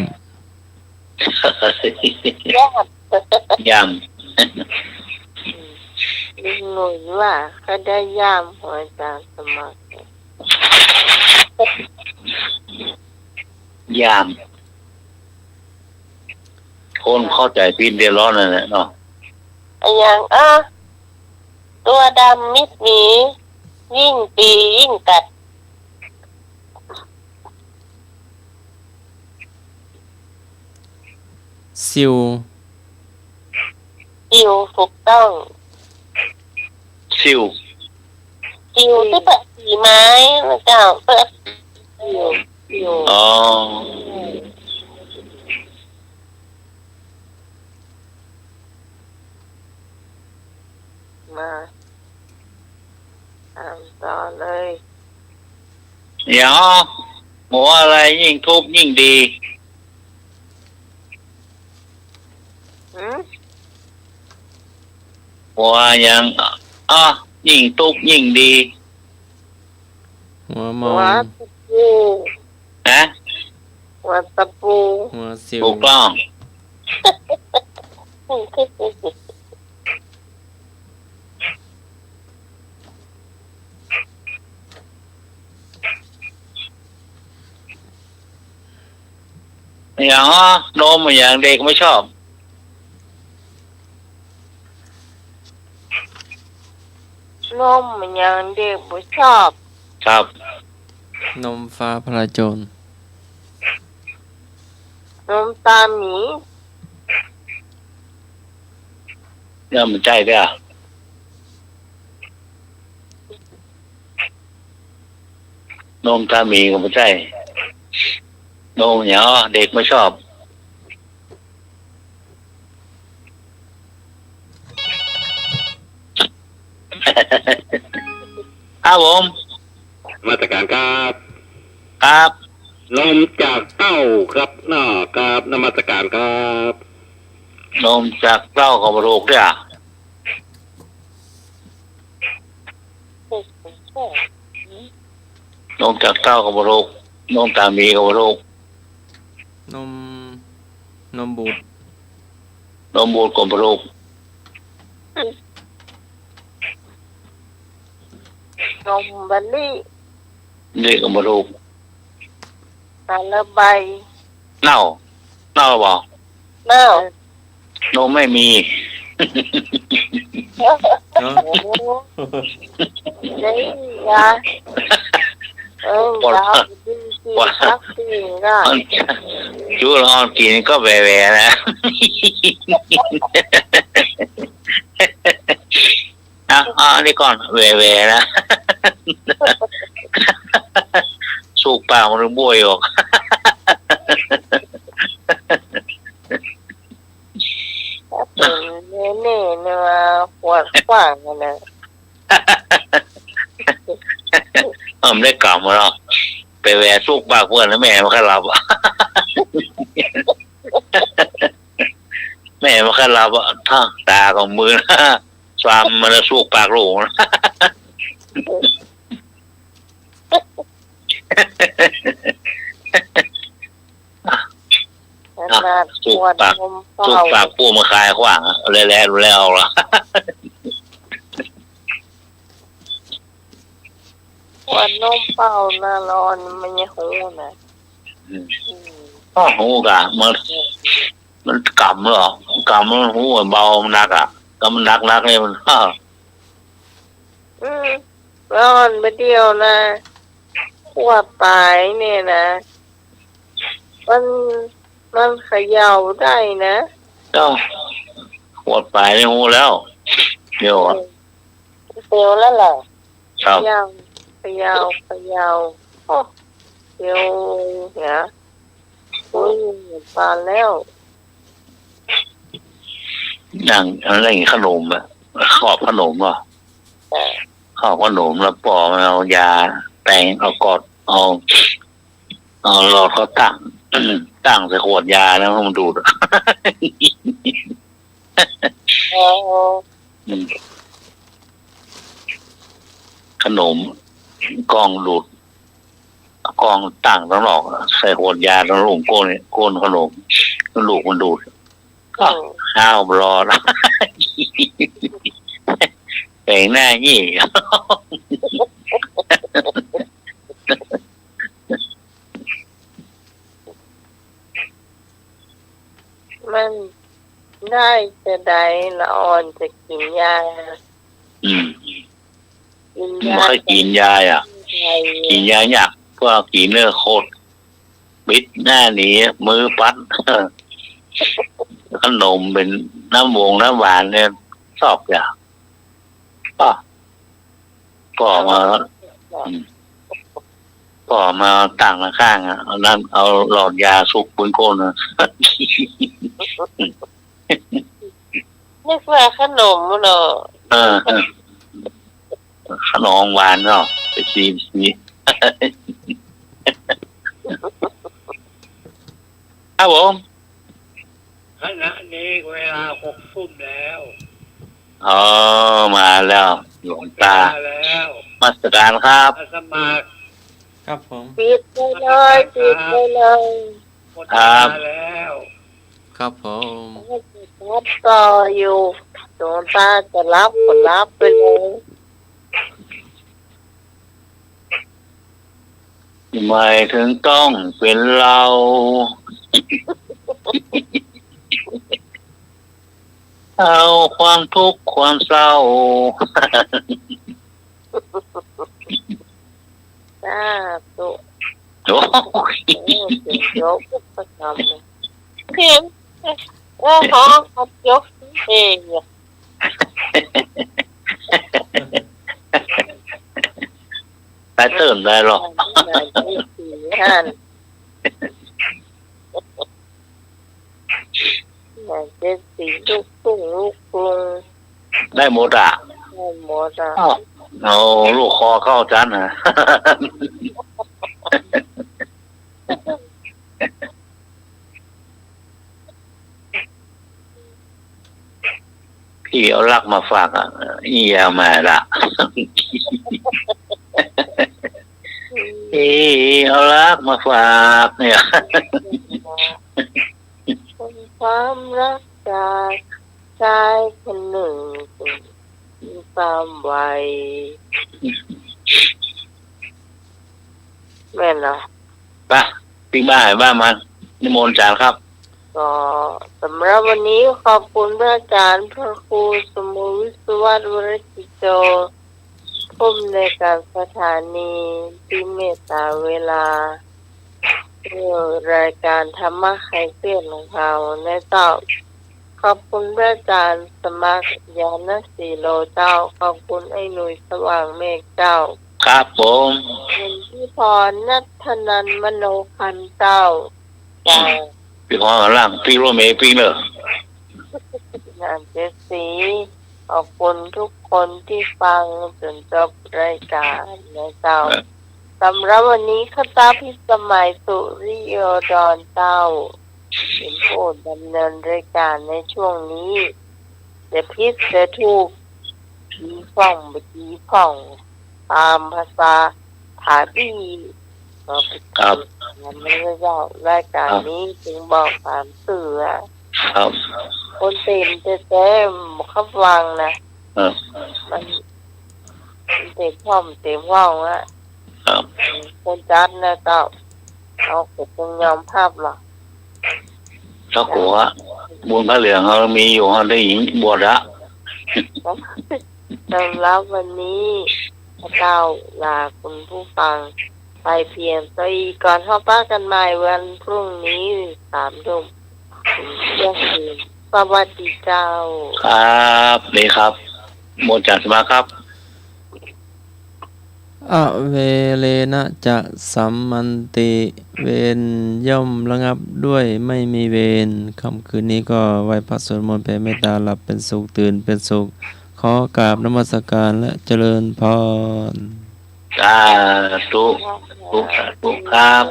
ยาก ย ลิงหนุ่ยว่าเขาได้ย่ามหัวอาจารย์สมัคร ำยามคนเข้าใจพินเดียร้อนนั่นแหละเนาะ อย่างตัวดำมิดหมียิ่งปียิ่งกัด ซิว จิวถูกต้อง ซิว จิวที่เปิดสีไม้นะเจ้าเปิดจิว อ๋อ มาตามต่อเลย อย่างหมูอะไรยิ่งทุบยิ่งดี หัวอย่างยิ่งทุบยิ่งดี หัวมอ หัว ง ตะปู นะ หัวตะปู หัวซิว ถูกต้อง อย่างนมอย่างเด็กไม่ชอบ นมอย่างเด็กบ่ชอบ ครับ นมฟ้าพระโจร นมตาหมี เนี่ยมันใจด้วยนมตาหมีก็ไม่ใช่นมอย่างเด็กไม่ชอบ ครับผม มาตรการครับ ครับ นมจากเต้าครับน้อครับนมัสการครับ นมจากเต้ากับโรคด้วยนมจากเต้ากับโรคนมตาหมีกับโรคน มบูด นมบูดกับโรคน มบัลลี่ นี่กับโรค ตาละใบ เน่าหรือเปล่า ก เน่าน มไม่มี เนาะ โอ้นี่ยายาดีดีสักทีนะ chú loกินก็แหวะนะ นี่ก่อนแหวะนะ สูกปากมันบวยออก เป็นเน่ๆนะปวดฟังนะ ไม่ได้กลับมาหรอกไปแหวะสูกปากเพื่อนแล้วแม่มันก็รับ แม่มันก็รับทั้งตาของมือสามมันสูกปากโหลง ขนาดปวดนมเป สูก ล่า ปากปูมาคายขวางแล้วละ ปวดนมเปล่านะร้อนมันยังหูนะอืม อ๋อหูกะมันกำเหรอกำมันหูเบามันนักอ่ะกำมันนักเลยมัน ร้อนไปเดียวนะปวดปลายเนี่ยนะมันเขย่าได้นะ เจ้าปวดปลายในหูแล้วเดี๋ยวอ่ะ เสียวแล้วเหรอ ครับ เขย่าโอ้เดี๋ยวเนี่ยอุ้ยปานแล้ว อย่างอะไรอย่างขนมอ่ะขอบขนมอ่ะขอบขนมแล้วปอมันเอายาแปรงเอากอดเอาหลอดเขาตั้ง ตั้งใส่ขวดยาแล้วมันดูด โอ้ ขนมกองดูดกองตั้งแล้วหลอกใส่ขวดยาแล้วลงก้นขนมแล้วลูกมันดูดก็ห้าวรอแล้ว แต่งหน้ายี่ มันได้จะได้ละอ่อนจะกินยากิน ไม่ ยา ค่อยกินยาอ่ะ กินยาเนี่ยพวกกินเนื้อโคตรบิดหน้าหนีมือปัด ขนมเป็นน้ำหวานเนี่ยชอบอย่างก็มาตั้งข้างอ่ะเอานั่นเอาหลอดยาสุกบนก้นอ่ะ นึกว่าขนมเหรอ ขนมหวานเนาะไปซี ครับผม ขณะนี้เวลา6 ทุ่มแล้ว มาแล้วหลวงตา มาแล้ว มาสการครับ อาสมัคร ครับผม ปิดไปเลยปิดไปเลย หมดเวลาแล้ว ครับผม รับต่ออยู่หลวงตาจะรับก็รับไปเลย ไม่ถึงต้องเป็นเรา เอาความทุกข์ความเศร้า สาธุ โอ้ย เสียงยกประจำเลยเพียงว่าเขาขับยกเองเนี่ย ไปเติมได้หรอก ห้านเจ็ดสีลูกตุ้งลูกกรุง ได้หมดอ่ะ ได้หมดอ่ะ เอาลูกคอเข้าจันนะ พี่เอาลักมาฝากอ่ะอียามาละพี่เอาลักมาฝากเนี่ย ความรักจากชายคนหนึ่งมีความไวแม่นเหรอ ป่ะพี่บ้านมันนิมนต์จานครับ ก็สำหรับวันนี้ขอบคุณพระอาจารย์พระครูสมุวิศวัตรวรจิโจผู้อำนวยการสถานีที่เมตตาเวลาเรื่องรายการธรรมะไขเสี้ยนของเราในเจ้าขอบคุณพระอาจารย์สมัครยานสีโลเจ้าขอบคุณไอ้หนุ่ยสว่างเมฆเจ้า ครับผม คุณพี่พรนัทนันมโนพันธ์เจ้าจาก พี่ขอล่างพี่โรเมพี่เนอะ งานเจดสีขอบคุณทุกคนที่ฟังจนจบรายการนะเจ้าสำหรับวันนี้ข้าตาพิสมัยสุริโยดรเจ้าเป็นผู้ดำเนินรายการในช่วงนี้จะพิษจะถูกผีฟ่องบผีฟ่องตามภาษาถาดีก็เป็น ครับ มันไม่ได้เจ้ารายการนี้จึงบอกตามสื่ออะ ครับ คนเต็มเต็มเขาฟังนะ เออ มันเต็มห้องเต็มห้องอะ ครับ คนจัดนะเจ้าเอาเก็บเป็นยอมภาพหรอ สักหัวบุญพระเหลืองเรามีอยู่เราได้หญิงบวชละ สำหรับวันนี้พระเจ้าลาคุณผู้ฟังไปเพียงตัวอีกก่อนเข้าป้ากันใหม่วันพรุ่งนี้3 ทุ่มถึงเที่ยงคืนสวัสดีเจ้า ครับดีครับโมจัดมาครับ อเวเลนะจะสัมมันติเวนย่อมระงับด้วยไม่มีเวรค่ำคืนนี้ก็ไหว้พระสวดมนต์แผ่เมตตาหลับเป็นสุขตื่นเป็นสุขขอกราบนมัสการและเจริญพร สาธุสาธุครับ